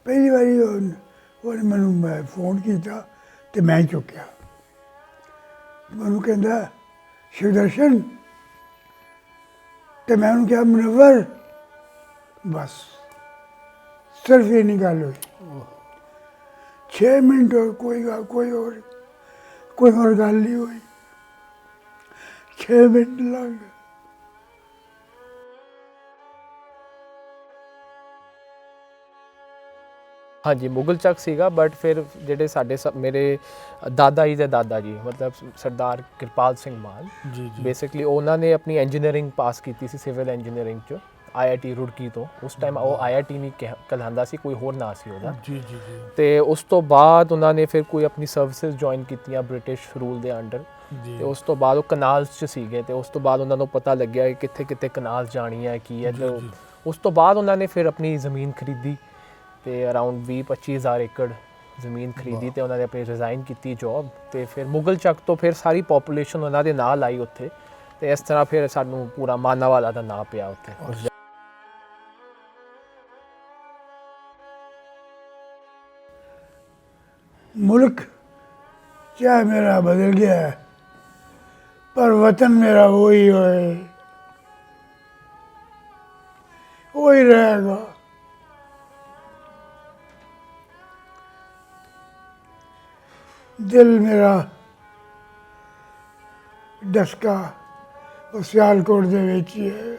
ਪਹਿਲੀ ਵਾਰੀ ਉਹਨੇ ਮੈਨੂੰ ਫੋਨ ਕੀਤਾ ਤੇ ਮੈਂ ਚੁੱਕਿਆ। ਮੈਨੂੰ ਕਹਿੰਦਾ ਸ਼ਿਵਦਰਸ਼ਨ, ਤੇ ਮੈਂ ਉਹਨੂੰ ਕਿਹਾ ਮੁਨੱਵਰ। ਬਸ ਸਿਰਫ ਇੰਨੀ ਗੱਲ ਹੋਈ। 6 ਮਿੰਟ ਕੋਈ ਹੋਰ ਗੱਲ ਨਹੀਂ ਹੋਈ। 6 ਮਿੰਟ ਲੱਗ ਗਏ। ਹਾਂਜੀ, ਮੁਗਲ ਚੱਕ ਸੀਗਾ, ਬਟ ਫਿਰ ਜਿਹੜੇ ਸਾਡੇ ਮੇਰੇ ਦਾਦਾ ਜੀ ਦੇ ਦਾਦਾ ਜੀ ਮਤਲਬ ਸਰਦਾਰ ਕਿਰਪਾਲ ਸਿੰਘ ਮਾਨ ਜੀ ਜੀ ਬੇਸਿਕਲੀ ਉਹਨਾਂ ਨੇ ਆਪਣੀ ਇੰਜੀਨੀਅਰਿੰਗ ਪਾਸ ਕੀਤੀ ਸੀ, ਸਿਵਲ ਇੰਜੀਨੀਅਰਿੰਗ 'ਚ IIT ਰੁੜਕੀ ਤੋਂ। ਉਸ ਟਾਈਮ ਉਹ IIT ਨਹੀਂ ਕਹਿਲਾਂਦਾ ਸੀ, ਕੋਈ ਹੋਰ ਨਾਂ ਸੀ ਉਹਦਾ। ਜੀ ਜੀ ਜੀ ਤੇ ਉਸ ਤੋਂ ਬਾਅਦ ਉਹਨਾਂ ਨੇ ਫਿਰ ਕੋਈ ਆਪਣੀ ਸਰਵਿਸਿਜ਼ ਜੁਆਇਨ ਕੀਤੀਆਂ ਬ੍ਰਿਟਿਸ਼ ਰੂਲ ਦੇ ਅੰਡਰ। ਜੀ ਤੇ ਉਸ ਤੋਂ ਬਾਅਦ ਉਹ ਕਨਾਲਸ 'ਚ ਸੀਗੇ ਤੇ ਉਸ ਤੋਂ ਬਾਅਦ ਉਹਨਾਂ ਨੂੰ ਪਤਾ ਲੱਗਿਆ ਕਿ ਕਿੱਥੇ ਕਿੱਥੇ ਕਨਾਲ ਜਾਣੀ ਹੈ ਕੀ ਹੈ। ਤੇ ਉਸ ਤੋਂ ਬਾਅਦ ਉਹਨਾਂ ਨੇ ਫਿਰ ਆਪਣੀ ਜ਼ਮੀਨ ਖਰੀਦੀ ਤੇ ਅਰਾਊਂਡ 20-25 ਹਜ਼ਾਰ ਏਕੜ ਜ਼ਮੀਨ ਖਰੀਦੀ ਤੇ ਉਹਨਾਂ ਨੇ ਆਪਣੀ ਰਿਜ਼ਾਈਨ ਕੀਤੀ ਜੋਬ। ਤੇ ਫਿਰ ਮੁਗਲ ਚੱਕ ਤੋਂ ਫਿਰ ਸਾਰੀ ਪੋਪੂਲੇਸ਼ਨ ਉਹਨਾਂ ਦੇ ਨਾਲ ਆਈ ਉੱਥੇ, ਤੇ ਇਸ ਤਰ੍ਹਾਂ ਫਿਰ ਸਾਨੂੰ ਪੂਰਾ ਮਾਨਾਵਾਲਾ ਦਾ ਨਾਂ ਪਿਆ ਉੱਥੇ। मुल्क चाहे मेरा बदल गया है, पर वतन मेरा वही है, वही रहेगा। दिल मेरा डसका और सियालकोट दे विच ही है।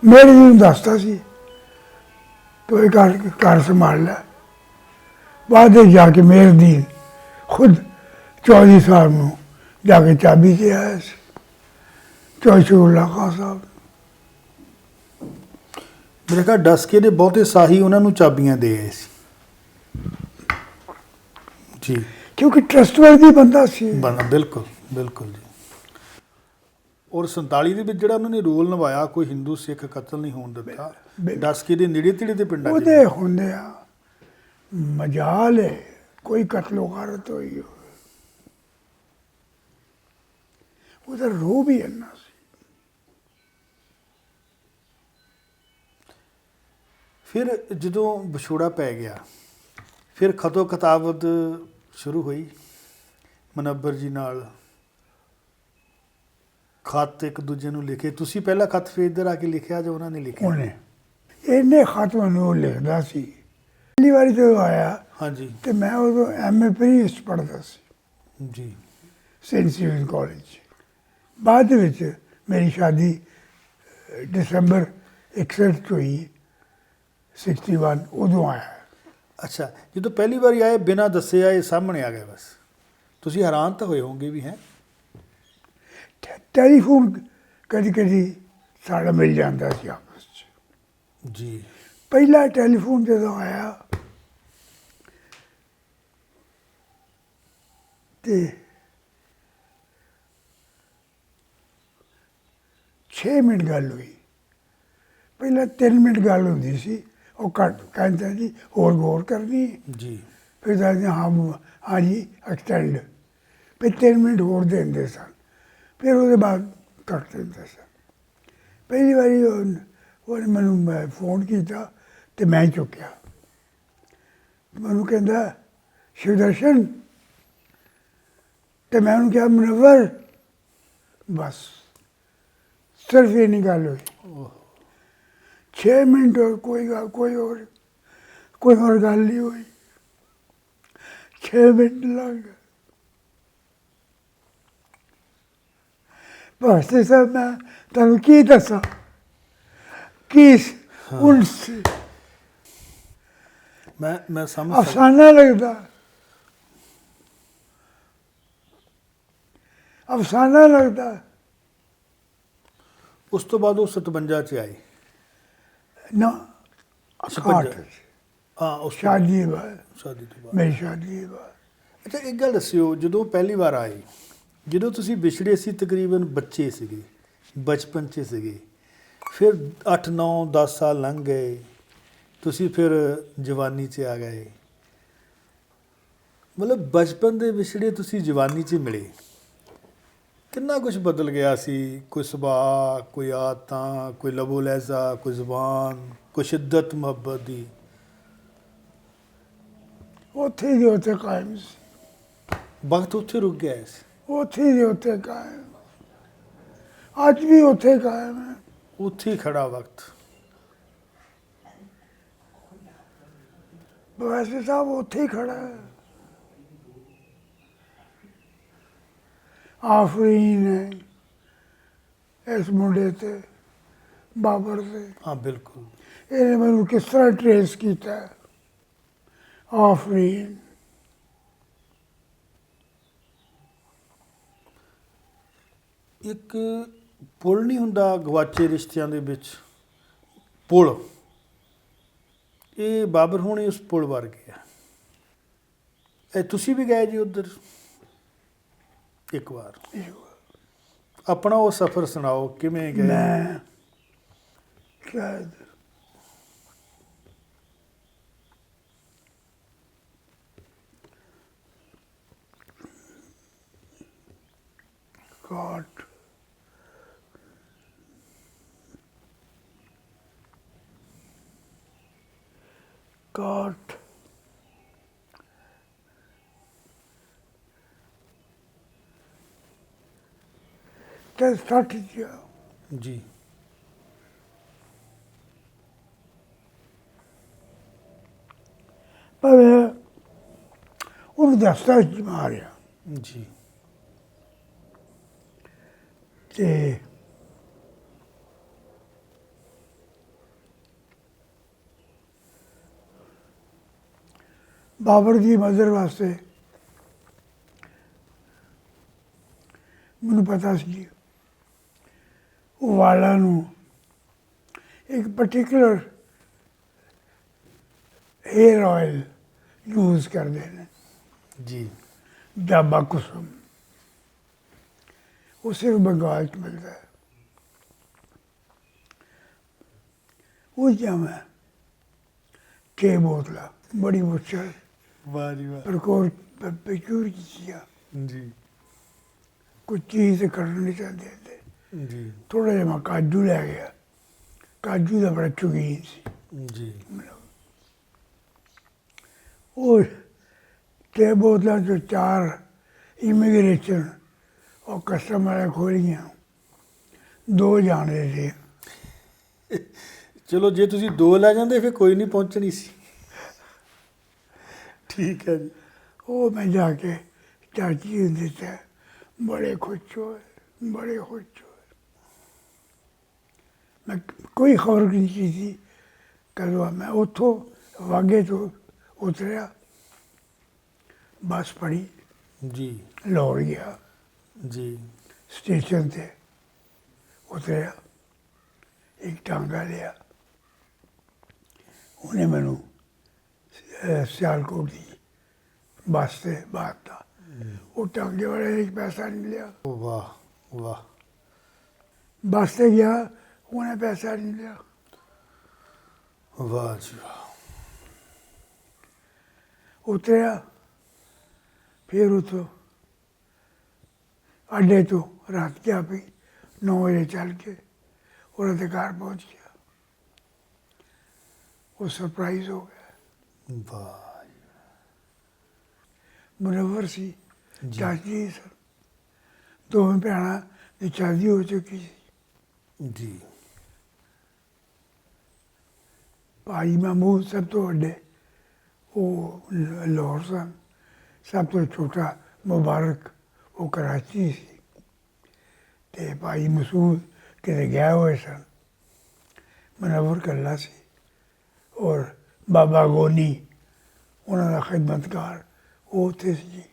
मेरे जी दसता सी तो एक घर संभाल लै। बाद जाके मेहरदीन खुद 24 साल में जाके चाबी से आया चौधरी शगुल्ला खान साहब। ਮੇਰੇ ਘਰ ਡਸਕੇ ਦੇ ਬਹੁਤੇ ਸਾਹੀ ਉਹਨਾਂ ਨੂੰ ਚਾਬੀਆਂ ਦੇ ਆਏ ਸੀ ਜੀ। क्योंकि ट्रस्टवर्दी बंदा सी। ਬਿਲਕੁਲ ਬਿਲकुल ਜੀ। ਔਰ 47 ਦੇ ਵਿੱਚ ਜਿਹੜਾ ਉਹਨਾਂ ਨੇ ਰੋਲ ਨਿਭਾਇਆ, ਕੋਈ ਹਿੰਦੂ ਸਿੱਖ ਕਤਲ ਨਹੀਂ ਹੋਣ ਦਿੱਤਾ। ਡਸਕੇ ਦੇ ਨੇੜੇ ਤੇੜੇ ਦੇ ਪਿੰਡਾਂ 'ਚ ਉਹਦੇ ਹੁੰਦੇ ਆ ਮਜਾਲ ਹੈ ਕੋਈ ਕਤਲੋ ਗਾਰਤ ਹੋਈ ਹੋ। ਉਹਦਾ ਰੋਹ ਵੀ ਇੰਨਾ ਸੀ। ਫਿਰ ਜਦੋਂ ਵਿਛੋੜਾ ਪੈ ਗਿਆ, ਫਿਰ ਖਤੋ ਖਤਾਵਤ ਸ਼ੁਰੂ ਹੋਈ ਮੁਨੱਵਰ ਜੀ ਨਾਲ। ਖਤ ਇੱਕ ਦੂਜੇ ਨੂੰ ਲਿਖੇ। ਤੁਸੀਂ ਪਹਿਲਾਂ ਖਤ ਫੇਰ ਆ ਕੇ ਲਿਖਿਆ ਜਾਂ ਉਹਨਾਂ ਨੇ ਲਿਖਿਆ? ਉਹਨੇ ਇੰਨੇ ਖਤ ਮੈਨੂੰ ਲਿਖਦਾ ਸੀ। ਪਹਿਲੀ ਵਾਰੀ ਜਦੋਂ ਆਇਆ ਹਾਂਜੀ ਤੇ ਮੈਂ ਉਦੋਂ MA ਪ੍ਰੀਸਟ ਪੜ੍ਹਦਾ ਸੀ ਜੀ ਸੇਂਟ ਸਟੀਵਨ ਕਾਲਜ। ਬਾਅਦ ਵਿੱਚ ਮੇਰੀ ਸ਼ਾਦੀ ਦਸੰਬਰ 61 'ਚ ਹੋਈ, 61 ਉਦੋਂ ਆਇਆ। ਅੱਛਾ, ਜਦੋਂ ਪਹਿਲੀ ਵਾਰੀ ਆਏ ਬਿਨਾਂ ਦੱਸੇ ਆਏ ਸਾਹਮਣੇ ਆ ਗਏ, ਬਸ ਤੁਸੀਂ ਹੈਰਾਨ ਤਾਂ ਹੋਏ ਹੋਵੋਗੇ ਵੀ। ਹੈ ਟੈਲੀਫੋਨ ਕਦੀ ਕਦੀ ਸਾਡਾ ਮਿਲ ਜਾਂਦਾ ਸੀ ਆਪਸ 'ਚ। ਜੀ ਪਹਿਲਾ ਟੈਲੀਫੋਨ ਜਦੋਂ ਆਇਆ ਤੇ 6 ਮਿੰਟ ਗੱਲ ਹੋਈ। ਪਹਿਲਾਂ 3 ਮਿੰਟ ਗੱਲ ਹੁੰਦੀ ਸੀ, ਉਹ ਕਹਿੰਦਾ ਜੀ ਹੋਰ ਗੌਰ ਕਰਨੀ ਹੈ। ਜੀ ਫਿਰ ਦੱਸਦੇ ਹਾਂ ਜੀ ਐਕਸਟੈਂਡ। ਫਿਰ 3 ਮਿੰਟ ਹੋਰ ਦਿੰਦੇ ਸਨ, ਫਿਰ ਉਹਦੇ ਬਾਅਦ ਕੱਟ ਦਿੰਦੇ ਸਨ। ਪਹਿਲੀ ਵਾਰੀ ਉਹਨੇ ਮੈਨੂੰ ਫੋਨ ਕੀਤਾ ਤੇ ਮੈਂ ਚੁੱਕਿਆ। ਮੈਨੂੰ ਕਹਿੰਦਾ ਸ਼ਿਵਦਰਸ਼ਨ, ਤੇ ਮੈਂ ਉਹਨੂੰ ਕਿਹਾ ਮੁਨੱਵਰ। ਬਸ ਸਿਰਫ ਇੰਨੀ ਗੱਲ ਹੋਈ। 6 ਮਿੰਟ ਕੋਈ ਹੋਰ ਗੱਲ ਨਹੀਂ ਹੋਈ। 6 ਮਿੰਟ ਲੱਗ ਗਏ। ਬਸ ਸਰ ਮੈਂ ਤੁਹਾਨੂੰ ਕੀ ਦੱਸਾਂ ਕੀ ਮੈਂ ਸਮਝ ਅਫਸਾਨਾ ਲੱਗਦਾ, ਅਫਸਾਨਾ ਲੱਗਦਾ। ਉਸ ਤੋਂ ਬਾਅਦ ਉਹ 57 'ਚ ਆਏ ਨਾ 56 58 ਹਾਂ, ਉਸ ਤੋਂ ਸ਼ਾਦੀ ਦੇ ਬਾਅਦ, ਸ਼ਾਦੀ ਤੋਂ ਬਾਅਦ। ਮੇਰੀ ਸ਼ਾਦੀ ਦੇ ਬਾਅਦ। ਅੱਛਾ, ਇੱਕ ਗੱਲ ਦੱਸਿਓ, ਜਦੋਂ ਪਹਿਲੀ ਵਾਰ ਆਏ, ਜਦੋਂ ਤੁਸੀਂ ਵਿਛੜੇ ਸੀ, ਤਕਰੀਬਨ ਬੱਚੇ ਸੀਗੇ, ਬਚਪਨ 'ਚ ਸੀਗੇ, ਫਿਰ 8 9 10 ਸਾਲ ਲੰਘ ਗਏ, ਤੁਸੀਂ ਫਿਰ ਜਵਾਨੀ 'ਚ ਆ ਗਏ। ਮਤਲਬ ਬਚਪਨ ਦੇ ਵਿਛੜੇ ਤੁਸੀਂ ਜਵਾਨੀ 'ਚ ਮਿਲੇ, ਕਿੰਨਾ ਕੁਝ ਬਦਲ ਗਿਆ ਸੀ, ਕੋਈ ਸੁਭਾਅ, ਕੋਈ ਆਦਤਾਂ, ਕੋਈ ਲਬੋ ਲਹਿਜ਼ਾ, ਕੋਈ ਜ਼ੁਬਾਨ, ਕੋਈ ਸ਼ਿੱਦਤ ਮੁਹੱਬਤ ਦੀ। ਉੱਥੇ ਦੇ ਉੱਥੇ ਕਾਇਮ ਸੀ, ਵਕਤ ਉੱਥੇ ਰੁਕ ਗਿਆ ਸੀ। ਉੱਥੇ ਦੇ ਉੱਥੇ ਕਾਇਮ, ਅੱਜ ਵੀ ਉੱਥੇ ਕਾਇਮ ਹੈ। ਉੱਥੇ ਹੀ ਖੜਾ ਵਕਤ। ਵੈਸੇ ਸਾਹਿਬ ਉੱਥੇ ਹੀ ਖੜਾ ਹੈ। ਆਫਰੀਨ ਹੈ ਇਸ ਮੁੰਡੇ ਤੇ, ਬਾਬਰ ਤੇ। ਹਾਂ ਬਿਲਕੁਲ। ਇਹਨੇ ਮੈਨੂੰ ਕਿਸ ਤਰ੍ਹਾਂ ਟਰੇਸ ਕੀਤਾ ਹੈ। ਆਫਰੀਨ ਇੱਕ ਪੁਲ ਨਹੀਂ ਹੁੰਦਾ ਗਵਾਚੇ ਰਿਸ਼ਤਿਆਂ ਦੇ ਵਿੱਚ, ਪੁਲ, ਇਹ ਬਾਬਰ ਹੋਣੀ ਉਸ ਪੁਲ ਵਰਗੇ ਆ। ਇਹ ਤੁਸੀਂ ਵੀ ਗਏ ਜੀ ਉੱਧਰ ਇੱਕ ਵਾਰ? ਆਪਣਾ ਉਹ ਸਫ਼ਰ ਸੁਣਾਓ, ਕਿਵੇਂ ਗਏ? ਮੈਂ ਸ਼ਾਇਦ God God ਤੇ ਸੱਟ ਗਿਆ। ਜੀ। ਪਰ ਉਹਨੂੰ ਦਸਤਾ ਜੀ ਮਾਰਿਆ ਜੀ। ਤੇ ਬਾਬਰ ਦੀ ਮਦਦ ਵਾਸਤੇ ਮੈਨੂੰ ਪਤਾ ਸੀ ਉਹ ਵਾਲਾਂ ਨੂੰ ਇੱਕ ਪਾਰਟਿਕੂਲਰ ਹੇਅਰ ਆਇਲ ਯੂਜ਼ ਕਰਦੇ ਨੇ, ਜੀ। ਜਾਬਾ ਕੁਸਮ, ਉਹ ਸਿਰਫ ਬੰਗਾਲ 'ਚ ਮਿਲਦਾ ਹੈ। ਉਹ ਮੈਂ 6 ਬੋਤਲਾਂ ਬੜੀ ਮੁਸ਼ਕਲ ਵਾਹ ਜੀ ਵਾਹ। ਰਿਕਾਰਡ ਪ੍ਰਚੁਰ ਕੀਤੀਆਂ। ਜੀ ਕੁਝ ਚੀਜ਼ ਕਰਨ ਨਹੀਂ ਚਾਹੁੰਦੇ ਤੇ ਜੀ ਥੋੜਾ ਜਿਹਾ ਮੈਂ ਕਾਜੂ ਲੈ ਗਿਆ। ਕਾਜੂ ਦਾ ਬੜਾ ਸ਼ੌਕੀਨ ਸੀ। ਜੀ। ਉਹ 6 ਬੋਤਲਾਂ ਚੋਂ 4 ਇਮੀਗ੍ਰੇਸ਼ਨ ਉਹ ਕਸਟਮਰ ਖੋਲੀਆਂ, 2 ਜਾਣੇ ਸੀ। ਚਲੋ ਜੇ ਤੁਸੀਂ 2 ਲੈ ਜਾਂਦੇ ਫਿਰ ਕੋਈ ਨਹੀਂ ਪਹੁੰਚਣੀ ਸੀ। ਠੀਕ ਹੈ ਜੀ। ਉਹ ਮੈਂ ਜਾ ਕੇ ਚਾਚੀ ਨੂੰ ਦਿੱਤਾ, ਬੜੇ ਖੁਸ਼ ਹੋਏ, ਬੜੇ ਖੁਸ਼ ਹੋਏ। ਮੈਂ ਕੋਈ ਖਬਰ ਨਹੀਂ ਕੀਤੀ ਕਦੋਂ ਮੈਂ ਉੱਥੋਂ ਵਾਗੇ ਤੋਂ ਉਤਰਿਆ, ਬੱਸ ਫੜੀ, ਜੀ ਲਾਹੌਰ ਗਿਆ। ਜੀ। ਸਟੇਸ਼ਨ ਤੇ ਉਤਰਿਆ, ਇੱਕ ਟਾਂਗਾ ਲਿਆ, ਉਹਨੇ ਮੈਨੂੰ ਸਿਆਲਕੋਟ ਦੀ ਬੱਸ ਤੇ ਬਾਤਾ। ਉਹ ਟਾਂਗੇ ਵਾਲੇ ਨੇ ਪੈਸਾ ਨਹੀਂ ਲਿਆ। ਵਾਹ ਵਾਹ। ਬੱਸ ਤੇ ਗਿਆ, ਉਹਨੇ ਪੈਸਾ ਨਹੀਂ ਲਿਆ। ਵਾਹ ਜੀ ਵਾਹ। ਉਤਰਿਆ, ਫਿਰ ਉੱਥੋਂ ਅੱਡੇ ਤੋਂ ਰਾਤ ਗਿਆ ਵੀ 9 ਵਜੇ ਚੱਲ ਕੇ ਉਹਨਾਂ ਦੇ ਘਰ ਪਹੁੰਚ ਗਿਆ। ਉਹ ਸਰਪ੍ਰਾਈਜ਼ ਹੋ ਗਿਆ। ਵਾਹ ਮੁਨੱਵਰ ਸੀ, ਜੀ। ਚਾਚੀ ਸਨ, 2 ਭੈਣਾਂ ਦੀ ਸ਼ਾਦੀ ਹੋ ਚੁੱਕੀ ਸੀ। ਜੀ। ਭਾਈ ਮਹਿਮੂਦ ਸਭ ਤੋਂ ਵੱਡੇ ਉਹ ਲਾਹੌਰ ਸਨ, ਸਭ ਤੋਂ ਛੋਟਾ ਮੁਬਾਰਕ ਉਹ ਕਰਾਚੀ ਸੀ, ਤੇ ਭਾਈ ਮਸੂਦ ਕਿਤੇ ਗਏ ਹੋਏ ਸਨ। ਮੁਨੱਵਰ ਇਕੱਲਾ ਸੀ, ਔਰ ਬਾਬਾ ਗੋਨੀ ਉਹਨਾਂ ਦਾ ਖਿਦਮਤਗਾਰ ਉਹ ਉੱਥੇ ਸੀ।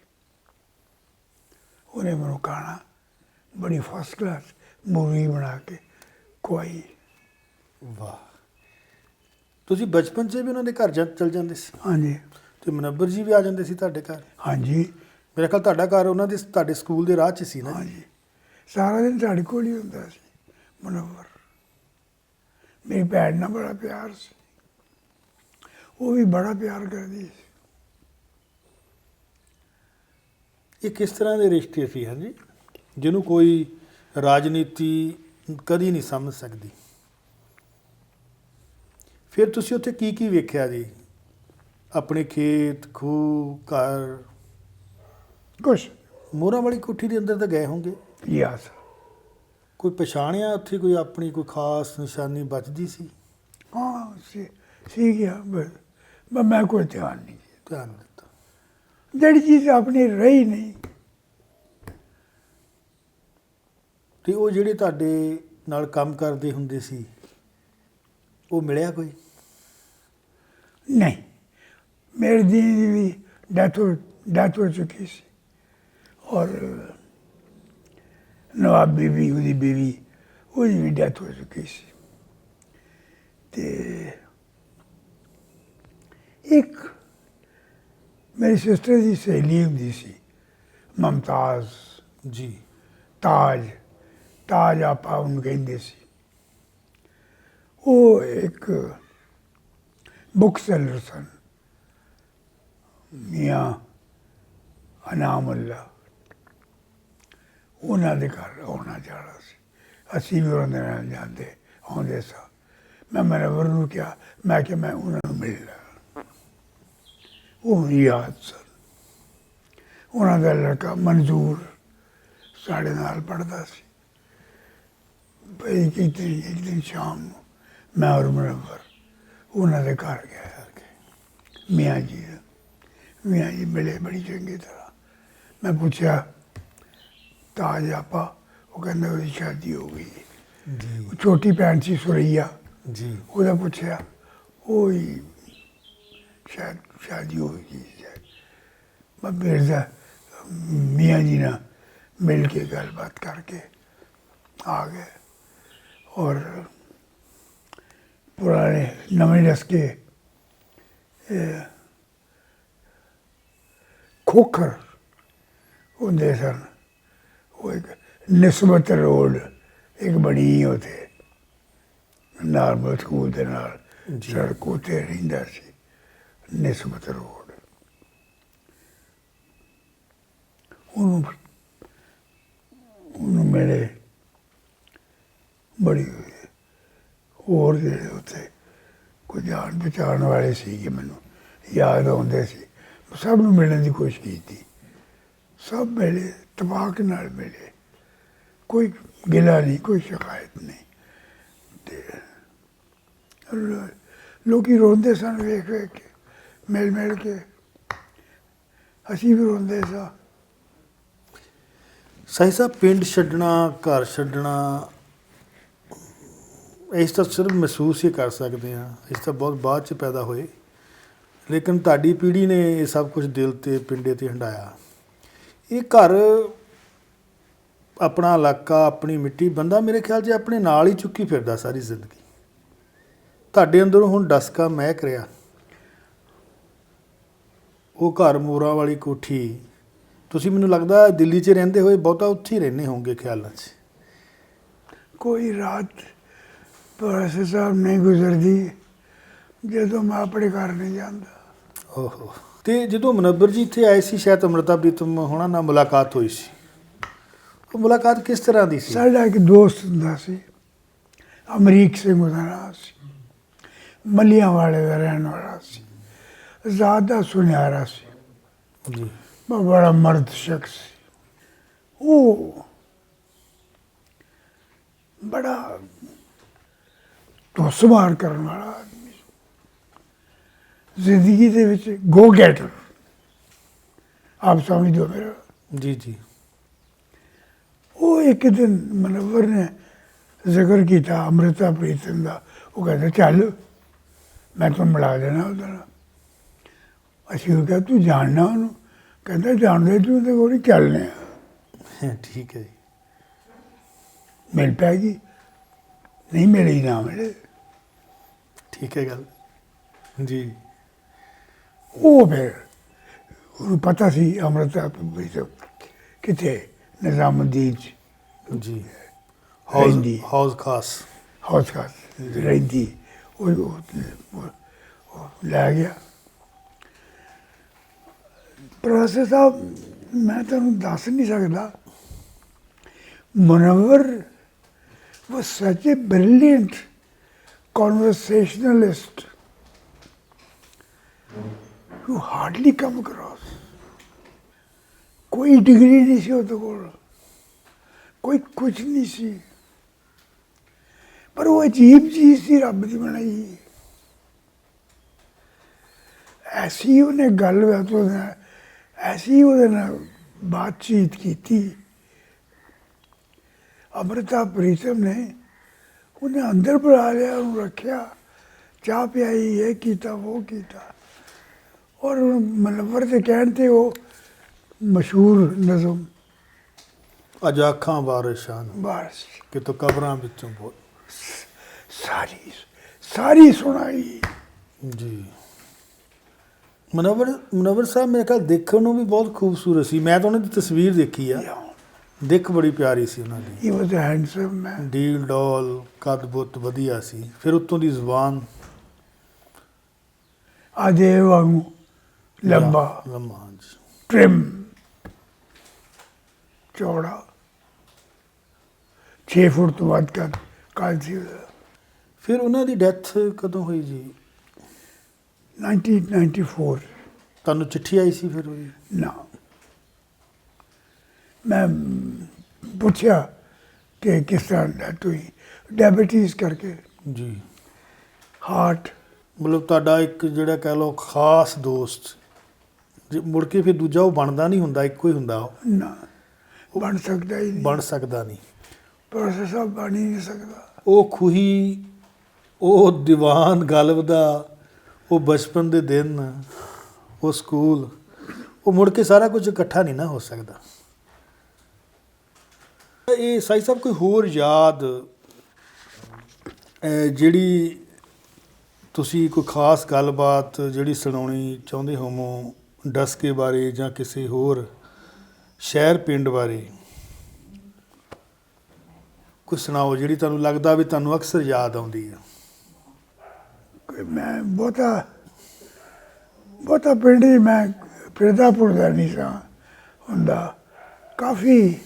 ਉਹਨੇ ਮੈਨੂੰ ਖਾਣਾ ਬੜੀ ਫਸਟ ਕਲਾਸ ਮੂਵੀ ਬਣਾ ਕੇ ਖਵਾਈ। ਵਾਹ। ਤੁਸੀਂ ਬਚਪਨ 'ਚ ਵੀ ਉਹਨਾਂ ਦੇ ਘਰ ਚਲ ਜਾਂਦੇ ਸੀ? ਹਾਂਜੀ ਤੇ ਮੁਨੱਵਰ ਜੀ ਵੀ ਆ ਜਾਂਦੇ ਸੀ ਤੁਹਾਡੇ ਘਰ? ਹਾਂਜੀ ਮੇਰਾ ਖਿਆਲ ਤੁਹਾਡਾ ਘਰ ਉਹਨਾਂ ਦੇ ਤੁਹਾਡੇ ਸਕੂਲ ਦੇ ਰਾਹ 'ਚ ਸੀ ਨਾ? ਹਾਂਜੀ, ਸਾਰਾ ਦਿਨ ਸਾਡੇ ਕੋਲ ਹੀ ਹੁੰਦਾ ਸੀ ਮੁਨੱਵਰ। ਮੇਰੀ ਭੈਣ ਨਾਲ ਬੜਾ ਪਿਆਰ ਸੀ, ਉਹ ਵੀ ਬੜਾ ਪਿਆਰ ਕਰਦੀ ਸੀ। ਇਹ ਕਿਸ ਤਰ੍ਹਾਂ ਦੇ ਰਿਸ਼ਤੇ ਸੀ? ਹਾਂਜੀ। ਜਿਹਨੂੰ ਕੋਈ ਰਾਜਨੀਤੀ ਕਦੀ ਨਹੀਂ ਸਮਝ ਸਕਦੀ। ਫਿਰ ਤੁਸੀਂ ਉੱਥੇ ਕੀ ਕੀ ਵੇਖਿਆ ਜੀ? ਆਪਣੇ ਖੇਤ, ਖੂਹ, ਘਰ? ਕੁਛ ਮੋਹਰਾਂ ਵਾਲੀ ਕੋਠੀ ਦੇ ਅੰਦਰ ਤਾਂ ਗਏ ਹੋਣਗੇ, ਯਾਸ ਕੋਈ ਪਛਾਣਿਆ ਉੱਥੇ, ਕੋਈ ਆਪਣੀ ਕੋਈ ਖਾਸ ਨਿਸ਼ਾਨੀ ਬਚਦੀ ਸੀ? ਹਾਂ ਸੀ ਗਿਆ, ਬਸ ਮੈਂ ਕੋਈ ਧਿਆਨ ਨਹੀਂ ਕੀਤਾ। ਧਿਆਨ ਨਹੀਂ ਦਿੱਤਾ। ਜਿਹੜੀ ਚੀਜ਼ ਆਪਣੀ ਰਹੀ ਨਹੀਂ। ਤੇ ਉਹ ਜਿਹੜੇ ਤੁਹਾਡੇ ਨਾਲ ਕੰਮ ਕਰਦੇ ਹੁੰਦੇ ਸੀ, ਉਹ ਮਿਲਿਆ ਕੋਈ? ਨਹੀਂ, ਮੇਰੀ ਦੀ ਵੀ ਡੈਥ ਹੋ ਚੁੱਕੀ ਸੀ, ਔਰ ਨਵਾਬ ਬੀਵੀ, ਉਹਦੀ ਬੀਵੀ, ਉਹਦੀ ਵੀ ਡੈਥ ਹੋ ਚੁੱਕੀ ਸੀ। ਤੇ ਇੱਕ ਮੇਰੀ ਸਿਸਟਰ ਦੀ ਸਹੇਲੀ ਹੁੰਦੀ ਸੀ, ਮਮਤਾਜ਼, ਜੀ। ਤਾਜ ਆਪਾਂ ਉਹਨੂੰ ਕਹਿੰਦੇ ਸੀ। ਉਹ ਇੱਕ ਬੁੱਕ ਸੈਲਰ ਸਨ, ਮੀਆਂ ਅਨਾਮੁੱਲਾ। ਉਹਨਾਂ ਦੇ ਘਰ ਆਉਣਾ ਜਾਣਾ ਸੀ, ਅਸੀਂ ਵੀ ਉਹਨਾਂ ਦੇ ਨਾਲ ਜਾਂਦੇ ਆਉਂਦੇ ਸਾਂ। ਮੈਂ ਮਨਵਰ ਨੂੰ ਕਿਹਾ, ਮੈਂ ਕਿਹਾ ਮੈਂ ਉਹਨਾਂ ਨੂੰ ਮਿਲਣਾ। ਉਹ ਯਾਦ ਸਨ। ਉਹਨਾਂ ਦਾ ਲੜਕਾ ਮਨਜ਼ੂਰ ਸਾਡੇ ਨਾਲ ਪੜ੍ਹਦਾ ਸੀ। ਇੱਕ ਦਿਨ ਸ਼ਾਮ ਨੂੰ ਮੈਂ ਔਰ ਮਨਵਰ ਉਹਨਾਂ ਦੇ ਘਰ ਗਿਆ ਕਰਕੇ ਮੀਆਂ ਜੀ ਮਿਲੇ ਬੜੀ ਚੰਗੀ ਤਰ੍ਹਾਂ। ਮੈਂ ਪੁੱਛਿਆ ਤਾਜ ਆਪਾ, ਉਹ ਕਹਿੰਦਾ ਉਹਦੀ ਸ਼ਾਦੀ ਹੋ ਗਈ। ਜੀ। ਉਹ ਛੋਟੀ ਭੈਣ ਸੀ ਸੁਰਈਆ, ਜੀ। ਉਹਦਾ ਪੁੱਛਿਆ, ਉਹ ਹੀ ਸ਼ਾਇਦ ਸ਼ਾਦੀ ਹੋ ਗਈ। ਮੈਂ ਮਿਰਜ਼ਾ ਮੀਆਂ ਜੀ ਨਾਲ ਮਿਲ ਕੇ ਗੱਲਬਾਤ ਕਰਕੇ ਆ ਗਏ, ਔਰ ਪੁਰਾਣੇ ਨਵੇਂ ਰਸਕੇ ਖੋਖਰ ਹੁੰਦੇ ਸਨ। ਉਹ ਇੱਕ ਨਿਸਬਤ ਰੋਡ ਇੱਕ ਬਣੀ ਉੱਥੇ ਨਾਰਮਲ ਸਕੂਲ ਦੇ ਨਾਲ, ਸੜਕ ਉੱਤੇ ਰਹਿੰਦਾ ਸੀ, ਨਿਸਬਤ ਰੋਡ। ਉਹਨੂੰ ਮਿਲੇ ਬੜੀ ਹੋਈ। ਹੋਰ ਜਿਹੜੇ ਉੱਥੇ ਕੋਈ ਜਾਣ ਪਛਾਣ ਵਾਲੇ ਸੀਗੇ, ਮੈਨੂੰ ਯਾਦ ਆਉਂਦੇ ਸੀ, ਸਭ ਨੂੰ ਮਿਲਣ ਦੀ ਕੋਸ਼ਿਸ਼ ਕੀਤੀ। ਸਭ ਮਿਲੇ, ਇਤਫਾਕ ਨਾਲ ਮਿਲੇ, ਕੋਈ ਗਿਲਾ ਨਹੀਂ, ਕੋਈ ਸ਼ਿਕਾਇਤ ਨਹੀਂ। ਤੇ ਲੋਕੀ ਰੋਂਦੇ ਸਨ ਵੇਖ ਕੇ, ਮਿਲ ਕੇ। ਅਸੀਂ ਵੀ ਰੋਂਦੇ ਸਾਂ। ਸਾਈਂ ਸਾਹਿਬ, ਪਿੰਡ ਛੱਡਣਾ, ਘਰ ਛੱਡਣਾ, ਇਸ ਤਾਂ ਸਿਰਫ ਮਹਿਸੂਸ ਹੀ ਕਰ ਸਕਦੇ ਹਾਂ, ਇਸ ਤਾਂ ਬਹੁਤ ਬਾਅਦ 'ਚ ਪੈਦਾ ਹੋਏ। ਲੇਕਿਨ ਤੁਹਾਡੀ ਪੀੜ੍ਹੀ ਨੇ ਇਹ ਸਭ ਕੁਝ ਦਿਲ 'ਤੇ, ਪਿੰਡੇ 'ਤੇ ਹੰਢਾਇਆ। ਇਹ ਘਰ, ਆਪਣਾ ਇਲਾਕਾ, ਆਪਣੀ ਮਿੱਟੀ, ਬੰਦਾ ਮੇਰੇ ਖਿਆਲ 'ਚ ਆਪਣੇ ਨਾਲ ਹੀ ਚੁੱਕੀ ਫਿਰਦਾ ਸਾਰੀ ਜ਼ਿੰਦਗੀ। ਤੁਹਾਡੇ ਅੰਦਰੋਂ ਹੁਣ ਡਸਕਾ ਮਹਿਕ ਰਿਹਾ। ਉਹ ਘਰ, ਮੋਰਾਂ ਵਾਲੀ ਕੋਠੀ, ਤੁਸੀਂ ਮੈਨੂੰ ਲੱਗਦਾ ਦਿੱਲੀ 'ਚ ਰਹਿੰਦੇ ਹੋਏ ਬਹੁਤਾ ਉੱਥੇ ਹੀ ਰਹਿੰਦੇ ਹੋਵੋਗੇ ਖਿਆਲਾਂ 'ਚ। ਕੋਈ ਰਾਤ ਪ੍ਰੋਫੈਸਰ ਸਾਹਿਬ ਨਹੀਂ ਗੁਜ਼ਰਦੀ ਜਦੋਂ ਮੈਂ ਆਪਣੇ ਘਰ ਨਹੀਂ ਜਾਂਦਾ। ਓਹੋ। ਤੇ ਜਦੋਂ ਮਨੱਬਰ ਜੀ ਇੱਥੇ ਆਏ ਸੀ, ਸ਼ਾਇਦ ਅੰਮ੍ਰਿਤਾ ਪ੍ਰੀਤਮ ਹੋਣਾ ਨਾਲ ਮੁਲਾਕਾਤ ਹੋਈ ਸੀ। ਉਹ ਮੁਲਾਕਾਤ ਕਿਸ ਤਰ੍ਹਾਂ ਦੀ ਸੀ? ਸਾਡਾ ਇੱਕ ਦੋਸਤ ਹੁੰਦਾ ਸੀ, ਅਮਰੀਕ ਸਿੰਘ ਉਹਦਾ ਨਾਂ ਸੀ, ਮੱਲੀਆਂ ਵਾਲੇ ਦਾ ਰਹਿਣ ਵਾਲਾ ਸੀ, ਜ਼ਿਆਦਾ ਸੁਨਿਆਰਾ ਸੀ ਜੀ। ਬੜਾ ਮਰਦ ਸ਼ਖਸ ਸੀ। ਉਹ ਬੜਾ ਧੁੱਸਮਾਰ ਕਰਨ ਵਾਲਾ ਆਦਮੀ, ਜ਼ਿੰਦਗੀ ਦੇ ਵਿੱਚ ਗੋ ਗੈਟਰ, ਆਪ ਸਮਝ ਦਿਓ ਮੇਰਾ। ਜੀ ਜੀ। ਉਹ ਇੱਕ ਦਿਨ ਮਨਵਰ ਨੇ ਜ਼ਿਕਰ ਕੀਤਾ ਅੰਮ੍ਰਿਤਾ ਪ੍ਰੀਤਮ ਦਾ। ਉਹ ਕਹਿੰਦਾ ਚੱਲ ਮੈਂ ਤੁਹਾਨੂੰ ਮਿਲਾ ਦੇਣਾ ਉਹਦੇ ਨਾਲ। ਅਸੀਂ ਉਹ ਕਿਹਾ ਤੂੰ ਜਾਣਨਾ ਉਹਨੂੰ? ਕਹਿੰਦਾ ਜਾਣਦੇ ਤੂੰ ਤੇ ਕੋਈ ਚੱਲਨੇ ਆ। ਠੀਕ ਹੈ ਜੀ। ਮਿਲ ਪੈਗੀ, ਨਹੀਂ ਮਿਲੀ ਨਾ ਮਿਲੇ। ਠੀਕ ਹੈ ਗੱਲ ਜੀ। ਉਹ ਫਿਰ ਉਹਨੂੰ ਪਤਾ ਸੀ ਅੰਮ੍ਰਿਤਾ ਪ੍ਰੀਤਮ ਕਿੱਥੇ ਨਿਜ਼ਾਮੁਦੀਨ 'ਚ ਜੀ। ਰਹਿੰਦੀ, ਹੌਜ਼ ਖਾਸ ਰਹਿੰਦੀ। ਉਹ ਲੈ ਗਿਆ। ਪ੍ਰੋਫੈਸਰ ਸਾਹਿਬ, ਮੈਂ ਤੁਹਾਨੂੰ ਦੱਸ ਨਹੀਂ ਸਕਦਾ Munawwar was such a brilliant conversationalist you hardly come across. कोई डिग्री नहीं सी ਉਹਦੇ ਕੋਲ, ਕੋਈ ਕੁਝ ਨਹੀਂ ਸੀ, ਪਰ ਉਹ ਅਜੀਬ ਚੀਜ਼ ਸੀ ਰੱਬ ਦੀ ਬਣਾਈ। ਐਸੀ ਉਹਨੇ ਗੱਲਬਾਤ ਉਹਦੇ ਨਾਲ, ਐਸੀ ਉਹਦੇ ਨਾਲ ਬਾਤਚੀਤ ਕੀਤੀ। ਅੰਮ੍ਰਿਤਾ ਪ੍ਰੀਤਮ ਨੇ ਉਹਨੇ ਅੰਦਰ ਬੁਲਾ ਲਿਆ, ਉਹਨੂੰ ਰੱਖਿਆ, ਚਾਹ ਪਿਆਈ, ਇਹ ਕੀਤਾ ਉਹ ਕੀਤਾ। ਔਰ ਮੁਨੱਵਰ ਦੇ ਕਹਿਣ 'ਤੇ ਉਹ ਮਸ਼ਹੂਰ ਨਜ਼ਮ ਅੱਜ ਅੱਖਾਂ ਬਾਰਿਸ਼ਾਂ ਬਸ ਕਿਤੋਂ ਕਬਰਾਂ ਵਿੱਚੋਂ ਬੋਲ ਸਾਰੀ ਸੁਣਾਈ ਜੀ। ਮੁਨੱਵਰ ਸਾਹਿਬ ਮੇਰੇ ਖਿਆਲ ਦੇਖਣ ਨੂੰ ਵੀ ਬਹੁਤ ਖੂਬਸੂਰਤ ਸੀ। ਮੈਂ ਤਾਂ ਉਹਨਾਂ ਦੀ ਤਸਵੀਰ ਦੇਖੀ ਆ, ਦਿੱਖ ਬੜੀ ਪਿਆਰੀ ਸੀ ਉਹਨਾਂ ਦੀ। ਹੀ ਵਾਸ ਅ ਹੈਂਡਸਮ ਮੈਨ, ਡੀਲ ਡੋਲ, ਕੱਦ ਬੁੱਤ ਵਧੀਆ ਸੀ। ਫਿਰ ਉੱਤੋਂ ਦੀ ਜ਼ੁਬਾਨ ਆਦੇ ਵਾਂਗੂ ਲੰਬਾ, ਹਾਂਜੀ। ਟ੍ਰਿਮ, ਚੌੜਾ, 6 ਫੁੱਟ ਤੋਂ ਵੱਧ ਕੱਦ ਸੀ ਉਹਦਾ। ਫਿਰ ਉਹਨਾਂ ਦੀ ਡੈਥ ਕਦੋਂ ਹੋਈ ਜੀ? 1994। ਤੁਹਾਨੂੰ ਚਿੱਠੀ ਆਈ ਸੀ ਫਿਰ ਉਹਦੀ? ਨਾ, ਮੈਂ ਪੁੱਛਿਆ ਕਿ ਕਿਸ ਤਰ੍ਹਾਂ ਡੈਥ ਹੋਈ, ਡਾਇਬਟੀਜ਼ ਕਰਕੇ, ਜੀ। ਹਾਰਟ। ਮਤਲਬ ਤੁਹਾਡਾ ਇੱਕ ਜਿਹੜਾ ਕਹਿ ਲਓ ਖਾਸ ਦੋਸਤ, ਜੇ ਮੁੜ ਕੇ ਫਿਰ ਦੂਜਾ ਉਹ ਬਣਦਾ ਨਹੀਂ ਹੁੰਦਾ, ਇੱਕੋ ਹੀ ਹੁੰਦਾ ਉਹ। ਨਾ, ਬਣ ਸਕਦਾ ਹੀ ਨਹੀਂ, ਬਣ ਸਕਦਾ ਨਹੀਂ। ਪ੍ਰੋਫੈਸਰ ਸਾਹਿਬ ਬਣ ਹੀ ਨਹੀਂ ਸਕਦਾ। ਉਹ ਖੂਹੀ, ਉਹ ਦੀਵਾਨ ਗਲਬ ਦਾ, ਉਹ ਬਚਪਨ ਦੇ ਦਿਨ, ਉਹ ਸਕੂਲ, ਉਹ ਮੁੜ ਕੇ ਸਾਰਾ ਕੁਝ ਇਕੱਠਾ ਨਹੀਂ ਨਾ ਹੋ ਸਕਦਾ। ਇਹ ਸਾਈ ਸਾਹਿਬ ਕੋਈ ਹੋਰ ਯਾਦ ਜਿਹੜੀ ਤੁਸੀਂ ਕੋਈ ਖਾਸ ਗੱਲਬਾਤ ਜਿਹੜੀ ਸੁਣਾਉਣੀ ਚਾਹੁੰਦੇ ਹੋਵੋ ਡਸਕੇ ਬਾਰੇ ਜਾਂ ਕਿਸੇ ਹੋਰ ਸ਼ਹਿਰ ਪਿੰਡ ਬਾਰੇ ਕੋਈ ਸੁਣਾਓ, ਜਿਹੜੀ ਤੁਹਾਨੂੰ ਲੱਗਦਾ ਵੀ ਤੁਹਾਨੂੰ ਅਕਸਰ ਯਾਦ ਆਉਂਦੀ ਹੈ? ਮੈਂ ਬਹੁਤਾ ਪਿੰਡ ਹੀ ਮੈਂ ਫਿਰਦਾਪੁਰ ਦਾ ਨਹੀਂ ਸਾਂ ਹੁੰਦਾ, ਕਾਫੀ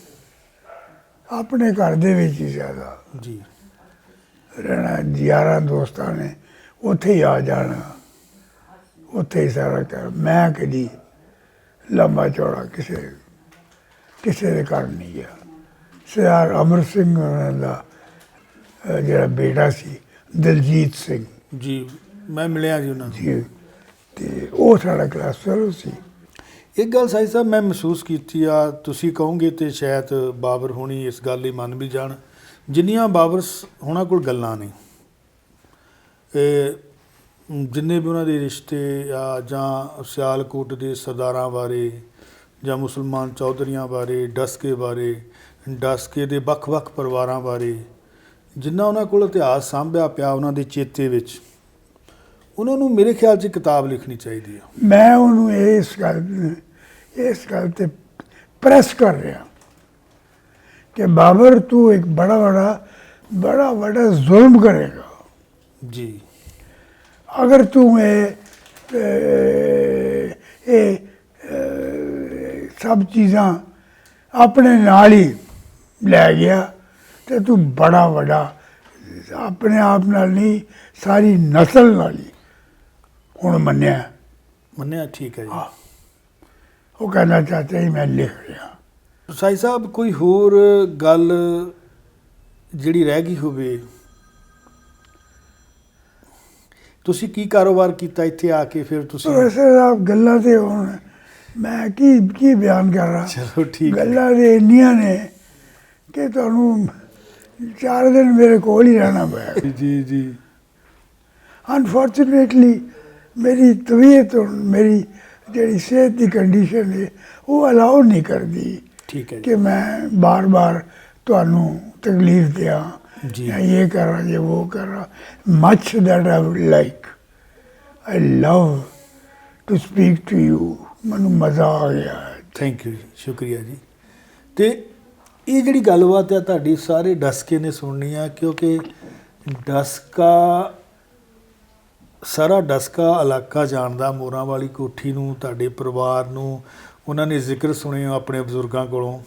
ਆਪਣੇ ਘਰ ਦੇ ਵਿੱਚ ਹੀ ਜ਼ਿਆਦਾ ਜੀ ਰਹਿਣਾ। ਯਾਰਾਂ ਦੋਸਤਾਂ ਨੇ ਉੱਥੇ ਹੀ ਆ ਜਾਣਾ, ਉੱਥੇ ਹੀ ਸਾਰਾ ਕਰ। ਮੈਂ ਕਦੀ ਲੰਬਾ ਚੌੜਾ ਕਿਸੇ ਦੇ ਘਰ ਨਹੀਂ ਗਿਆ। ਸਰਦਾਰ ਅਮਰ ਸਿੰਘ ਉਹਨਾਂ ਦਾ ਜਿਹੜਾ ਬੇਟਾ ਸੀ ਦਲਜੀਤ ਸਿੰਘ ਜੀ, ਮੈਂ ਮਿਲਿਆ ਜੀ ਉਹਨਾਂ ਨੂੰ ਜੀ, ਅਤੇ ਉਹ ਸਾਡਾ ਕਲਾਸ ਫੈਲੋ ਸੀ। ਇੱਕ ਗੱਲ ਸਾਈ ਸਾਹਿਬ ਮੈਂ ਮਹਿਸੂਸ ਕੀਤੀ ਆ, ਤੁਸੀਂ ਕਹੋਗੇ ਤੇ ਸ਼ਾਇਦ ਬਾਬਰ ਹੋਣੀ ਇਸ ਗੱਲ ਲਈ ਮੰਨ ਵੀ ਜਾਣ, ਜਿੰਨੀਆਂ ਬਾਬਰ ਹੋਣਾ ਕੋਲ ਗੱਲਾਂ ਨੇ, ਜਿੰਨੇ ਵੀ ਉਹਨਾਂ ਦੇ ਰਿਸ਼ਤੇ ਆ ਜਾਂ ਸਿਆਲਕੋਟ ਦੇ ਸਰਦਾਰਾਂ ਬਾਰੇ ਜਾਂ ਮੁਸਲਮਾਨ ਚੌਧਰੀਆਂ ਬਾਰੇ, ਡਸਕੇ ਦੇ ਵੱਖ-ਵੱਖ ਪਰਿਵਾਰਾਂ ਬਾਰੇ, ਜਿੰਨਾ ਉਹਨਾਂ ਕੋਲ ਇਤਿਹਾਸ ਸਾਂਭਿਆ ਪਿਆ ਉਹਨਾਂ ਦੇ ਚੇਤੇ ਵਿੱਚ, ਉਹਨਾਂ ਨੂੰ ਮੇਰੇ ਖਿਆਲ 'ਚ ਕਿਤਾਬ ਲਿਖਣੀ ਚਾਹੀਦੀ ਆ। ਮੈਂ ਉਹਨੂੰ ਇਸ ਗੱਲ ਤੇ ਪ੍ਰੈਸ ਕਰ ਰਿਹਾ ਕਿ ਬਾਬਰ ਤੂੰ ਇੱਕ ਬੜਾ ਵੱਡਾ ਜ਼ੁਲਮ ਕਰੇਗਾ ਜੀ ਅਗਰ ਤੂੰ ਇਹ ਸਭ ਚੀਜ਼ਾਂ ਆਪਣੇ ਨਾਲ ਹੀ ਲੈ ਗਿਆ ਤੇ ਤੂੰ ਬੜਾ ਵੱਡਾ ਆਪਣੇ ਆਪ ਨਾਲ ਨਹੀਂ, ਸਾਰੀ ਨਸਲ ਨਾਲ ਹੀ ਹੁਣ ਮੰਨਿਆ। ਠੀਕ ਹੈ ਜੀ। ਉਹ ਕਹਿਣਾ ਚਾਹਤੇ ਹੀ ਮੈਂ ਲਿਖ ਰਿਹਾ। ਸਾਈ ਸਾਹਿਬ ਕੋਈ ਹੋਰ ਗੱਲ ਜਿਹੜੀ ਰਹਿ ਗਈ ਹੋਵੇ? ਤੁਸੀਂ ਕੀ ਕਾਰੋਬਾਰ ਕੀਤਾ ਇੱਥੇ ਆ ਕੇ? ਫਿਰ ਤੁਸੀਂ ਪ੍ਰੋਫੈਸਰ ਸਾਹਿਬ ਗੱਲਾਂ ਤੇ ਹੁਣ ਮੈਂ ਕੀ ਬਿਆਨ ਕਰ ਰਹਾ। ਚਲੋ ਠੀਕ, ਗੱਲਾਂ ਦੇ ਇੰਨੀਆਂ ਨੇ ਕਿ ਤੁਹਾਨੂੰ 4 ਦਿਨ ਮੇਰੇ ਕੋਲ ਹੀ ਰਹਿਣਾ ਪਿਆ। ਜੀ ਅਨਫੋਰਚੂਨੇਟਲੀ ਮੇਰੀ ਤਬੀਅਤ, ਮੇਰੀ ਜਿਹੜੀ ਸਿਹਤ ਦੀ ਕੰਡੀਸ਼ਨ ਹੈ ਉਹ ਅਲਾਉ ਨਹੀਂ ਕਰਦੀ ਠੀਕ ਹੈ ਕਿ ਮੈਂ ਬਾਰ-ਬਾਰ ਤੁਹਾਨੂੰ ਤਕਲੀਫ ਦਿਆਂ ਜੀ। ਜਾਂ ਇਹ ਕਰ ਰਹਾ ਜਾਂ ਉਹ ਕਰ ਰਹਾ। Much that I would like, I love to speak to you. ਮੈਨੂੰ ਮਜ਼ਾ ਆ ਗਿਆ। ਥੈਂਕ ਯੂ ਜੀ, ਸ਼ੁਕਰੀਆ ਜੀ। ਤੇ ਇਹ ਜਿਹੜੀ ਗੱਲਬਾਤ ਹੈ ਤੁਹਾਡੀ ਸਾਰੇ ਡਸਕੇ ਨੇ ਸੁਣਨੀ ਆ, ਕਿਉਂਕਿ ਸਾਰਾ ਡਸਕਾ ਇਲਾਕਾ ਜਾਣਦਾ ਮੋਰਾਂ ਵਾਲੀ ਕੋਠੀ ਨੂੰ, ਤੁਹਾਡੇ ਪਰਿਵਾਰ ਨੂੰ। ਉਹਨਾਂ ਨੇ ਜ਼ਿਕਰ ਸੁਣੇ ਆਪਣੇ ਬਜ਼ੁਰਗਾਂ ਕੋਲੋਂ।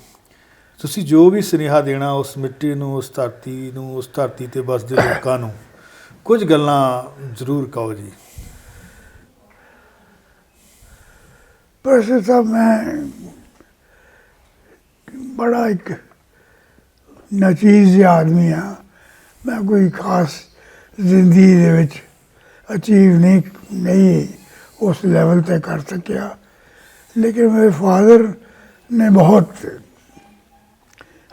ਤੁਸੀਂ ਜੋ ਵੀ ਸੁਨੇਹਾ ਦੇਣਾ ਉਸ ਮਿੱਟੀ ਨੂੰ, ਉਸ ਧਰਤੀ ਨੂੰ, ਉਸ ਧਰਤੀ ਤੇ ਵਸਦੇ ਲੋਕਾਂ ਨੂੰ, ਕੁਝ ਗੱਲਾਂ ਜ਼ਰੂਰ ਕਹੋ ਜੀ। ਪ੍ਰੋਫੈਸਰ ਸਾਹਿਬ, ਮੈਂ ਬੜਾ ਇੱਕ ਨਚੀਜ਼ ਆਦਮੀ ਹਾਂ। ਮੈਂ ਕੋਈ ਖਾਸ ਜ਼ਿੰਦਗੀ ਦੇ ਵਿੱਚ ਅਚੀਵ ਨਹੀਂ ਉਸ ਲੈਵਲ ਤੇ ਕਰ ਸਕਿਆ, ਲੇਕਿਨ ਮੇਰੇ ਫਾਦਰ ਨੇ ਬਹੁਤ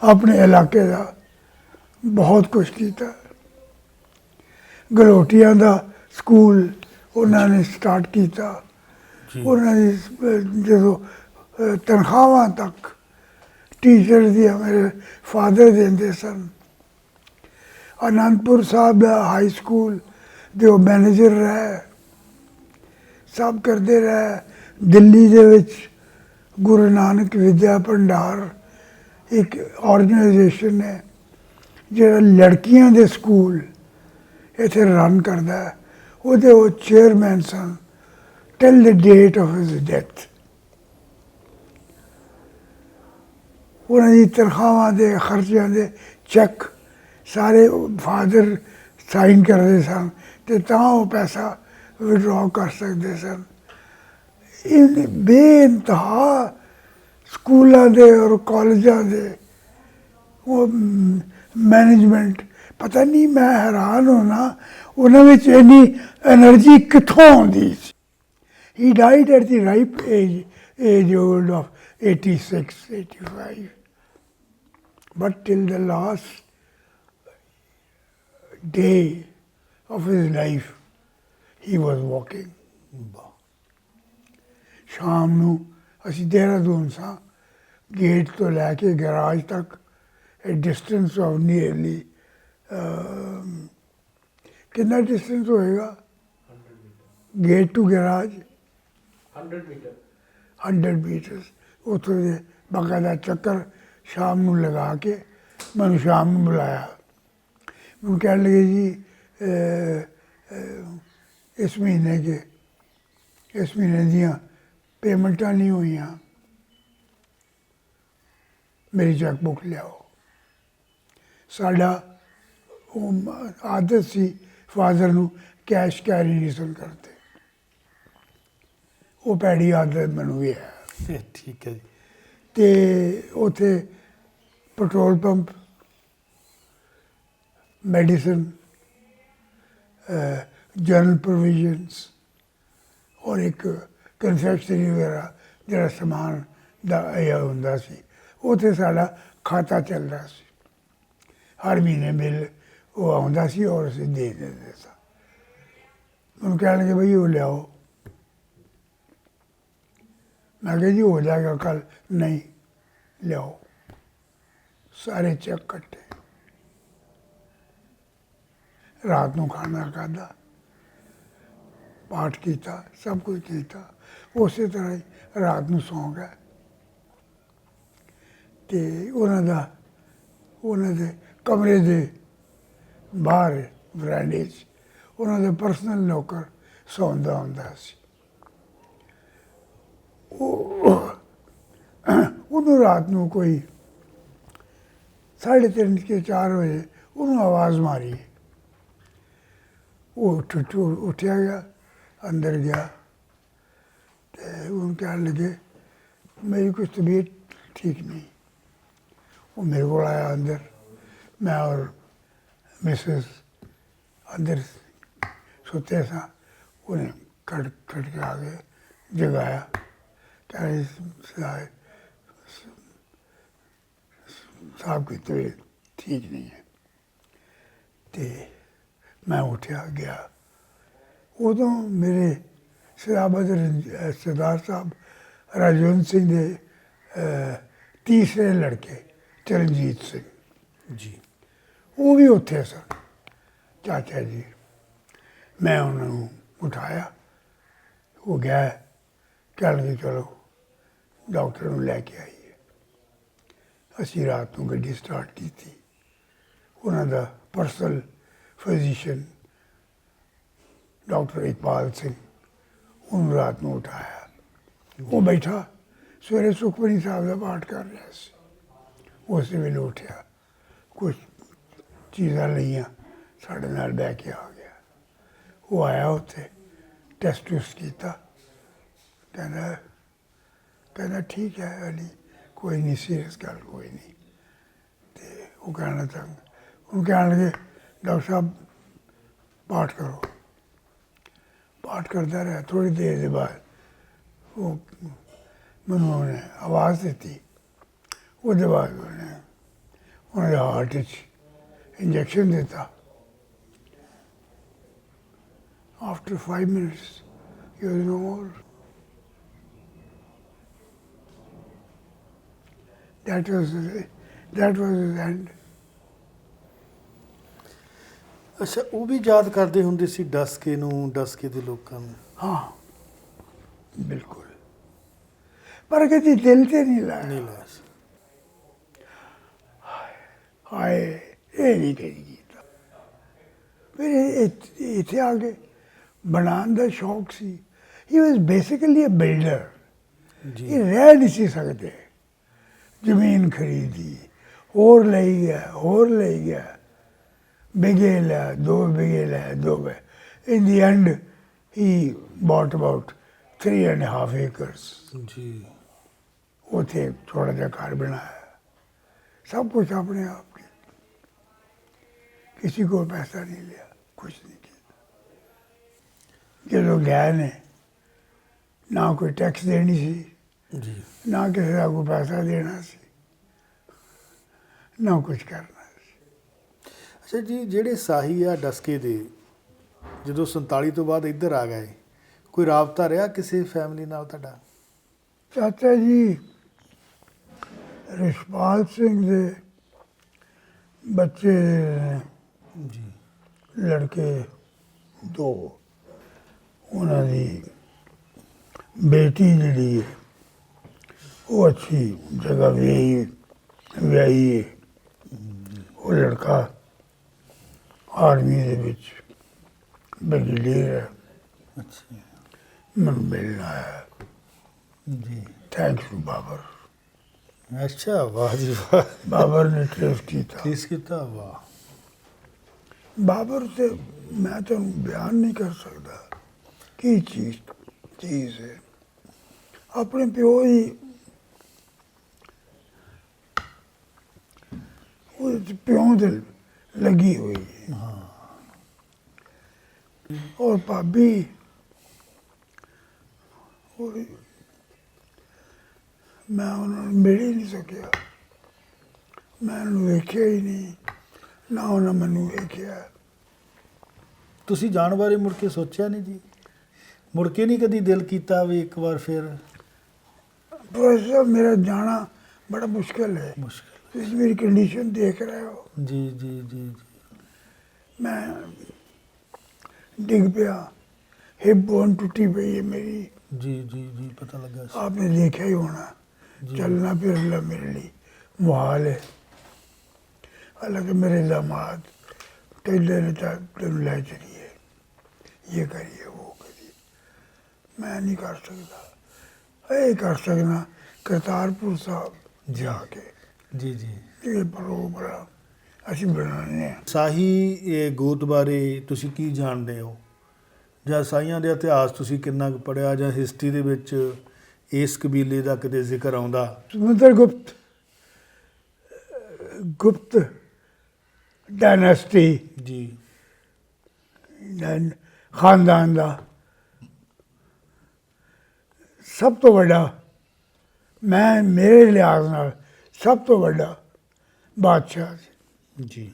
ਆਪਣੇ ਇਲਾਕੇ ਦਾ ਬਹੁਤ ਕੁਛ ਕੀਤਾ। ਗਲੋਟੀਆਂ ਦਾ ਸਕੂਲ ਉਹਨਾਂ ਨੇ ਸਟਾਰਟ ਕੀਤਾ। ਉਹਨਾਂ ਦੀ ਜਦੋਂ ਤਨਖਾਹਾਂ ਤੱਕ ਟੀਚਰ ਦੀਆਂ ਮੇਰੇ ਫਾਦਰ ਦਿੰਦੇ ਸਨ। ਅਨੰਦਪੁਰ ਸਾਹਿਬ ਦਾ ਹਾਈ ਸਕੂਲ ਦੇ ਉਹ ਮੈਨੇਜਰ ਰਹੇ, ਸਭ ਕਰਦੇ ਰਹੇ। ਦਿੱਲੀ ਦੇ ਵਿੱਚ ਗੁਰੂ ਨਾਨਕ ਵਿਦਿਆ ਭੰਡਾਰ ਇੱਕ ਆਰਗੇਨਾਈਜੇਸ਼ਨ ਹੈ ਜਿਹੜਾ ਲੜਕੀਆਂ ਦੇ ਸਕੂਲ ਇੱਥੇ ਰਨ ਕਰਦਾ ਹੈ, ਉਹਦੇ ਉਹ ਚੇਅਰਮੈਨ ਸਨ till the date of his death. ਉਹਨਾਂ ਦੀ ਤਨਖਾਹਾਂ ਦੇ ਖਰਚਿਆਂ ਦੇ ਚੈੱਕ ਸਾਰੇ ਫਾਦਰ ਸਾਈਨ ਕਰਦੇ ਸਨ ਤੇ ਤਾਂ ਉਹ ਪੈਸਾ ਵਿਡਰਾਅ ਕਰ ਸਕਦੇ ਸਨ। ਇਹ ਬੇਇੰਤਹਾ ਸਕੂਲਾਂ ਦੇ ਔਰ ਕਾਲਜਾਂ ਦੇ ਉਹ ਮੈਨੇਜਮੈਂਟ, ਪਤਾ ਨਹੀਂ, ਮੈਂ ਹੈਰਾਨ ਹੋਣਾ ਉਹਨਾਂ ਵਿੱਚ ਇੰਨੀ ਐਨਰਜੀ ਕਿੱਥੋਂ ਆਉਂਦੀ ਸੀ। He died at the ripe age old of 86, 85, but till the last day of his life he was walking. ਸ਼ਾਮ ਨੂੰ ਅਸੀਂ ਦੇਹਰਾਦੂਨ ਸਾਂ, ਗੇਟ ਤੋਂ ਲੈ ਕੇ ਗੈਰਾਜ ਤੱਕ ਡਿਸਟੈਂਸ ਆਫ ਨੀਅਰਲੀ ਕਿੰਨਾ ਡਿਸਟੈਂਸ ਹੋਏਗਾ ਗੇਟ ਟੂ ਗੈਰਾਜ? 100 ਮੀਟਰ। ਉੱਥੋਂ ਦੇ ਬਾਕਾਇਦਾ ਚੱਕਰ ਸ਼ਾਮ ਨੂੰ ਲਗਾ ਕੇ ਮੈਨੂੰ ਸ਼ਾਮ ਨੂੰ ਬੁਲਾਇਆ। ਮੈਨੂੰ ਕਹਿਣ ਲੱਗੇ ਜੀ ਇਸ ਮਹੀਨੇ ਦੀਆਂ ਪੇਮੈਂਟਾਂ ਨਹੀਂ ਹੋਈਆਂ, ਮੇਰੀ ਚੈੱਕ ਬੁੱਕ ਲਿਆਓ। ਸਾਡਾ ਉਹ ਆਦਤ ਸੀ ਫਾਦਰ ਨੂੰ ਕੈਸ਼ ਕੈਰੀ ਨਹੀਂ ਸਨ ਕਰਦੇ, ਉਹ ਭੈੜੀ ਆਦਤ ਮੈਨੂੰ ਵੀ ਹੈ। ਠੀਕ ਹੈ ਜੀ। ਅਤੇ ਉੱਥੇ petrol pump, medicine, general provisions ਔਰ ਇੱਕ ਕਨਫੈਕਸ਼ਨਰੀ ਵਗੈਰਾ ਜਿਹੜਾ ਸਮਾਨ ਦਾ ਇਹ ਹੁੰਦਾ ਸੀ, ਉੱਥੇ ਸਾਡਾ ਖਾਤਾ ਚੱਲਦਾ ਸੀ। ਹਰ ਮਹੀਨੇ ਬਿੱਲ ਉਹ ਆਉਂਦਾ ਸੀ ਔਰ ਅਸੀਂ ਦੇ ਦਿੰਦੇ ਸਾਂ। ਮੈਨੂੰ ਕਹਿਣ ਲੱਗੇ ਬਈ ਉਹ ਲਿਆਓ। ਮੈਂ ਕਿਹਾ ਜੀ ਹੋ ਜਾਏਗਾ ਕੱਲ। ਨਹੀਂ, ਲਿਆਓ। ਸਾਰੇ ਚੈੱਕ ਕੱਟੇ, ਰਾਤ ਨੂੰ ਖਾਣਾ ਖਾਧਾ, ਪਾਠ ਕੀਤਾ, ਸਭ ਕੁਝ ਕੀਤਾ। ਉਸੇ ਤਰ੍ਹਾਂ ਹੀ ਰਾਤ ਨੂੰ ਸੌਂ ਗਏ। ਅਤੇ ਉਹਨਾਂ ਦੇ ਕਮਰੇ ਦੇ ਬਾਹਰ ਵਰਾਂਡੇ 'ਚ ਉਹਨਾਂ ਦਾ ਪਰਸਨਲ ਨੌਕਰ ਸੌਂਦਾ ਹੁੰਦਾ ਸੀ। ਉਹਨੂੰ ਰਾਤ ਨੂੰ ਕੋਈ 3:30 ਕੇ 4 ਵਜੇ ਉਹਨੂੰ ਆਵਾਜ਼ ਮਾਰੀ। ਉਹ ਉੱਠਿਆ ਗਿਆ, ਅੰਦਰ ਗਿਆ ਅਤੇ ਉਹਨੂੰ ਕਹਿਣ ਲੱਗੇ ਮੇਰੀ ਕੁਛ ਤਬੀਅਤ ਠੀਕ ਨਹੀਂ। ਉਹ ਮੇਰੇ ਕੋਲ ਆਇਆ ਅੰਦਰ, ਮੈਂ ਔਰ ਮਿਸਿਸ ਅੰਦਰ ਸੁੱਤੇ ਸਾਂ। ਉਹਨੇ ਖੜ ਕੇ ਆ ਕੇ ਜਗਾਇਆ, ਕਹਿੰਦੇ ਸਾਹਿਬ की तबीयत ठीक नहीं है। तो मैं उठा गया। उदों मेरे सरदार साहब राजवंत सिंह के तीसरे लड़के चरणजीत सिंह जी, वो भी उत्थे सन, चाचा जी। मैं उन्होंने उठाया, वो गया, कह लगे चलो डॉक्टर को लैके आइए। ਅਸੀਂ ਰਾਤ ਨੂੰ ਗੱਡੀ ਸਟਾਰਟ ਕੀਤੀ। ਉਹਨਾਂ ਦਾ personal physician doctor Iqbal Singh, ਉਹਨੂੰ ਰਾਤ ਨੂੰ ਉਠਾਇਆ। ਉਹ ਬੈਠਾ ਸਵੇਰੇ ਸੁਖਮਨੀ ਸਾਹਿਬ ਦਾ ਪਾਠ ਕਰ ਰਿਹਾ ਸੀ। ਉਸ ਵੇਲੇ ਉੱਠਿਆ, ਕੁਛ ਚੀਜ਼ਾਂ ਲਈਆਂ, ਸਾਡੇ ਨਾਲ ਬਹਿ ਕੇ ਆ ਗਿਆ। ਉਹ ਆਇਆ ਉੱਥੇ, ਟੈਸਟ ਟੂਸਟ ਕੀਤਾ, ਕਹਿੰਦਾ ਠੀਕ ਹੈ ਅਲੀ, ਕੋਈ ਨਹੀਂ, ਸੀਰੀਅਸ ਗੱਲ ਕੋਈ ਨਹੀਂ। ਤੇ ਉਹ ਕਹਿਣ ਲੱਗਾ, ਉਹ ਕਹਿਣ ਲੱਗੇ ਡਾਕਟਰ ਸਾਹਿਬ ਪਾਠ ਕਰੋ। ਪਾਠ ਕਰਦਾ ਰਿਹਾ। ਥੋੜੀ ਦੇਰ ਦੇ ਬਾਅਦ ਉਹ ਮੈਨੂੰ ਉਹਨੇ ਆਵਾਜ਼ ਦਿੱਤੀ। ਉਹਦੇ ਬਾਅਦ ਉਹਨੇ ਹਾਰਟ 'ਚ ਇੰਜੈਕਸ਼ਨ ਦਿੱਤਾ। After 5 minutes, he was no more. That was his end. ਅੱਛਾ, ਉਹ ਵੀ ਯਾਦ ਕਰਦੇ ਹੁੰਦੇ ਸੀ ਡਸਕੇ ਨੂੰ, ਡਸਕੇ ਦੇ ਲੋਕਾਂ ਨੂੰ? ਹਾਂ, ਬਿਲਕੁਲ। ਪਰ ਕਦੀ ਦਿਲ ਤੇ ਨਹੀਂ ਲਾਇਆ। ਨਹੀਂ ਲਾਇਆ ਸੀ। ਹਾਏ, ਇਹ ਨਹੀਂ ਕਦੀ ਕੀਤਾ। ਫਿਰ ਇੱਥੇ ਆ ਕੇ ਬਣਾਉਣ ਦਾ ਸ਼ੌਕ ਸੀ। ਹੀ ਵਾਜ਼ ਬੇਸਿਕਲੀ ਅ ਬਿਲਡਰ। ਇਹ ਰਹਿ ਨਹੀਂ ਸੀ ਸਕਦੇ। ਜ਼ਮੀਨ ਖਰੀਦੀ, ਹੋਰ ਲਈ ਗਿਆ, ਹੋਰ ਲਈ ਗਿਆ, ਬਿਗੇ ਲਿਆ, 2 ਬਿਗੇ ਲਿਆ, 2 ਬਿਗੇ। ਇਨ ਦੀ and he bought about 3.5 acres। ਜੀ। ਉੱਥੇ ਥੋੜਾ ਜਿਹਾ ਘਰ ਬਣਾਇਆ, ਸਭ ਕੁਛ ਆਪਣੇ ਆਪ ਕੀਤਾ, ਕਿਸੇ ਕੋਲ ਪੈਸਾ ਨਹੀਂ ਲਿਆ, ਕੁਛ ਨਹੀਂ ਕੀਤਾ। ਜਦੋਂ ਗਏ ਨੇ, ਨਾ ਕੋਈ ਟੈਕਸ ਦੇਣੀ ਸੀ, ਜੀ। ਨਾ ਕਿਸੇ ਦਾ ਕੋਈ ਪੈਸਾ ਦੇਣਾ ਸੀ, ਨਾ ਕੁਛ ਕਰਨਾ ਸੀ। ਅੱਛਾ ਜੀ, ਜਿਹੜੇ ਸਾਹੀ ਆ ਡਸਕੇ ਦੇ, ਜਦੋਂ 47 ਤੋਂ ਬਾਅਦ ਇੱਧਰ ਆ ਗਏ, ਕੋਈ ਰਾਬਤਾ ਰਿਹਾ ਕਿਸੇ ਫੈਮਿਲੀ ਨਾਲ ਤੁਹਾਡਾ? ਚਾਚਾ ਜੀ ਰਿਸ਼ਪਾਲ ਸਿੰਘ ਦੇ ਬੱਚੇ ਜੀ। ਲੜਕੇ 2, ਉਹਨਾਂ ਦੀ ਬੇਟੀ ਜਿਹੜੀ ਹੈ ਉਹ ਅੱਛੀ ਜਗ੍ਹਾ ਵਿਆਹੀ ਹੈ। ਉਹ ਲੜਕਾ ਆਰਮੀ ਦੇ ਵਿੱਚ ਬ੍ਰਿਗੇਡੀਅਰ ਹੈ। ਅੱਛਾ ਮੈਨੂੰ ਮਿਲਣ ਆਇਆ। ਜੀ। Thanks to Babar. ਅੱਛਾ, ਵਾਹ ਜੀ ਵਾਹ। ਬਾਬਰ ਨੇ ਟ੍ਰੇਸ ਕੀਤਾ। ਠੀਕ ਕੀਤਾ, ਵਾਹ। ਬਾਬਰ ਤੇ ਮੈਂ ਤੁਹਾਨੂੰ ਬਿਆਨ ਨਹੀਂ ਕਰ ਸਕਦਾ ਕੀ ਚੀਜ਼ ਹੈ। ਆਪਣੇ ਪਿਓ ਦੀ ਉਹਦੇ ਪਿਓ ਦੇ ਲੱਗੀ ਹੋਈ ਹੈ। ਔਰ ਭਾਬੀ ਮੈਂ ਉਹਨਾਂ ਨੂੰ ਮਿਲ ਹੀ ਨਹੀਂ ਸਕਿਆ। ਮੈਂ ਉਹਨੂੰ ਵੇਖਿਆ ਹੀ ਨਹੀਂ, ਨਾ ਉਹਨਾਂ ਮੈਨੂੰ ਵੇਖਿਆ। ਤੁਸੀਂ ਜਾਣ ਬਾਰੇ ਮੁੜ ਕੇ ਸੋਚਿਆ ਨਹੀਂ ਜੀ? ਮੁੜ ਕੇ ਨਹੀਂ ਕਦੀ ਦਿਲ ਕੀਤਾ ਵੀ ਇੱਕ ਵਾਰ ਫਿਰ? ਪ੍ਰੋਫੈਸਰ, ਮੇਰਾ ਜਾਣਾ ਬੜਾ ਮੁਸ਼ਕਿਲ ਹੈ। ਮੁਸ਼ਕਿਲ। ਤੁਸੀਂ ਮੇਰੀ ਕੰਡੀਸ਼ਨ ਦੇਖ ਰਹੇ ਹੋ। ਜੀ ਜੀ ਜੀ ਜੀ। ਮੈਂ ਡਿੱਗ ਪਿਆ, ਹਿਪ ਬੋਨ ਟੁੱਟੀ ਪਈ ਹੈ ਮੇਰੀ। ਜੀ ਜੀ ਜੀ, ਪਤਾ ਲੱਗਾ ਸੀ। आपने देखा ही होना। जी। चलना फिरना मेरे लिए मुहाल है। हालांकि मेरे दामाद टेलर ने तेन लै चलिए, ये करिए, वो करिए। मैं नहीं कर सकता। ये कर सकना करतारपुर साहब जाके ਜੀ ਜੀ। ये प्रोग्राम ਅਸੀਂ ਬਣਾਉਂਦੇ ਹਾਂ। ਸਾਹੀ ਇਹ ਗੋਤ ਬਾਰੇ ਤੁਸੀਂ ਕੀ ਜਾਣਦੇ ਹੋ, ਜਾਂ ਸਾਈਆਂ ਦੇ ਇਤਿਹਾਸ ਤੁਸੀਂ ਕਿੰਨਾ ਕੁ ਪੜ੍ਹਿਆ, ਜਾਂ ਹਿਸਟਰੀ ਦੇ ਵਿੱਚ ਇਸ ਕਬੀਲੇ ਦਾ ਕਿਤੇ ਜ਼ਿਕਰ ਆਉਂਦਾ? ਸਮੁੰਦਰ ਗੁਪਤ ਡਾਇਨੈਸਟੀ ਜੀ। ਖਾਨਦਾਨ ਦਾ ਸਭ ਤੋਂ ਵੱਡਾ, ਮੈਂ ਮੇਰੇ ਲਿਹਾਜ਼ ਨਾਲ ਸਭ ਤੋਂ ਵੱਡਾ ਬਾਦਸ਼ਾਹ ਸੀ। ਜੀ।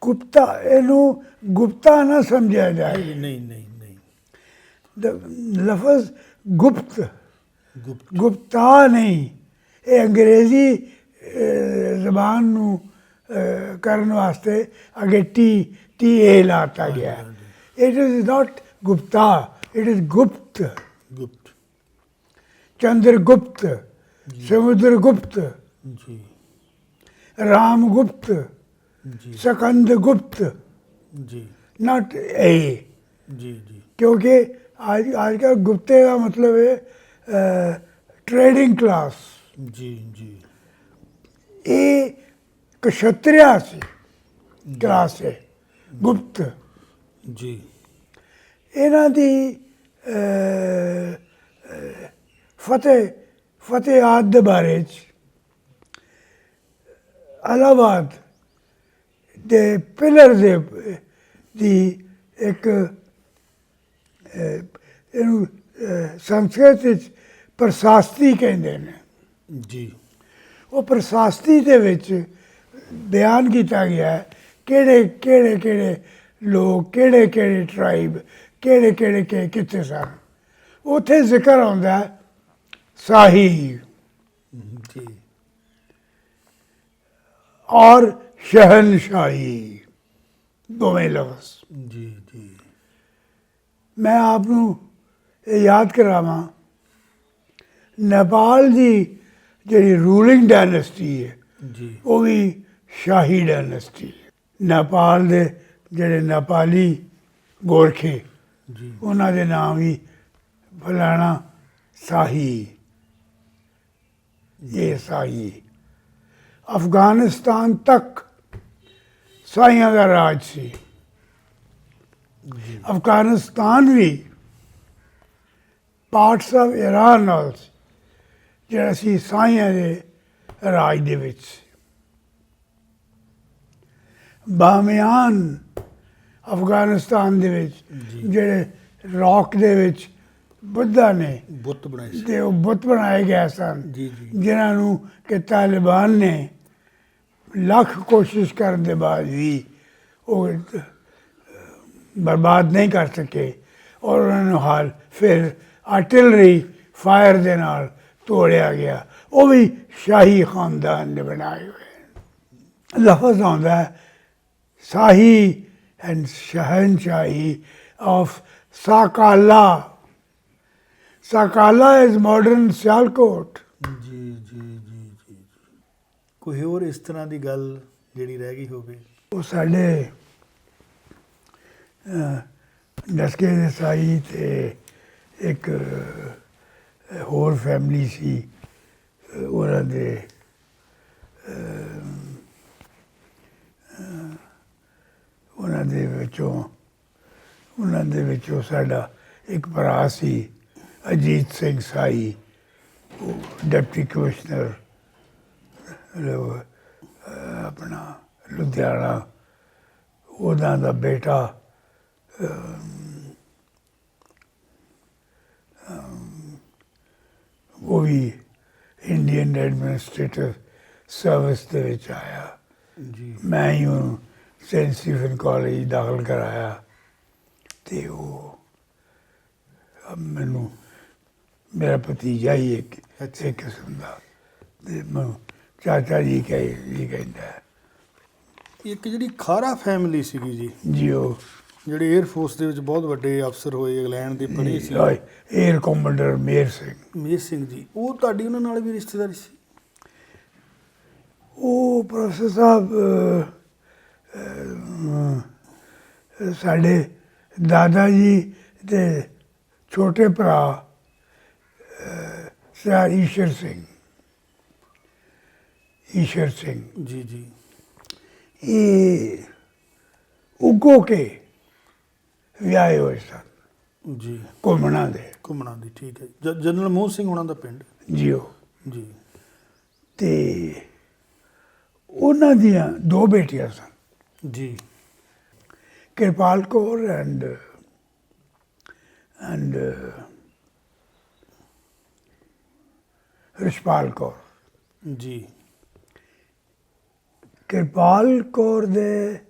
ਗੁਪਤਾ, ਇਹਨੂੰ ਗੁਪਤਾ ਨਾ ਸਮਝਿਆ ਜਾਏ। ਨਹੀਂ ਨਹੀਂ ਨਹੀਂ ਨਹੀਂ। ਲਫ਼ਜ਼ ਗੁਪਤ, ਗੁਪਤ। ਗੁਪਤਾ ਨਹੀਂ। ਇਹ ਅੰਗਰੇਜ਼ੀ ਜ਼ਬਾਨ ਨੂੰ ਕਰਨ ਵਾਸਤੇ ਅੱਗੇ ਟੀ ਲਾਤਾ ਗਿਆ। It is not Gupta, it is ਗੁਪਤ। ਗੁਪਤ। ਚੰद्रगुप्त, समुद्रगुप्त, जी रामगुप्त, जी सकंदगुप्त, जी नॉट ए। जी जी क्योंकि आज का गुप्ते का मतलब है ट्रेडिंग क्लास। जी जी। ਇਹ ਕਸ਼ਤਰੀਆ ਸੀ ਕਲਾਸ ਹੈ ਗੁਪਤ। ਜੀ ਇਹਨਾਂ ਦੀ ਫਤਿਹਾਦ ਦੇ ਬਾਰੇ 'ਚ ਇਲਾਹਾਬਾਦ ਦੇ ਪਿਲਰ ਦੀ ਇੱਕ ਇਹਨੂੰ ਸੰਸਕ੍ਰਿਤ ਵਿੱਚ ਪ੍ਰਸ਼ਾਸਤੀ ਕਹਿੰਦੇ ਨੇ। ਜੀ ਉਹ ਪ੍ਰਸ਼ਾਸਤੀ ਦੇ ਵਿੱਚ ਬਿਆਨ ਕੀਤਾ ਗਿਆ ਹੈ ਕਿਹੜੇ ਲੋਕ ਕਿਹੜੇ ਟਰਾਈਬ ਕਿਹੜੇ ਕਿੱਥੇ ਸਨ। ਉੱਥੇ ਜ਼ਿਕਰ ਆਉਂਦਾ ਹੈ ਸਾਹੀ ਜੀ ਔਰ ਸ਼ਹਿਨਸ਼ਾਹੀ ਦੋਵੇਂ ਲਫ਼ਜ਼। ਜੀ ਜੀ ਮੈਂ ਆਪ ਨੂੰ ਇਹ ਯਾਦ ਕਰਾਵਾਂ, ਨੇਪਾਲ ਦੀ ਜਿਹੜੀ ਰੂਲਿੰਗ ਡਾਇਨੈਸਟੀ ਹੈ ਜੀ ਉਹ ਵੀ ਸ਼ਾਹੀ ਡਾਇਨੈਸਟੀ ਹੈ। ਨੇਪਾਲ ਦੇ ਜਿਹੜੇ ਨੇਪਾਲੀ ਗੋਰਖੇ ਜੀ ਉਹਨਾਂ ਦੇ ਨਾਮ ਵੀ ਫਲਾਣਾ ਸਾਹੀ, ਇਹ ਸਾਹੀ। ਅਫਗਾਨਿਸਤਾਨ ਤੱਕ ਸਾਈਆਂ ਦਾ ਰਾਜ ਸੀ। ਅਫਗਾਨਿਸਤਾਨ ਵੀ ਪਾਰਟਸ ਆਫ ਈਰਾਨ ਨਾਲ ਸੀ, ਜਿਹੜਾ ਸੀ ਸਾਈਆਂ ਦੇ ਰਾਜ ਦੇ ਵਿੱਚ। ਬਾਮਿਆਨ ਅਫਗਾਨਿਸਤਾਨ ਦੇ ਵਿੱਚ ਜਿਹੜੇ ਰੌਕ ਦੇ ਵਿੱਚ ਬੁੱਧਾ ਨੇ ਬੁੱਤ ਬਣਾਏ ਸੀ। ਤੇ ਉਹ ਬੁੱਤ ਬਣਾਏ ਗਏ ਸਨ, ਜੀ ਜੀ ਜਿਨ੍ਹਾਂ ਨੂੰ ਕਿ ਤਾਲਿਬਾਨ ਨੇ ਲੱਖ ਕੋਸ਼ਿਸ਼ ਕਰਨ ਦੇ ਬਾਅਦ ਵੀ ਉਹ ਬਰਬਾਦ ਨਹੀਂ ਕਰ ਸਕੇ, ਔਰ ਉਹਨਾਂ ਨੂੰ ਹਾਲ ਫਿਰ ਆਰਟਿਲਰੀ ਫਾਇਰ ਦੇ ਨਾਲ ਤੋੜਿਆ ਗਿਆ। ਉਹ ਵੀ ਸ਼ਾਹੀ ਖਾਨਦਾਨ ਨੇ ਬਣਾਏ ਹੋਏ। ਲਫ਼ਜ਼ ਆਉਂਦਾ ਹੈ ਸ਼ਾਹੀ ਐਂਡ ਸ਼ਹਿਨਸ਼ਾਹੀ of Sakala. Sakala is modern Sialkot. ਜੀ ਜੀ ਜੀ ਜੀ ਕੋਈ ਹੋਰ ਇਸ ਤਰ੍ਹਾਂ ਦੀ ਗੱਲ ਜਿਹੜੀ ਰਹਿ ਗਈ ਹੋਵੇ? ਉਹ ਸਾਡੇ ਡਸਕੇ ਦੇ ਸਾਈ ਤੇ ਇੱਕ ਹੋਰ ਫੈਮਿਲੀ ਸੀ, ਉਹਨਾਂ ਦੇ ਵਿੱਚੋਂ ਸਾਡਾ ਇੱਕ ਭਰਾ ਸੀ ਅਜੀਤ ਸਿੰਘ ਸਾਈ, ਉਹ ਡਿਪਟੀ ਕਮਿਸ਼ਨਰ ਆਪਣਾ ਲੁਧਿਆਣਾ। ਉਹਨਾਂ ਦਾ ਬੇਟਾ ਉਹ ਵੀ ਇੰਡੀਅਨ ਐਡਮਿਨਿਸਟ੍ਰੇਟਿਵ ਸਰਵਿਸ ਦੇ ਵਿੱਚ ਆਇਆ। ਜੀ ਮੈਂ ਹੀ ਉਹਨੂੰ ਸੇਂਟ ਸਟੀਫਨ ਕਾਲਜ ਦਾਖਲ ਕਰਾਇਆ ਤੇ ਉਹ ਮੈਨੂੰ ਮੇਰਾ ਭਤੀਜਾ ਹੀ ਇੱਕ ਕਿਸਮ ਦਾ ਤੇ ਮੈਨੂੰ ਚਾਚਾ ਜੀ ਕਹਿੰਦਾ ਹੈ। ਇੱਕ ਜਿਹੜੀ ਖਾਰਾ ਫੈਮਿਲੀ ਸੀਗੀ ਜੀ ਉਹ ਜਿਹੜੇ 에ਅਰ ਫੋਰਸ ਦੇ ਵਿੱਚ ਬਹੁਤ ਵੱਡੇ ਅਫਸਰ ਹੋਏ, ਇੰਗਲੈਂਡ ਦੇ ਪੜ੍ਹੇ ਸੀ, ਏਅਰ ਕਮਾਂਡਰ ਮੇਰ ਸਿੰਘ। ਮੇਰ ਸਿੰਘ ਜੀ, ਉਹ ਤੁਹਾਡੀ ਉਹਨਾਂ ਨਾਲ ਵੀ ਰਿਸ਼ਤੇਦਾਰੀ ਸੀ? ਉਹ ਪ੍ਰੋਫੈਸਰ ਸਾਹਿਬ ਸਾਡੇ ਦਾਦਾ ਜੀ ਦੇ ਛੋਟੇ ਭਰਾ ਸਰ ਈਸ਼ਰ ਸਿੰਘ ਜੀ ਜੀ ਇਹ ਉਗੋ ਕੇ ਵਿਆਹੇ ਹੋਏ ਸਨ ਜੀ ਘੁੰਮਣਾ ਦੀ। ਠੀਕ ਹੈ। ਜਨਰਲ ਮੋਹਨ ਸਿੰਘ ਉਹਨਾਂ ਦਾ ਪਿੰਡ? ਜੀਓ। ਜੀ ਤੇ ਉਹਨਾਂ ਦੀਆਂ ਦੋ ਬੇਟੀਆਂ ਸਨ ਜੀ ਕਿਰਪਾਲ ਕੌਰ ਐਂਡ ਰਿਸ਼ਪਾਲ ਕੌਰ। ਜੀ ਕਿਰਪਾਲ ਕੌਰ ਦੇ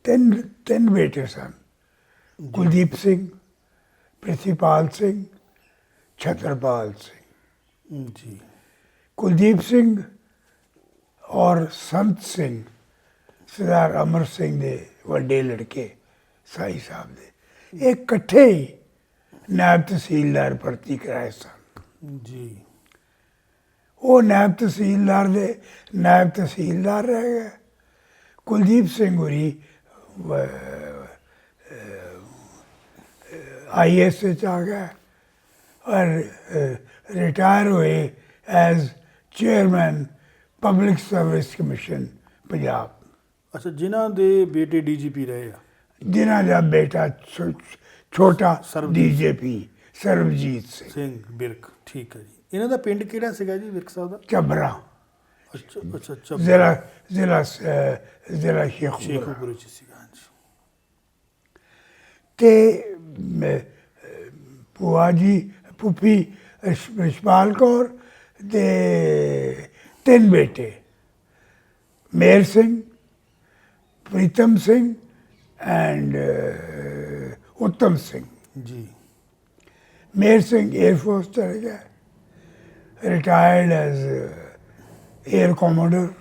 ਤਿੰਨ ਬੇਟੇ ਸਨ, ਕੁਲਦੀਪ ਸਿੰਘ, ਪ੍ਰਿਥੀਪਾਲ ਸਿੰਘ, ਛਤਰਪਾਲ ਸਿੰਘ। ਜੀ ਕੁਲਦੀਪ ਸਿੰਘ ਔਰ ਸੰਤ ਸਿੰਘ ਸਰਦਾਰ ਅਮਰ ਸਿੰਘ ਦੇ ਵੱਡੇ ਲੜਕੇ ਸਾਈ ਸਾਹਿਬ ਦੇ, ਇਹ ਇਕੱਠੇ ਹੀ ਨਾਇਬ ਤਹਿਸੀਲਦਾਰ ਭਰਤੀ ਕਰਾਏ ਸਨ। ਜੀ ਉਹ ਨਾਇਬ ਤਹਿਸੀਲਦਾਰ ਰਹਿ ਗਏ। ਕੁਲਦੀਪ ਸਿੰਘ ਹੋਰੀ IAS ਵਿੱਚ ਆ ਗਿਆ ਔਰ ਰਿਟਾਇਰ ਹੋਏ as chairman public service commission Punjab, ਅੱਛਾ, ਜਿਨ੍ਹਾਂ ਦੇ ਬੇਟੇ ਡੀਜੀਪੀ ਰਹੇ ਆ। ਜਿਨ੍ਹਾਂ ਦਾ ਬੇਟਾ ਛੋਟਾ ਸਰਬਜੀਤ DJP ਸਰਬਜੀਤ ਸਿੰਘ ਸਿੰਘ ਵਿਰਕ, ਠੀਕ ਹੈ ਜੀ। ਇਹਨਾਂ ਦਾ ਪਿੰਡ ਕਿਹੜਾ ਸੀਗਾ ਜੀ ਵਿਰਕ ਸਾਹਿਬ ਦਾ? ਚੱਬਰਾ, ਅੱਛਾ ਅੱਛਾ ਅੱਛਾ, ਜ਼ਿਲ੍ਹਾ ਸ਼ੇਖੂਪੁਰਾ। ਸ਼ੇਖੂਪੁਰੇ ਚ ਸੀਗਾ, ਹਾਂਜੀ। ਤੇ ਭੂਆ ਜੀ ਫੁੱਫੀ ਰਿਸ਼ਪਾਲ ਕੌਰ ਦੇ 3 ਬੇਟੇ, ਮੇਰ ਸਿੰਘ, ਪ੍ਰੀਤਮ ਸਿੰਘ ਐਂਡ ਉੱਤਮ ਸਿੰਘ। ਜੀ। ਮੇਰ ਸਿੰਘ 에ਅਰਫੋਰਸ ਚਲੇ ਗਿਆ, retired as Air Commodore,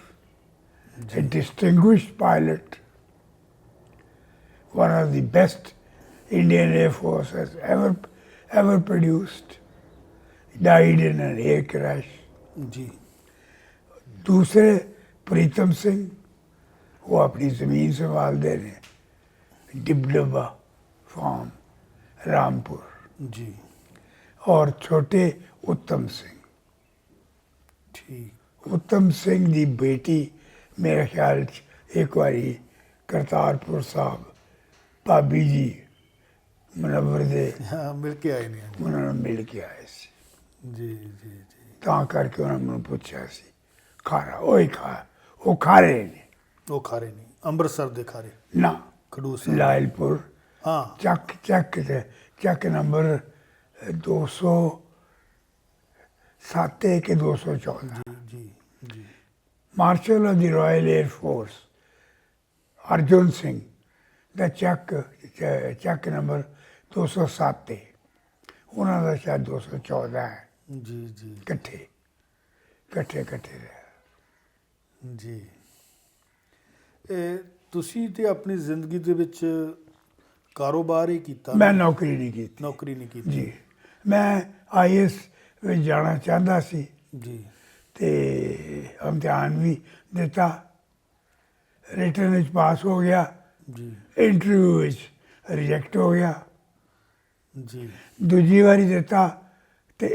a distinguished pilot, one of the best Indian Air Force has ever produced, died in an air crash. ਜੀ। दूसरे प्रीतम सिंह वो अपनी ज़मीन संभालते रहे डिबडबा फार्म रामपुर, ਜੀ, और छोटे उत्तम सिंह। ਠੀਕ। उत्तम सिंह दी बेटी मेरे ख्याल च एक बारी करतारपुर साहब भाभी जी मुनव्वर दे ਹਾਂ, ਮਿਲ ਕੇ ਆਏ ਨੇ। ਉਹਨਾਂ ਨੂੰ ਮਿਲ ਕੇ ਆਏ ਸੀ, ਜੀ ਜੀ ਜੀ। ਤਾਂ ਕਰਕੇ ਉਹਨਾਂ ਮੈਨੂੰ ਪੁੱਛਿਆ ਸੀ ਖਾਰਾ ਉਹੀ ਖਾ ਉਹ ਖਾਰੇ ਨੇ ਉਹ ਖਾਰੇ ਨਹੀਂ, ਅੰਮ੍ਰਿਤਸਰ ਦੇ ਖਾਰੇ, ਨਾ ਖਡੂਰ ਸਾਹਿਬ। ਲਾਇਲਪੁਰ ਹਾਂ, ਚੱਕ ਨੰਬਰ 207 के 214। ਜੀ ਜੀ। Marshal of the Royal Air Force Arjan Singh ਦਾ ਚੱਕ ਨੰਬਰ 207 ਹੈ, ਉਹਨਾਂ ਦਾ ਸ਼ਾਇਦ 214 ਹੈ। ਜੀ ਜੀ ਇਕੱਠੇ ਰਹੇ। ਜੀ। ਇਹ ਤੁਸੀਂ ਤੇ ਆਪਣੀ ਜ਼ਿੰਦਗੀ ਦੇ ਵਿੱਚ ਕਾਰੋਬਾਰ ਹੀ ਕੀਤਾ? ਮੈਂ ਨੌਕਰੀ ਨਹੀਂ ਕੀਤੀ ਨੌਕਰੀ ਨਹੀਂ ਕੀਤੀ? ਜੀ। ਮੈਂ IAS ਵਿੱਚ ਜਾਣਾ ਚਾਹੁੰਦਾ ਸੀ ਜੀ ਤੇ ਇਮਤਿਹਾਨ ਵੀ ਦਿੱਤਾ, ਰਿਟਨ ਵਿੱਚ ਪਾਸ ਹੋ ਗਿਆ, ਜੀ ਇੰਟਰਵਿਊ ਵਿੱਚ ਰਿਜੈਕਟ ਹੋ ਗਿਆ, ਜੀ। ਦੂਜੀ ਵਾਰੀ ਦਿੱਤਾ ਤੇ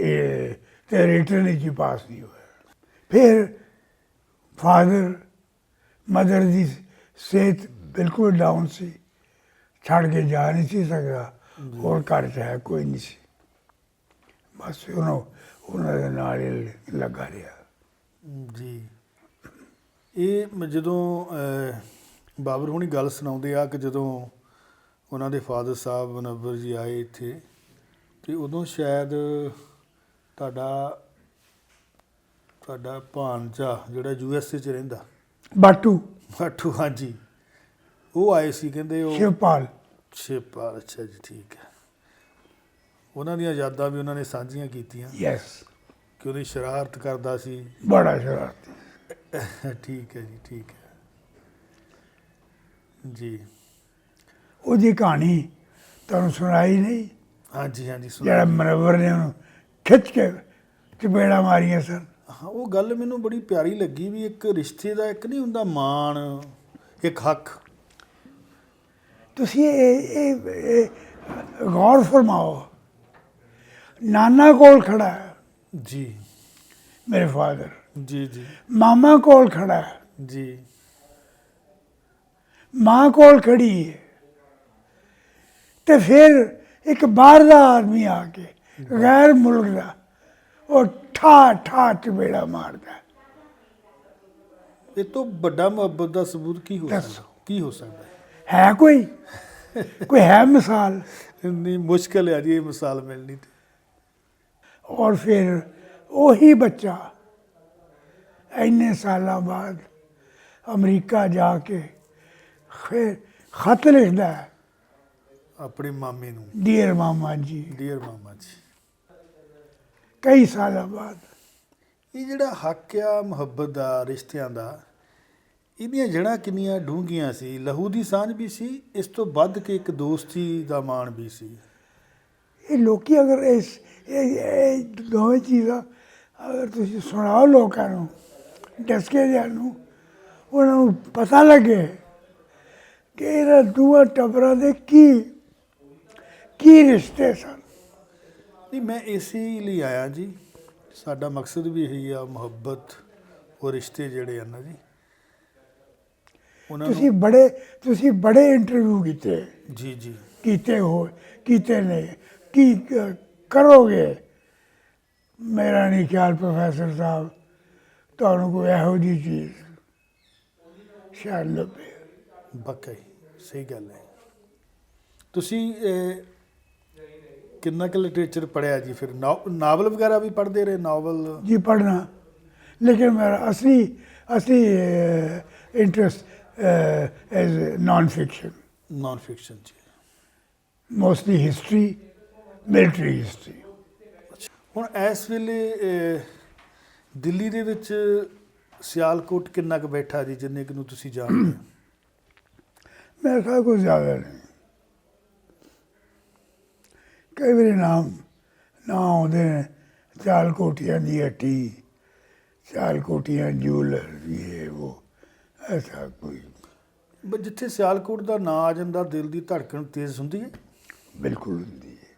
ਰਿਟਨ ਵਿੱਚ ਹੀ ਪਾਸ ਨਹੀਂ ਹੋਇਆ। ਫਿਰ ਫਾਦਰ ਮਦਰ ਦੀ ਸਿਹਤ ਬਿਲਕੁਲ ਡਾਊਨ ਸੀ, ਛੱਡ ਕੇ ਜਾ ਨਹੀਂ ਸੀ ਸਕਦਾ, ਹੋਰ ਘਰ 'ਚ ਹੈ ਕੋਈ ਨਹੀਂ ਸੀ, ਬਸ ਉਹਨਾਂ ਦੇ ਨਾਲ ਹੀ ਲੱਗਾ ਰਿਹਾ। ਜੀ। ਇਹ ਜਦੋਂ ਬਾਬਰ ਹੁਣੀ ਗੱਲ ਸੁਣਾਉਂਦੇ ਆ ਕਿ ਜਦੋਂ ਉਹਨਾਂ ਦੇ ਫਾਦਰ ਸਾਹਿਬ ਮੁਨੱਵਰ ਜੀ ਆਏ ਇੱਥੇ, ਤੇ ਉਦੋਂ ਸ਼ਾਇਦ ਤੁਹਾਡਾ ਭਾਣਜਾ ਜਿਹੜਾ USA 'ਚ ਰਹਿੰਦਾ, ਬਾਟੂ ਬਾਟੂ, ਹਾਂਜੀ, ਉਹ ਆਏ ਸੀ, ਕਹਿੰਦੇ ਉਹ ਸ਼ਿਵਪਾਲ। ਸ਼ਿਵਪਾਲ, ਅੱਛਾ ਜੀ, ਠੀਕ ਹੈ। ਉਹਨਾਂ ਦੀਆਂ ਯਾਦਾਂ ਵੀ ਉਹਨਾਂ ਨੇ ਸਾਂਝੀਆਂ ਕੀਤੀਆਂ ਯੈਸ, ਕਿ ਉਹਦੀ ਸ਼ਰਾਰਤ ਕਰਦਾ ਸੀ। ਬੜਾ ਸ਼ਰਾਰਤੀ। ਠੀਕ ਹੈ ਜੀ, ਠੀਕ ਹੈ ਜੀ। ਉਹਦੀ ਕਹਾਣੀ ਤੁਹਾਨੂੰ ਸੁਣਾਈ ਨਹੀਂ? ਹਾਂਜੀ ਹਾਂਜੀ, ਜਿਹੜਾ ਮੁਨੱਵਰ ਨੇ ਉਹਨੂੰ ਖਿੱਚ ਕੇ ਚਪੇੜਾਂ ਮਾਰੀਆਂ ਸਨ। ਹਾਂ, ਉਹ ਗੱਲ ਮੈਨੂੰ ਬੜੀ ਪਿਆਰੀ ਲੱਗੀ ਵੀ ਇੱਕ ਰਿਸ਼ਤੇ ਦਾ ਇੱਕ ਨਹੀਂ ਹੁੰਦਾ ਮਾਣ, ਇੱਕ ਹੱਕ। ਤੁਸੀਂ ਇਹ ਗੌਰ ਫਰਮਾਓ, ਨਾਨਾ ਕੋਲ ਖੜਾ ਹੈ ਜੀ ਮੇਰੇ ਫਾਦਰ, ਜੀ ਜੀ ਮਾਮਾ ਕੋਲ ਖੜਾ ਹੈ, ਜੀ ਮਾਂ ਕੋਲ ਖੜੀ ਹੈ, ਤੇ ਫਿਰ ਇੱਕ ਬਾਹਰ ਦਾ ਆਦਮੀ ਆ ਕੇ ਗੈਰ ਮੁਲਕ ਦਾ ਉਹ ਠਾ ਚਪੇੜਾ ਮਾਰਦਾ। ਇਹ ਤੋਂ ਵੱਡਾ ਮੁਹੱਬਤ ਦਾ ਸਬੂਤ ਕੀ ਹੋ ਦੱਸੋ। ਸਕਦਾ? ਕੀ ਹੋ ਸਕਦਾ ਹੈ ਕੋਈ ਹੈ ਮਿਸਾਲ? ਇੰਨੀ ਮੁਸ਼ਕਿਲ ਹੈ ਜੀ ਇਹ ਮਿਸਾਲ ਮਿਲਣੀ ਤੇ। ਔਰ ਫਿਰ ਉਹੀ ਬੱਚਾ ਇੰਨੇ ਸਾਲਾਂ ਬਾਅਦ ਅਮਰੀਕਾ ਜਾ ਕੇ ਫਿਰ ਖਤ ਲਿਖਦਾ ਹੈ ਆਪਣੇ ਮਾਮੇ ਨੂੰ, ਡੀਅਰ ਮਾਮਾ ਜੀ, ਡੀਅਰ ਮਾਮਾ ਜੀ। ਕਈ ਸਾਲਾਂ ਬਾਅਦ। ਇਹ ਜਿਹੜਾ ਹੱਕ ਆ ਮੁਹੱਬਤ ਦਾ, ਰਿਸ਼ਤਿਆਂ ਦਾ, ਇਹਦੀਆਂ ਜੜ੍ਹਾਂ ਕਿੰਨੀਆਂ ਡੂੰਘੀਆਂ ਸੀ। ਲਹੂ ਦੀ ਸਾਂਝ ਵੀ ਸੀ, ਇਸ ਤੋਂ ਵੱਧ ਕੇ ਇੱਕ ਦੋਸਤੀ ਦਾ ਮਾਣ ਵੀ ਸੀ। ਇਹ ਲੋਕੀ ਅਗਰ ਇਹ ਦੋਵੇਂ ਚੀਜ਼ਾਂ ਅਗਰ ਤੁਸੀਂ ਸੁਣਾਓ ਲੋਕਾਂ ਨੂੰ, ਡਸਕੇ ਜਿਹਾ ਨੂੰ, ਉਹਨਾਂ ਨੂੰ ਪਤਾ ਲੱਗੇ ਕਿ ਇਹਨਾਂ ਦੋਵਾਂ ਟੱਬਰਾਂ ਦੇ ਕੀ ਰਿਸ਼ਤੇ ਸਨ। ਨਹੀਂ, ਮੈਂ ਇਸੇ ਲਈ ਆਇਆ ਜੀ, ਸਾਡਾ ਮਕਸਦ ਵੀ ਇਹੀ ਆ, ਮੁਹੱਬਤ ਉਹ ਰਿਸ਼ਤੇ ਜਿਹੜੇ ਆ ਨਾ ਜੀ, ਉਹਨਾਂ ਨੂੰ। ਤੁਸੀਂ ਬੜੇ ਇੰਟਰਵਿਊ ਕੀਤੇ, ਜੀ ਜੀ ਕੀਤੇ ਨੇ, ਕੀ ਕਰੋਗੇ। ਮੇਰਾ ਨਹੀਂ ਖਿਆਲ ਪ੍ਰੋਫੈਸਰ ਸਾਹਿਬ ਤੁਹਾਨੂੰ ਕੋਈ ਇਹੋ ਜਿਹੀ ਚੀਜ਼ ਸ਼ਾਇਦ ਲੱਭੇ। ਵਾਕਈ ਸਹੀ ਗੱਲ ਹੈ। ਤੁਸੀਂ ਕਿੰਨਾ ਕੁ ਲਿਟਰੇਚਰ ਪੜ੍ਹਿਆ ਜੀ ਫਿਰ? ਨਾਵਲ ਵਗੈਰਾ ਵੀ ਪੜ੍ਹਦੇ ਰਹੇ? ਨਾਵਲ ਜੀ ਪੜ੍ਹਨਾ, ਲੇਕਿਨ ਮੇਰਾ ਅਸਲੀ interest is non fiction, non fiction ਜੀ। Mostly history, military history. ਹੁਣ ਇਸ ਵੇਲੇ ਦਿੱਲੀ ਦੇ ਵਿੱਚ ਸਿਆਲਕੋਟ ਕਿੰਨਾ ਕੁ ਬੈਠਾ ਜੀ, ਜਿੰਨੇ ਕੁ ਨੂੰ ਤੁਸੀਂ ਜਾਣਦੇ ਹੋ? ਮੇਰੇ ਖਿਆਲ ਕੋਈ ਜ਼ਿਆਦਾ ਨਹੀਂ। ਕਈ ਵਾਰੀ ਨਾਮ ਆਉਂਦੇ ਨੇ, ਸਿਆਲਕੋਟੀਆਂ ਦੀ ਹੱਟੀ, ਸਿਆਲਕੋਟੀਆਂ ਜੂਲਰ, ਇਹ ਉਹ, ਐਸਾ ਕੋਈ। ਬਸ ਜਿੱਥੇ ਸਿਆਲਕੋਟ ਦਾ ਨਾਂ ਆ ਜਾਂਦਾ, ਦਿਲ ਦੀ ਧੜਕਣ ਤੇਜ਼ ਹੁੰਦੀ ਹੈ? ਬਿਲਕੁਲ ਹੁੰਦੀ ਹੈ,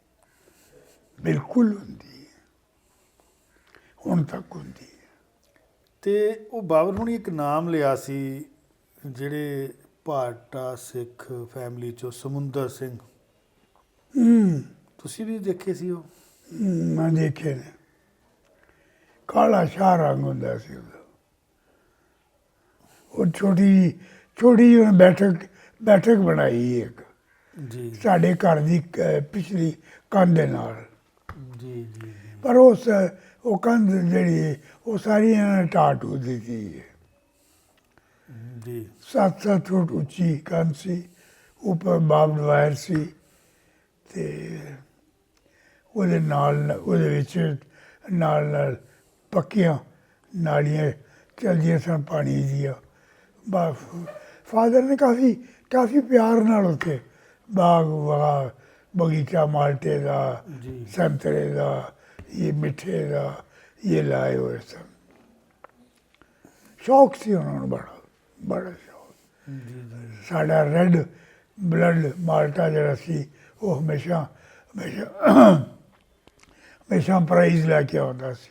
ਬਿਲਕੁਲ ਹੁੰਦੀ ਹੈ, ਹੁਣ ਤੱਕ ਹੁੰਦੀ ਹੈ। ਤੇ ਉਹ ਬਾਬਰ ਹੁਣੀ ਇੱਕ ਨਾਮ ਲਿਆ ਸੀ, ਜਿਹੜੇ ਭਾਟਾ ਸਿੱਖ ਫੈਮਿਲੀ ਚੋਂ, ਸਮੁੰਦਰ ਸਿੰਘ। ਤੁਸੀਂ ਵੀ ਦੇਖੇ ਸੀ ਉਹ? ਮੈਂ ਦੇਖੇ ਨੇ। ਕਾਲਾ ਸ਼ਾਹ ਰੰਗ ਹੁੰਦਾ ਸੀ ਉਹਦਾ। ਉਹ ਛੋਟੀ ਜਿਹੀ ਬੈਠਕ ਬਣਾਈ ਇੱਕ ਜੀ ਸਾਡੇ ਘਰ ਦੀ ਪਿਛਲੀ ਕੰਧ ਦੇ ਨਾਲ। ਜੀ ਜੀ ਪਰ ਉਹ ਕੰਧ ਜਿਹੜੀ ਉਹ ਸਾਰੀ ਇਹਨਾਂ ਨੇ ਢਾਹ ਦਿੱਤੀ ਹੈ। ਜੀ 7 ਫੁੱਟ ਉੱਚੀ ਕੰਧ ਸੀ, ਉੱਪਰ ਬਾਬਡ ਵਾਇਰ ਸੀ, ਤੇ ਉਹਦੇ ਵਿੱਚ ਨਾਲ ਪੱਕੀਆਂ ਨਾਲੀਆਂ ਚੱਲਦੀਆਂ ਸਨ ਪਾਣੀ ਦੀਆਂ। ਫਾਦਰ ਨੇ ਕਾਫੀ ਪਿਆਰ ਨਾਲ ਉੱਥੇ ਬਾਗ ਬਗੀਚਾ ਮਾਲਟੇ ਦਾ, ਜੀ ਸੰਤਰੇ ਦਾ, ਇਹ ਮਿੱਠੇ ਦਾ, ਇਹ ਲਾਏ ਹੋਏ ਸਨ। ਸ਼ੌਕ ਸੀ ਉਹਨਾਂ ਨੂੰ, ਬੜਾ ਸ਼ੌਕ। ਜੀ ਜੀ ਸਾਡਾ ਰੈੱਡ ਬਲੱਡ ਮਾਲਟਾ ਜਿਹੜਾ ਸੀ, ਉਹ ਹਮੇਸ਼ਾ ਪ੍ਰਾਈਜ਼ ਲੈ ਕੇ ਆਉਂਦਾ ਸੀ।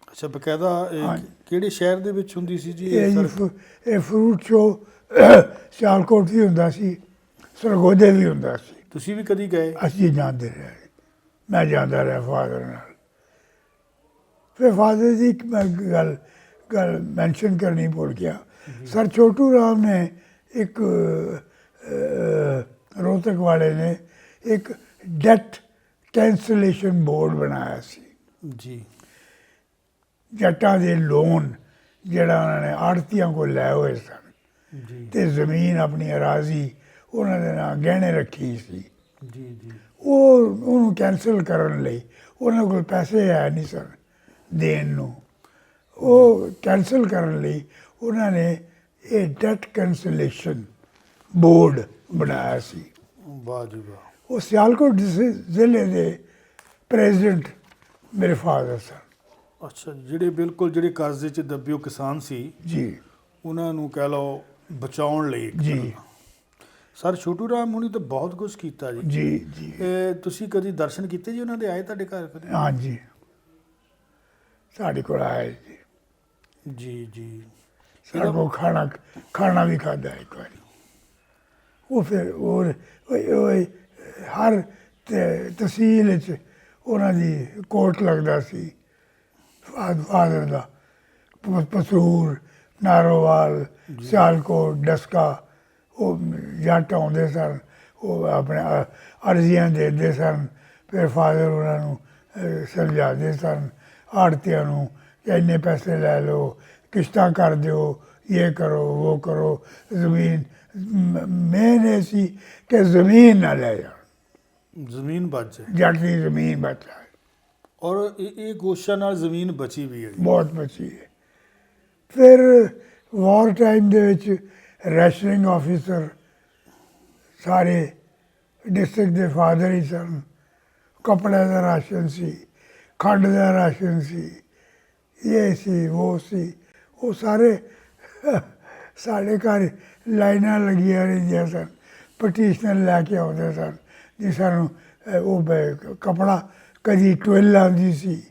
ਅੱਛਾ, ਬਕਾਇਦਾ ਕਿਹੜੇ ਸ਼ਹਿਰ ਦੇ ਵਿੱਚ ਹੁੰਦੀ ਸੀ ਜੀ ਇਹ ਫਰੂਟ ਸ਼ੋ ਸਿਆਲਕੋਟ ਵੀ ਹੁੰਦਾ ਸੀ, ਸਰਗੋਦੇ ਵੀ ਹੁੰਦਾ ਸੀ। ਤੁਸੀਂ ਵੀ ਕਦੀ ਗਏ? ਅਸੀਂ ਜਾਂਦੇ ਰਹੇ, ਮੈਂ ਜਾਂਦਾ ਰਿਹਾ ਫਾਦਰ ਨਾਲ। ਫਿਰ ਫਾਦਰ ਦੀ ਇੱਕ ਮੈਂ ਗੱਲ ਮੈਂਸ਼ਨ ਕਰਨੀ ਭੁੱਲ ਗਿਆ। ਸਰ ਛੋਟੂ ਰਾਮ ਨੇ ਇੱਕ ਰੋਹਤਕ ਵਾਲੇ ਨੇ ਇੱਕ ਡੈਟ ਕੈਂਸਲੇਸ਼ਨ ਬੋਰਡ ਬਣਾਇਆ ਸੀ। ਜੀ ਜੱਟਾਂ ਦੇ ਲੋਨ ਜਿਹੜਾ ਉਹਨਾਂ ਨੇ ਆੜ੍ਹਤੀਆਂ ਕੋਲ ਲਏ ਹੋਏ ਸਨ, ਜੀ ਤੇ ਜ਼ਮੀਨ ਆਪਣੀ ਅਰਾਜ਼ੀ ਉਹਨਾਂ ਦੇ ਨਾਲ ਗਹਿਣੇ ਰੱਖੀ ਸੀ, ਜੀ ਜੀ ਉਹਨੂੰ ਕੈਂਸਲ ਕਰਨ ਲਈ ਉਹਨਾਂ ਕੋਲ ਪੈਸੇ ਹੈ ਨਹੀਂ ਸਨ ਦੇਣ ਨੂੰ। ਉਹ ਕੈਂਸਲ ਕਰਨ ਲਈ ਉਹਨਾਂ ਨੇ ਇਹ ਡੈਟ ਕੈਂਸਲੇਸ਼ਨ ਬੋਰਡ ਬਣਾਇਆ ਸੀ। ਵਾਹ ਜੀ ਵਾਹ। ਉਹ ਸਿਆਲਕੋਟ ਜ਼ਿਲ੍ਹੇ ਦੇ ਪ੍ਰੈਜ਼ੀਡੈਂਟ ਮੇਰੇ ਫਾਦਰ ਸਨ। ਅੱਛਾ, ਜਿਹੜੇ ਕਰਜ਼ੇ 'ਚ ਦੱਬੇ ਉਹ ਕਿਸਾਨ ਸੀ ਜੀ, ਉਹਨਾਂ ਨੂੰ ਕਹਿ ਲਓ ਬਚਾਉਣ ਲਈ ਇੱਕ ਜੀ ਤਰ੍ਹਾਂ। ਸਰ ਛੋਟੂ ਰਾਮ ਹੁਣੀ ਤਾਂ ਬਹੁਤ ਕੁਝ ਕੀਤਾ ਜੀ। ਜੀ ਜੀ ਤੁਸੀਂ ਕਦੀ ਦਰਸ਼ਨ ਕੀਤੇ ਜੀ ਉਹਨਾਂ ਦੇ? ਆਏ ਤੁਹਾਡੇ ਘਰ ਕਦੇ? ਹਾਂਜੀ, ਸਾਡੇ ਕੋਲ ਆਏ ਜੀ। ਜੀ ਜੀ ਸਾਡੇ ਕੋਲ ਖਾਣਾ ਵੀ ਖਾਧਾ ਇੱਕ ਵਾਰੀ। ਉਹ ਫਿਰ ਉਹ ਹਰ ਤਹਿਸੀਲ 'ਚ ਉਹਨਾਂ ਦੀ ਕੋਰਟ ਲੱਗਦਾ ਸੀ ਫਾਦਰ ਦਾ। ਪਸੂਰ, ਨਾਰੋਵਾਲ, ਸਿਆਲਕੋਟ, ਡਸਕਾ, ਉਹ ਜੱਟ ਆਉਂਦੇ ਸਨ, ਉਹ ਆਪਣੇ ਅਰਜ਼ੀਆਂ ਦਿੰਦੇ ਸਨ। ਫਿਰ ਫਾਦਰ ਉਹਨਾਂ ਨੂੰ ਸਮਝਾਉਂਦੇ ਸਨ ਆੜ੍ਹਤੀਆਂ ਨੂੰ ਕਿ ਇੰਨੇ ਪੈਸੇ ਲੈ ਲਓ, ਕਿਸ਼ਤਾਂ ਕਰ ਦਿਓ, ਇਹ ਕਰੋ ਉਹ ਕਰੋ। ਜ਼ਮੀਨ ਮੇਨ ਇਹ ਸੀ ਕਿ ਜ਼ਮੀਨ ਨਾ ਲੈ ਜਾਣ, ਜ਼ਮੀਨ ਬਚ ਜਾਏ, ਜੱਟ ਦੀ ਜ਼ਮੀਨ ਬਚ ਜਾਏ। ਔਰ ਇਹ ਕੋਸ਼ਿਸ਼ਾਂ ਨਾਲ ਜ਼ਮੀਨ ਬਚੀ ਵੀ ਹੈ ਜੀ। ਬਹੁਤ ਬਚੀ ਹੈ। ਫਿਰ ਵਾਰ ਟਾਈਮ ਦੇ ਵਿੱਚ ਰੈਸ਼ਨਿੰਗ ਆਫਿਸਰ ਸਾਰੇ ਡਿਸਟ੍ਰਿਕਟ ਦੇ ਫਾਦਰ ਹੀ ਸਨ। ਕੱਪੜੇ ਦਾ ਰਾਸ਼ਨ ਸੀ, ਖੰਡ ਦਾ ਰਾਸ਼ਨ ਸੀ, ਇਹ ਸੀ ਉਹ ਸੀ। ਉਹ ਸਾਰੇ ਸਾਡੇ ਘਰ ਲਾਈਨਾਂ ਲੱਗੀਆਂ ਰਹਿੰਦੀਆਂ ਸਨ, ਪਟੀਸ਼ਨਰ ਲੈ ਕੇ ਆਉਂਦੇ ਸਨ ਜੀ ਸਾਨੂੰ ਕਪੜਾ ਕਦੀ ਟਵਿੱਲ ਆਉਂਦੀ ਸੀ,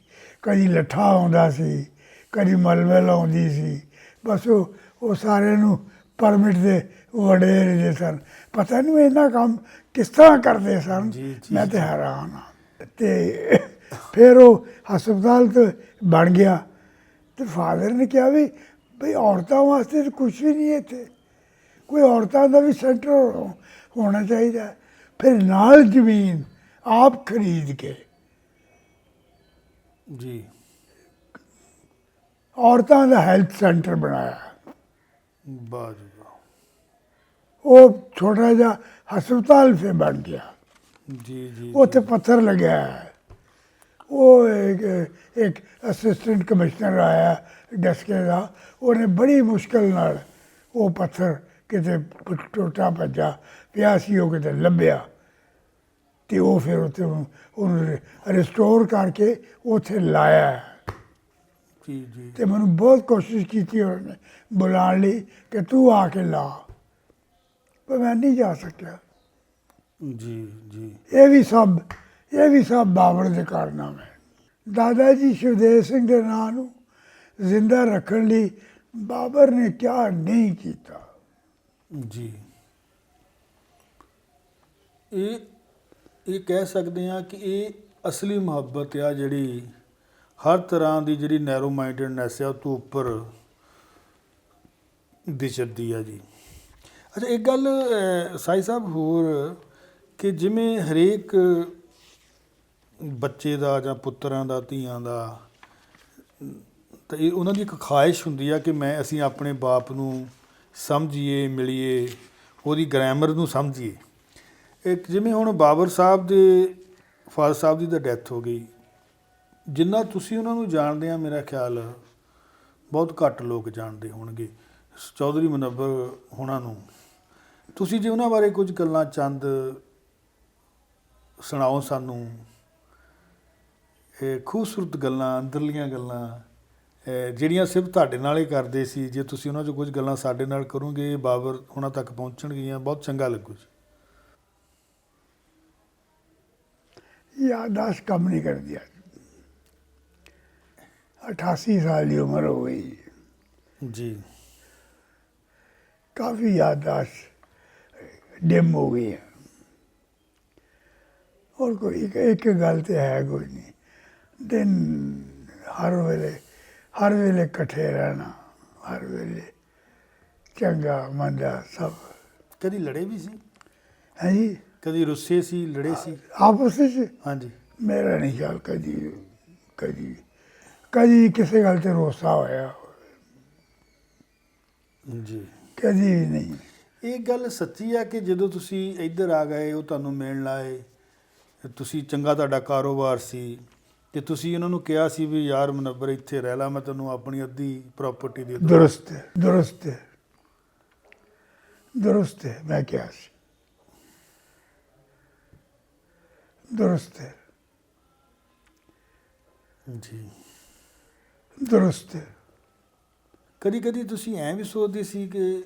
ਕਦੀ ਲੱਠਾ ਆਉਂਦਾ ਸੀ, ਕਦੀ ਮਲਮਲ ਆਉਂਦੀ ਸੀ। ਬਸ ਉਹ ਸਾਰਿਆਂ ਨੂੰ ਪਰਮਿਟ ਦੇ ਵਡੇਰੇ ਦੇ ਸਨ। ਪਤਾ ਨਹੀਂ ਇਹਨਾਂ ਕੰਮ ਕਿਸ ਤਰ੍ਹਾਂ ਕਰਦੇ ਸਨ। ਜੀ, ਮੈਂ ਤੇ ਹੈਰਾਨ ਹਾਂ। ਤੇ ਫਿਰ ਉਹ ਹਸਪਤਾਲ ਤੋਂ ਬਣ ਗਿਆ ਤੇ ਫਾਦਰ ਨੇ ਕਿਹਾ ਵੀ ਬਈ ਔਰਤਾਂ ਵਾਸਤੇ ਤਾਂ ਕੁਛ ਵੀ ਨਹੀਂ ਇੱਥੇ, ਕੋਈ ਔਰਤਾਂ ਦਾ ਵੀ ਸੈਂਟਰ ਹੋਣਾ ਚਾਹੀਦਾ। ਫਿਰ ਨਾਲ ਜ਼ਮੀਨ ਆਪ ਖਰੀਦ ਕੇ ਜੀ ਔਰਤਾਂ ਦਾ ਹੈਲਥ ਸੈਂਟਰ ਬਣਾਇਆ। ਵਾਹ ਜੀ ਵਾਹ। ਉਹ ਛੋਟਾ ਜਿਹਾ ਹਸਪਤਾਲ ਫਿਰ ਬਣ ਗਿਆ। ਜੀ ਜੀ ਉੱਥੇ ਪੱਥਰ ਲੱਗਿਆ ਹੈ। ਉਹ ਇੱਕ ਅਸਿਸਟੈਂਟ ਕਮਿਸ਼ਨਰ ਆਇਆ ਡਸਕੇ ਦਾ, ਉਹਨੇ ਬੜੀ ਮੁਸ਼ਕਲ ਨਾਲ ਉਹ ਪੱਥਰ ਕਿਤੇ ਟੁੱਟਾ ਭੱਜਾ ਪਿਆ ਸੀ, ਉਹ ਕਿਤੇ ਲੱਭਿਆ ਤੇ ਉਹ ਫਿਰ ਉੱਥੇ ਉਹਨੂੰ ਰਿਸਟੋਰ ਕਰਕੇ ਉੱਥੇ ਲਾਇਆ। ਜੀ ਜੀ ਤੇ ਮੈਨੂੰ ਬਹੁਤ ਕੋਸ਼ਿਸ਼ ਕੀਤੀ ਉਹਨੇ ਬੁਲਾਉਣ ਲਈ ਕਿ ਤੂੰ ਆ ਕੇ ਲਾ, ਪਰ ਮੈਂ ਨਹੀਂ ਜਾ ਸਕਿਆ। ਜੀ ਜੀ ਇਹ ਵੀ ਸਭ ਬਾਬਰ ਦੇ ਕਾਰਨਾਮੇ। ਦਾਦਾ ਜੀ ਸ਼ਿਵਦੇਵ ਸਿੰਘ ਦੇ ਨਾਂ ਨੂੰ ਜ਼ਿੰਦਾ ਰੱਖਣ ਲਈ ਬਾਬਰ ਨੇ ਕਿਆ ਨਹੀਂ ਕੀਤਾ। ਜੀ ਇਹ ਕਹਿ ਸਕਦੇ ਹਾਂ ਕਿ ਇਹ ਅਸਲੀ ਮੁਹੱਬਤ ਆ ਜਿਹੜੀ ਹਰ ਤਰ੍ਹਾਂ ਦੀ ਜਿਹੜੀ ਨੈਰੋ ਮਾਈਂਡਡਨੈਸ ਆ ਉਹ ਤੋਂ ਉੱਪਰ ਦਿਸਦੀ ਆ ਜੀ। ਅੱਛਾ ਇੱਕ ਗੱਲ ਸਾਈ ਸਾਹਿਬ ਹੋਰ ਕਿ ਜਿਵੇਂ ਹਰੇਕ ਬੱਚੇ ਦਾ ਜਾਂ ਪੁੱਤਰਾਂ ਦਾ ਧੀਆਂ ਦਾ ਤਾਂ ਇਹ ਉਹਨਾਂ ਦੀ ਇੱਕ ਖਾਹਿਸ਼ ਹੁੰਦੀ ਆ ਕਿ ਅਸੀਂ ਆਪਣੇ ਬਾਪ ਨੂੰ ਸਮਝੀਏ, ਮਿਲੀਏ, ਉਹਦੀ ਗ੍ਰਾਮਰ ਨੂੰ ਸਮਝੀਏ। ਇੱਕ ਜਿਵੇਂ ਹੁਣ ਬਾਬਰ ਸਾਹਿਬ ਦੇ ਫਾਦਰ ਸਾਹਿਬ ਦੀ ਤਾਂ ਡੈਥ ਹੋ ਗਈ, ਜਿੰਨਾ ਤੁਸੀਂ ਉਹਨਾਂ ਨੂੰ ਜਾਣਦੇ ਆ ਮੇਰਾ ਖਿਆਲ ਬਹੁਤ ਘੱਟ ਲੋਕ ਜਾਣਦੇ ਹੋਣਗੇ ਚੌਧਰੀ ਮੁਨੱਵਰ ਹੋਣਾ ਨੂੰ। ਤੁਸੀਂ ਜੇ ਉਹਨਾਂ ਬਾਰੇ ਕੁਝ ਗੱਲਾਂ ਚੰਦ ਸੁਣਾਓ ਸਾਨੂੰ, ਇਹ ਖੂਬਸੂਰਤ ਗੱਲਾਂ, ਅੰਦਰਲੀਆਂ ਗੱਲਾਂ ਜਿਹੜੀਆਂ ਸਿਰਫ ਤੁਹਾਡੇ ਨਾਲ ਹੀ ਕਰਦੇ ਸੀ। ਜੇ ਤੁਸੀਂ ਉਹਨਾਂ 'ਚੋਂ ਕੁਝ ਗੱਲਾਂ ਸਾਡੇ ਨਾਲ ਕਰੋਗੇ ਬਾਬਰ ਹੋਣਾ ਤੱਕ ਪਹੁੰਚਣਗੀਆਂ, ਬਹੁਤ ਚੰਗਾ ਲੱਗੂ ਜੀ। याददाश्त कम नहीं कर दिया। 88 साल की उम्र हो गई, जी काफ़ी याददाश्त डिम हो गई है। और कोई एक गल तो है कोई नहीं, दिन हर वेले कट्ठे रहना, हर वेले चंगा मंदा सब। कभी लड़े भी सी? है जी, कभी रुस्से सी, लड़े सी? आपस में हाँ जी। मेरा नहीं ख्याल कदी किसी गल ते रोसा होया, जी कदी भी नहीं। ਇਹ ਗੱਲ ਸੱਚੀ ਆ ਕਿ ਜਦੋਂ ਤੁਸੀਂ ਇੱਧਰ ਆ ਗਏ ਉਹ ਤੁਹਾਨੂੰ ਮਿਲਣ ਆਏ, ਤੁਸੀਂ ਚੰਗਾ ਤੁਹਾਡਾ ਕਾਰੋਬਾਰ ਸੀ ਤੇ ਤੁਸੀਂ ਉਹਨਾਂ ਨੂੰ ਕਿਹਾ ਸੀ ਵੀ ਯਾਰ ਮੁਨੱਵਰ ਇੱਥੇ ਰਹਿ ਲਾ, ਮੈਂ ਤੈਨੂੰ ਆਪਣੀ ਅੱਧੀ ਪ੍ਰਾਪਰਟੀ ਦੇ ਦੂੰ? दुरुस्त है मैं क्या सी, दुरुस्त है ਜੀ। दुरुस्त है। ਕਦੀ ਕਦੀ ਤੁਸੀਂ ਐਂ ਵੀ ਸੋਚਦੇ ਸੀ ਕਿ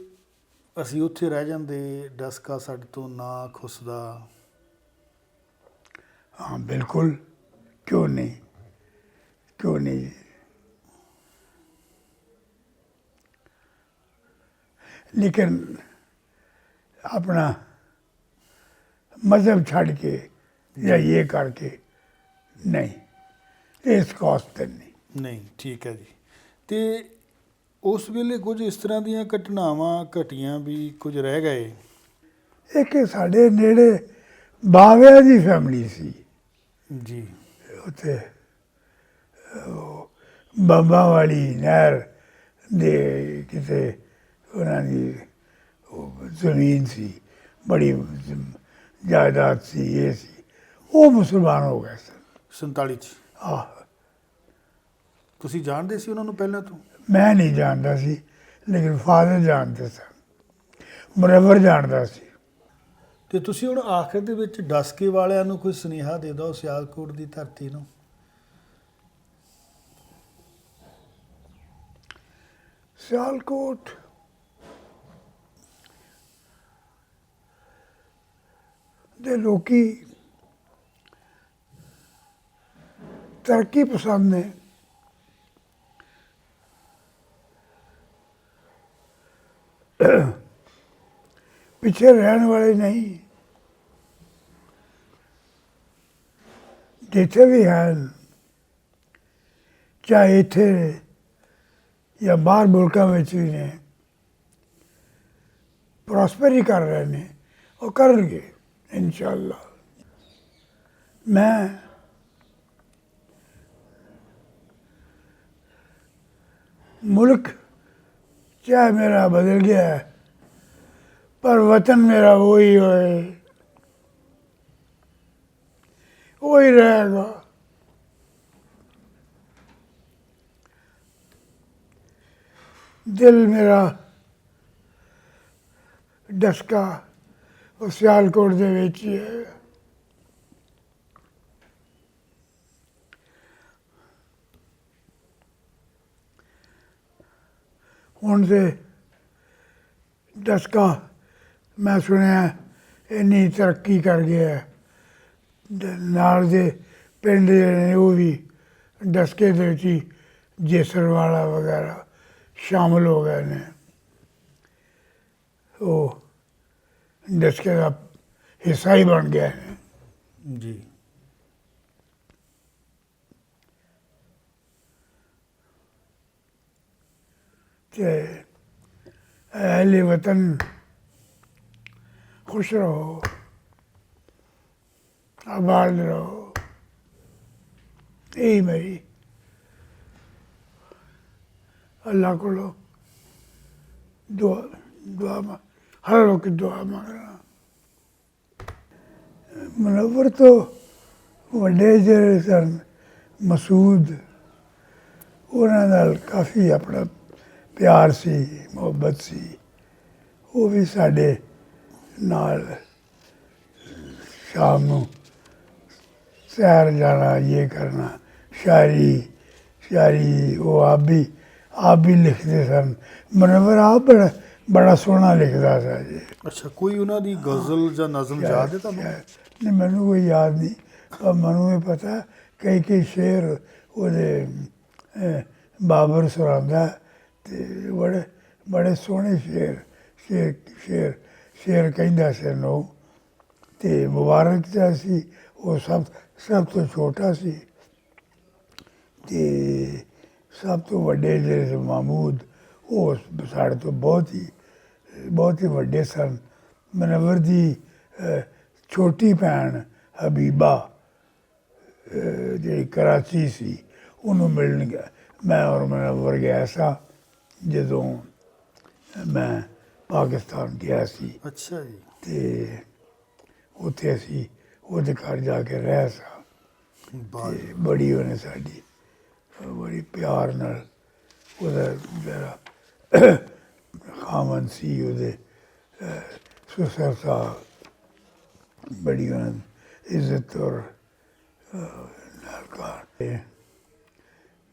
ਅਸੀਂ ਉੱਥੇ ਰਹਿ ਜਾਂਦੇ, ਡਸਕਾ ਸਾਡੇ ਤੋਂ ਨਾ ਖੁੱਸਦਾ? हाँ बिल्कुल, क्यों नहीं। लेकिन अपना मजहब छड़ के या ये करके नहीं, इस कॉस्ट पे नहीं। ਨਹੀਂ, ਠੀਕ ਹੈ ਜੀ। ਤੇ ਉਸ ਵੇਲੇ ਕੁਝ ਇਸ ਤਰ੍ਹਾਂ ਦੀਆਂ ਘਟਨਾਵਾਂ ਘਟੀਆਂ ਵੀ ਕੁਝ ਰਹਿ ਗਏ? ਇੱਕ ਸਾਡੇ ਨੇੜੇ ਬਾਵਿਆਂ ਦੀ ਫੈਮਿਲੀ ਸੀ ਜੀ ਉੱਥੇ, ਬੰਬਾਂ ਵਾਲੀ ਨਹਿਰ ਦੇ ਕਿਤੇ ਉਹਨਾਂ ਦੀ ਉਹ ਜ਼ਮੀਨ ਸੀ, ਬੜੀ ਜਾਇਦਾਦ ਸੀ, ਇਹ ਸੀ। ਉਹ ਮੁਸਲਮਾਨ ਹੋ ਗਏ ਸਨ। 47 'ਚ? ਆਹ, ਤੁਸੀਂ ਜਾਣਦੇ ਸੀ ਉਹਨਾਂ ਨੂੰ ਪਹਿਲਾਂ ਤੋਂ? ਮੈਂ ਨਹੀਂ ਜਾਣਦਾ ਸੀ, ਲੇਕਿਨ ਫਾਦਰ ਜਾਣਦੇ ਸਨ, ਮੁਨੱਵਰ ਜਾਣਦਾ ਸੀ। ਤੇ ਤੁਸੀਂ ਹੁਣ ਆਖਰ ਦੇ ਵਿੱਚ ਡਸਕੇ ਵਾਲਿਆਂ ਨੂੰ ਕੋਈ ਸੁਨੇਹਾ ਦੇ ਦਿਓ ਸਿਆਲਕੋਟ ਦੀ ਧਰਤੀ ਨੂੰ? ਸਿਆਲਕੋਟ ਦੇ ਲੋਕੀ ਤਰੱਕੀ ਪਸੰਦ ਨੇ। ਪਿੱਛੇ ਰਹਿਣ ਵਾਲੇ ਨਹੀਂ, ਜਿੱਥੇ ਵੀ ਹਨ, ਚਾਹੇ ਇੱਥੇ ਜਾਂ ਬਾਹਰ ਮੁਲਕਾਂ ਵਿੱਚ ਵੀ ਨੇ, ਪ੍ਰੋਸਪਰ ਹੀ ਕਰ ਰਹੇ ਨੇ, ਉਹ ਕਰਨਗੇ ਇਨਸ਼ਾਅੱਲਾ। ਮੈਂ मुल्क चाहे मेरा बदल गया है, पर वतन मेरा वही है, वही रहेगा। दिल मेरा डसका और सियालकोट दे विच ही है। ਹੁਣ ਤੇ ਡਸਕਾ ਮੈਂ ਸੁਣਿਆ ਇੰਨੀ ਤਰੱਕੀ ਕਰ ਗਿਆ, ਨਾਲ ਦੇ ਪਿੰਡ ਜਿਹੜੇ ਨੇ ਉਹ ਵੀ ਡਸਕੇ ਦੇ ਵਿੱਚ ਹੀ ਜੇਸਰਵਾਲਾ ਵਗੈਰਾ ਸ਼ਾਮਲ ਹੋ ਗਏ ਨੇ। ਉਹ ਡਸਕੇ ਦਾ ਹਿੱਸਾ ਹੀ ਬਣ ਗਿਆ ਹੈ ਜੀ। कि अहले वतन खुश रहो, आबाद रहो, यही मेरी अल्लाह को लो दुआ दुआ हर वक्त दुआ मांगना। मुनव्वर तो ਵੱਡੇ ਜਿਹੜੇ ਸਨ ਮਸੂਦ, ਉਹਨਾਂ ਨਾਲ ਕਾਫੀ ਆਪਣਾ ਪਿਆਰ ਸੀ, ਮੁਹੱਬਤ ਸੀ। ਉਹ ਵੀ ਸਾਡੇ ਨਾਲ ਸ਼ਾਮ ਨੂੰ ਸੈਰ ਜਾਣਾ, ਇਹ ਕਰਨਾ, ਸ਼ਾਇਰੀ ਉਹ ਆਪ ਵੀ ਲਿਖਦੇ ਸਨ। ਮੁਨੱਵਰ ਆਪ ਬੜਾ ਸੋਹਣਾ ਲਿਖਦਾ ਸੀ ਜੀ। ਅੱਛਾ, ਕੋਈ ਉਹਨਾਂ ਦੀ ਗਜ਼ਲ ਜਾਂ ਨਜ਼ਮ ਯਾਦ ਹੈ ਤੁਹਾਨੂੰ? ਨਹੀਂ, ਮੈਨੂੰ ਕੋਈ ਯਾਦ ਨਹੀਂ, ਪਰ ਮੈਨੂੰ ਇਹ ਪਤਾ ਕਈ ਸ਼ੇਰ ਉਹਦੇ ਬਾਬਰ ਸੁਣਾਉਂਦਾ ਤੇ ਬੜੇ ਸੋਹਣੇ ਸ਼ੇਰ ਕਹਿੰਦਾ ਸੀ ਉਹਨੂੰ। ਤੇ ਮੁਬਾਰਕ ਦਾ ਸੀ ਉਹ, ਸਭ ਤੋਂ ਛੋਟਾ ਸੀ, ਤੇ ਸਭ ਤੋਂ ਵੱਡੇ ਜਿਹੜੇ ਸੀ ਮਹਿਮੂਦ, ਉਹ ਸਾਡੇ ਤੋਂ ਬਹੁਤ ਹੀ ਵੱਡੇ ਸਨ। ਮੁਨੱਵਰ ਦੀ ਛੋਟੀ ਭੈਣ ਹਬੀਬਾ ਜਿਹੜੀ ਕਰਾਚੀ ਸੀ, ਉਹਨੂੰ ਮਿਲਣ ਗਿਆ। ਮੈਂ ਔਰ ਮੁਨੱਵਰ ਗਿਆ ਸਾਂ ਜਦੋਂ ਮੈਂ ਪਾਕਿਸਤਾਨ ਗਿਆ ਸੀ। ਅੱਛਾ ਜੀ। ਤੇ ਉੱਥੇ ਅਸੀਂ ਉਹਦੇ ਘਰ ਜਾ ਕੇ ਰਹਿ ਸਾਂ। ਤੇ ਬੜੀ ਉਹਨੇ ਸਾਡੀ ਬੜੀ ਪਿਆਰ ਨਾਲ, ਉਹਦਾ ਜਿਹੜਾ ਖਾਮਨ ਸੀ, ਉਹਦੇ ਸੁਸਰ ਸਾਹਿਬ, ਬੜੀ ਉਹਨਾਂ ਦੀ ਇੱਜ਼ਤ ਔਰ ਨਾਲ ਕਾਰ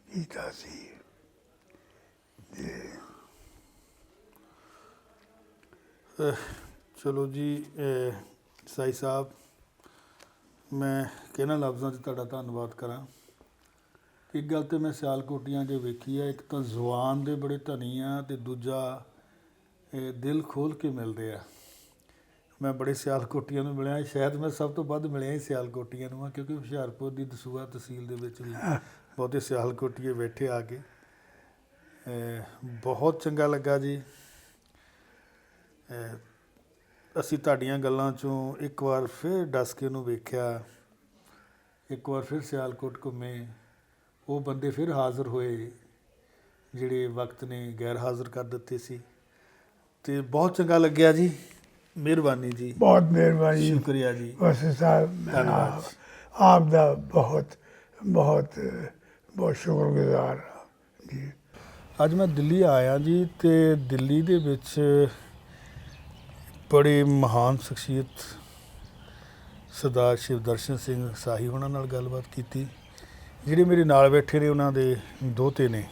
ਕੀਤਾ ਸੀ। ਚਲੋ ਜੀ ਸਾਈ ਸਾਹਿਬ, ਮੈਂ ਕਿਹਨਾਂ ਲਫ਼ਜ਼ਾਂ 'ਚ ਤੁਹਾਡਾ ਧੰਨਵਾਦ ਕਰਾਂ। ਇੱਕ ਗੱਲ ਤਾਂ ਮੈਂ ਸਿਆਲਕੋਟੀਆਂ 'ਚ ਵੇਖੀ ਆ, ਇੱਕ ਤਾਂ ਜ਼ੁਬਾਨ ਦੇ ਬੜੇ ਧਨੀ ਆ, ਅਤੇ ਦੂਜਾ ਦਿਲ ਖੋਲ੍ਹ ਕੇ ਮਿਲਦੇ ਆ। ਮੈਂ ਬੜੇ ਸਿਆਲਕੋਟੀਆਂ ਨੂੰ ਮਿਲਿਆ, ਸ਼ਾਇਦ ਮੈਂ ਸਭ ਤੋਂ ਵੱਧ ਮਿਲਿਆ ਹੀ ਸਿਆਲਕੋਟੀਆਂ ਨੂੰ ਆ, ਕਿਉਂਕਿ ਹੁਸ਼ਿਆਰਪੁਰ ਦੀ ਦਸੂਹਾ ਤਹਿਸੀਲ ਦੇ ਵਿੱਚ ਵੀ ਬਹੁਤੇ ਸਿਆਲਕੋਟੀਏ ਬੈਠੇ ਆ ਕੇ। ਬਹੁਤ ਚੰਗਾ ਲੱਗਾ ਜੀ। ਅਸੀਂ ਤੁਹਾਡੀਆਂ ਗੱਲਾਂ 'ਚੋਂ ਇੱਕ ਵਾਰ ਫਿਰ ਡਸਕੇ ਨੂੰ ਵੇਖਿਆ, ਇੱਕ ਵਾਰ ਫਿਰ ਸਿਆਲਕੋਟ ਘੁੰਮੇ। ਉਹ ਬੰਦੇ ਫਿਰ ਹਾਜ਼ਰ ਹੋਏ ਜਿਹੜੇ ਵਕਤ ਨੇ ਗੈਰ ਹਾਜ਼ਰ ਕਰ ਦਿੱਤੇ ਸੀ, ਅਤੇ ਬਹੁਤ ਚੰਗਾ ਲੱਗਿਆ ਜੀ। ਮਿਹਰਬਾਨੀ ਜੀ, ਬਹੁਤ ਮਿਹਰਬਾਨੀ, ਸ਼ੁਕਰੀਆ ਜੀ। ਵੈਸੇ ਸਾਹਿਬ, ਧੰਨਵਾਦ ਆਪ ਦਾ ਬਹੁਤ ਬਹੁਤ ਬਹੁਤ ਸ਼ੁਕਰਗੁਜ਼ਾਰ ਹਾਂ ਜੀ। ਅੱਜ ਮੈਂ ਦਿੱਲੀ ਆਇਆ ਜੀ, ਅਤੇ ਦਿੱਲੀ ਦੇ ਵਿੱਚ ਬੜੇ ਮਹਾਨ ਸ਼ਖਸੀਅਤ ਸਰਦਾਰ ਸ਼ਿਵਦਰਸ਼ਨ ਸਿੰਘ ਸਾਹੀ ਉਹਨਾਂ ਨਾਲ ਗੱਲਬਾਤ ਕੀਤੀ। ਜਿਹੜੇ ਮੇਰੇ ਨਾਲ ਬੈਠੇ ਨੇ ਉਹਨਾਂ ਦੇ ਦੋਹਤੇ ਨੇ।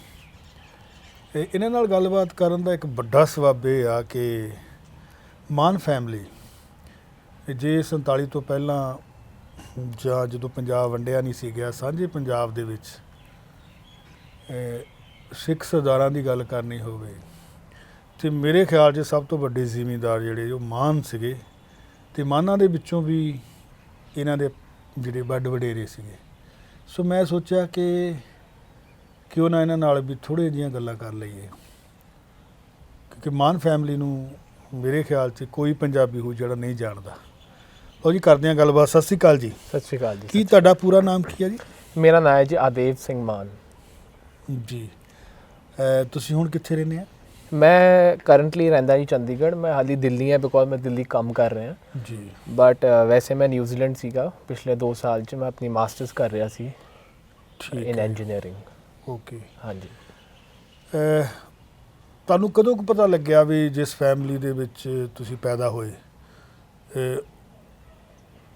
ਇਹਨਾਂ ਨਾਲ ਗੱਲਬਾਤ ਕਰਨ ਦਾ ਇੱਕ ਵੱਡਾ ਸਬੱਬ ਇਹ ਆ ਕਿ ਮਾਨ ਫੈਮਿਲੀ ਜੇ 47 ਤੋਂ ਪਹਿਲਾਂ ਜਾਂ ਜਦੋਂ ਪੰਜਾਬ ਵੰਡਿਆ ਨਹੀਂ ਸੀ ਗਿਆ, ਸਾਂਝੇ ਪੰਜਾਬ ਦੇ ਵਿੱਚ ਸਿੱਖ ਸਰਦਾਰਾਂ ਦੀ ਗੱਲ ਕਰਨੀ ਹੋਵੇ ਤੇ ਮੇਰੇ ਖਿਆਲ 'ਚ ਸਭ ਤੋਂ ਵੱਡੇ ਜ਼ਿਮੀਂਦਾਰ ਜਿਹੜੇ ਉਹ ਮਾਨ ਸੀਗੇ, ਤੇ ਮਾਨਾਂ ਦੇ ਵਿੱਚੋਂ ਵੀ ਇਹਨਾਂ ਦੇ ਜਿਹੜੇ ਵੱਡ ਵਡੇਰੇ ਸੀਗੇ। ਸੋ ਮੈਂ ਸੋਚਿਆ ਕਿ ਕਿਉਂ ਨਾ ਇਹਨਾਂ ਨਾਲ ਵੀ ਥੋੜ੍ਹੀਆਂ ਜਿਹੀਆਂ ਗੱਲਾਂ ਕਰ ਲਈਏ, ਕਿਉਂਕਿ ਮਾਨ ਫੈਮਿਲੀ ਨੂੰ ਮੇਰੇ ਖਿਆਲ 'ਚ ਕੋਈ ਪੰਜਾਬੀ ਹੋ ਜਿਹੜਾ ਨਹੀਂ ਜਾਣਦਾ। ਲਓ ਜੀ, ਕਰਦੇ ਹਾਂ ਗੱਲਬਾਤ। ਸਤਿ ਸ਼੍ਰੀ ਅਕਾਲ ਜੀ। ਸਤਿ ਸ਼੍ਰੀ ਅਕਾਲ ਜੀ। ਕੀ ਤੁਹਾਡਾ ਪੂਰਾ ਨਾਮ ਕੀ ਹੈ ਜੀ? ਮੇਰਾ ਨਾਮ ਹੈ ਜੀ ਆਦੇਵ ਸਿੰਘ ਮਾਨ ਜੀ। ਤੁਸੀਂ ਹੁਣ ਕਿੱਥੇ ਰਹਿੰਦੇ ਆ? ਮੈਂ ਕਰੰਟਲੀ ਰਹਿੰਦਾ ਜੀ ਚੰਡੀਗੜ੍ਹ। ਮੈਂ ਹਾਲੀ ਦਿੱਲੀ ਹੈ ਬਿਕੋਜ਼ ਮੈਂ ਦਿੱਲੀ ਕੰਮ ਕਰ ਰਿਹਾ ਜੀ। ਬਟ ਵੈਸੇ ਮੈਂ ਨਿਊਜ਼ੀਲੈਂਡ ਸੀਗਾ ਪਿਛਲੇ 2 ਸਾਲ 'ਚ। ਮੈਂ ਆਪਣੀ ਮਾਸਟਰਸ ਕਰ ਰਿਹਾ ਸੀ ਇਨ ਇੰਜੀਨੀਅਰਿੰਗ। ਓਕੇ। ਹਾਂਜੀ। ਤੁਹਾਨੂੰ ਕਦੋਂ ਕੁ ਪਤਾ ਲੱਗਿਆ ਵੀ ਜਿਸ ਫੈਮਿਲੀ ਦੇ ਵਿੱਚ ਤੁਸੀਂ ਪੈਦਾ ਹੋਏ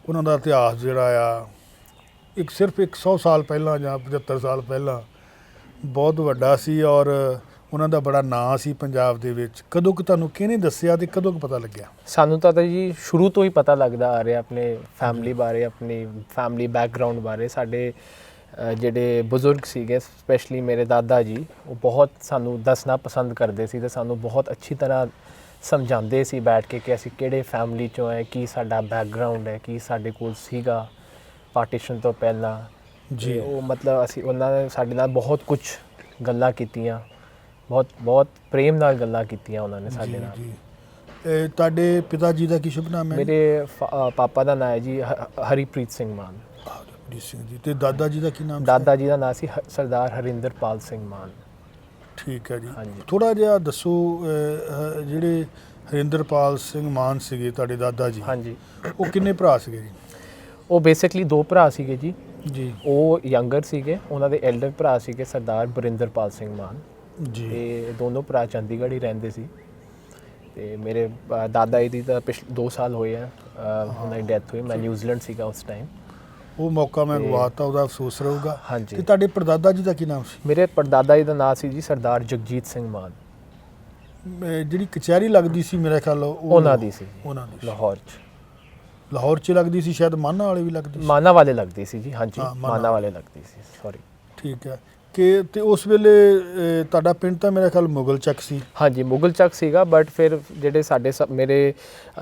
ਉਹਨਾਂ ਦਾ ਇਤਿਹਾਸ ਜਿਹੜਾ ਆ ਸਿਰਫ 100 ਸਾਲ ਪਹਿਲਾਂ ਜਾਂ 75 ਸਾਲ ਪਹਿਲਾਂ ਬਹੁਤ ਵੱਡਾ ਸੀ ਔਰ ਉਹਨਾਂ ਦਾ ਬੜਾ ਨਾਂ ਸੀ ਪੰਜਾਬ ਦੇ ਵਿੱਚ? ਕਦੋਂ ਕੁ ਤੁਹਾਨੂੰ ਕਿਹਨੇ ਦੱਸਿਆ ਤੇ ਕਦੋਂ ਕੁ ਪਤਾ ਲੱਗਿਆ? ਸਾਨੂੰ ਤਾਂ ਜੀ ਸ਼ੁਰੂ ਤੋਂ ਹੀ ਪਤਾ ਲੱਗਦਾ ਆ ਰਿਹਾ ਆਪਣੇ ਫੈਮਿਲੀ ਬਾਰੇ, ਆਪਣੀ ਫੈਮਿਲੀ ਬੈਕਗਰਾਉਂਡ ਬਾਰੇ। ਸਾਡੇ ਜਿਹੜੇ ਬਜ਼ੁਰਗ ਸੀਗੇ, ਸਪੈਸ਼ਲੀ ਮੇਰੇ ਦਾਦਾ ਜੀ, ਉਹ ਬਹੁਤ ਸਾਨੂੰ ਦੱਸਣਾ ਪਸੰਦ ਕਰਦੇ ਸੀ ਤੇ ਸਾਨੂੰ ਬਹੁਤ ਅੱਛੀ ਤਰ੍ਹਾਂ ਸਮਝਾਉਂਦੇ ਸੀ ਬੈਠ ਕੇ ਕਿ ਅਸੀਂ ਕਿਹੜੇ ਫੈਮਿਲੀ 'ਚੋਂ ਹੈ, ਕੀ ਸਾਡਾ ਬੈਕਗਰਾਉਂਡ ਹੈ, ਕੀ ਸਾਡੇ ਕੋਲ ਸੀਗਾ ਪਾਰਟੀਸ਼ਨ ਤੋਂ ਪਹਿਲਾਂ ਜੀ। ਉਹ ਮਤਲਬ ਅਸੀਂ ਉਹਨਾਂ ਨੇ ਸਾਡੇ ਨਾਲ ਬਹੁਤ ਕੁਝ ਗੱਲਾਂ ਕੀਤੀਆਂ, ਬਹੁਤ ਪ੍ਰੇਮ ਨਾਲ ਗੱਲਾਂ ਕੀਤੀਆਂ ਉਹਨਾਂ ਨੇ ਸਾਡੇ ਨਾਲ। ਜੀ। ਤੁਹਾਡੇ ਪਿਤਾ ਜੀ ਦਾ ਕੀ ਸ਼ੁਭ ਨਾਮ ਹੈ? ਮੇਰੇ ਪਾਪਾ ਦਾ ਨਾਮ ਹੈ ਜੀ ਹਰੀਪ੍ਰੀਤ ਸਿੰਘ ਮਾਨ। ਹਰੀਪ੍ਰੀਤ ਸਿੰਘ ਜੀ। ਤੇ ਦਾਦਾ ਜੀ ਦਾ ਕੀ ਨਾਮ ਸੀ? ਦਾਦਾ ਜੀ ਦਾ ਨਾਮ ਸੀ ਸਰਦਾਰ ਹਰਿੰਦਰਪਾਲ ਸਿੰਘ ਮਾਨ। ਠੀਕ ਹੈ ਜੀ। ਹਾਂਜੀ। ਥੋੜਾ ਜਿਹਾ ਦੱਸੋ, ਜਿਹੜੇ ਹਰਿੰਦਰਪਾਲ ਸਿੰਘ ਮਾਨ ਸੀਗੇ ਤੁਹਾਡੇ ਦਾਦਾ ਜੀ, ਹਾਂਜੀ, ਉਹ ਕਿੰਨੇ ਭਰਾ ਸੀਗੇ ਜੀ? ਉਹ ਬੇਸਿਕਲੀ 2 ਭਰਾ ਸੀਗੇ ਜੀ। ਜੀ। ਉਹ ਯੰਗਰ ਸੀਗੇ। ਉਹਨਾਂ ਦੇ ਐਲਡਰ ਭਰਾ ਸੀਗੇ ਸਰਦਾਰ ਬਰਿੰਦਰਪਾਲ ਸਿੰਘ ਮਾਨ ਜੀ। ਤੇ ਦੋਨੋਂ ਭਰਾ ਚੰਡੀਗੜ੍ਹ ਹੀ ਰਹਿੰਦੇ ਸੀ। ਤੇ ਮੇਰੇ ਦਾਦਾ ਜੀ ਦੀ ਤਾਂ 2 ਸਾਲ ਹੋਏ ਆ ਉਹਨਾਂ ਦੀ ਡੈਥ ਹੋਈ। ਮੈਂ ਨਿਊਜ਼ੀਲੈਂਡ ਸੀਗਾ ਉਸ ਟਾਈਮ। ਉਹ ਮੌਕਾ ਮੈਂ ਗਵਾਤਾ, ਉਹਦਾ ਅਫਸੋਸ ਰਹੂਗਾ। ਹਾਂਜੀ। ਤੇ ਤੁਹਾਡੇ ਪੜਦਾਦਾ ਜੀ ਦਾ ਕੀ ਨਾਮ ਸੀ? ਮੇਰੇ ਪੜਦਾਦਾ ਜੀ ਦਾ ਨਾਮ ਸੀ ਜੀ ਸਰਦਾਰ ਜਗਜੀਤ ਸਿੰਘ ਮਾਨ। ਜਿਹੜੀ ਕਚਹਿਰੀ ਲੱਗਦੀ ਸੀ ਮੇਰੇ ਖਿਆਲ ਉਹਨਾਂ ਦੀ ਸੀ ਉਹਨਾਂ ਦੀ ਲਾਹੌਰ 'ਚ। ਲਾਹੌਰ 'ਚ ਲੱਗਦੀ ਸੀ, ਸ਼ਾਇਦ ਮਾਨਾ ਵਾਲੇ ਵੀ ਲੱਗਦੀ ਸੀ। ਮਾਨਾ ਵਾਲੇ ਲੱਗਦੀ ਸੀ ਜੀ। ਹਾਂਜੀ, ਹਾਂ, ਮਾਨਾ ਵਾਲੇ ਲੱਗਦੀ ਸੀ। ਸੌਰੀ। ਠੀਕ ਹੈ। ਕਿ ਤੇ ਉਸ ਵੇਲੇ ਤੁਹਾਡਾ ਪਿੰਡ ਤਾਂ ਮੇਰੇ ਖਿਆਲ ਮੁਗਲ ਚੱਕ ਸੀ। ਹਾਂਜੀ, ਮੁਗਲ ਚੱਕ ਸੀਗਾ। ਬਟ ਫਿਰ ਜਿਹੜੇ ਸਾਡੇ ਮੇਰੇ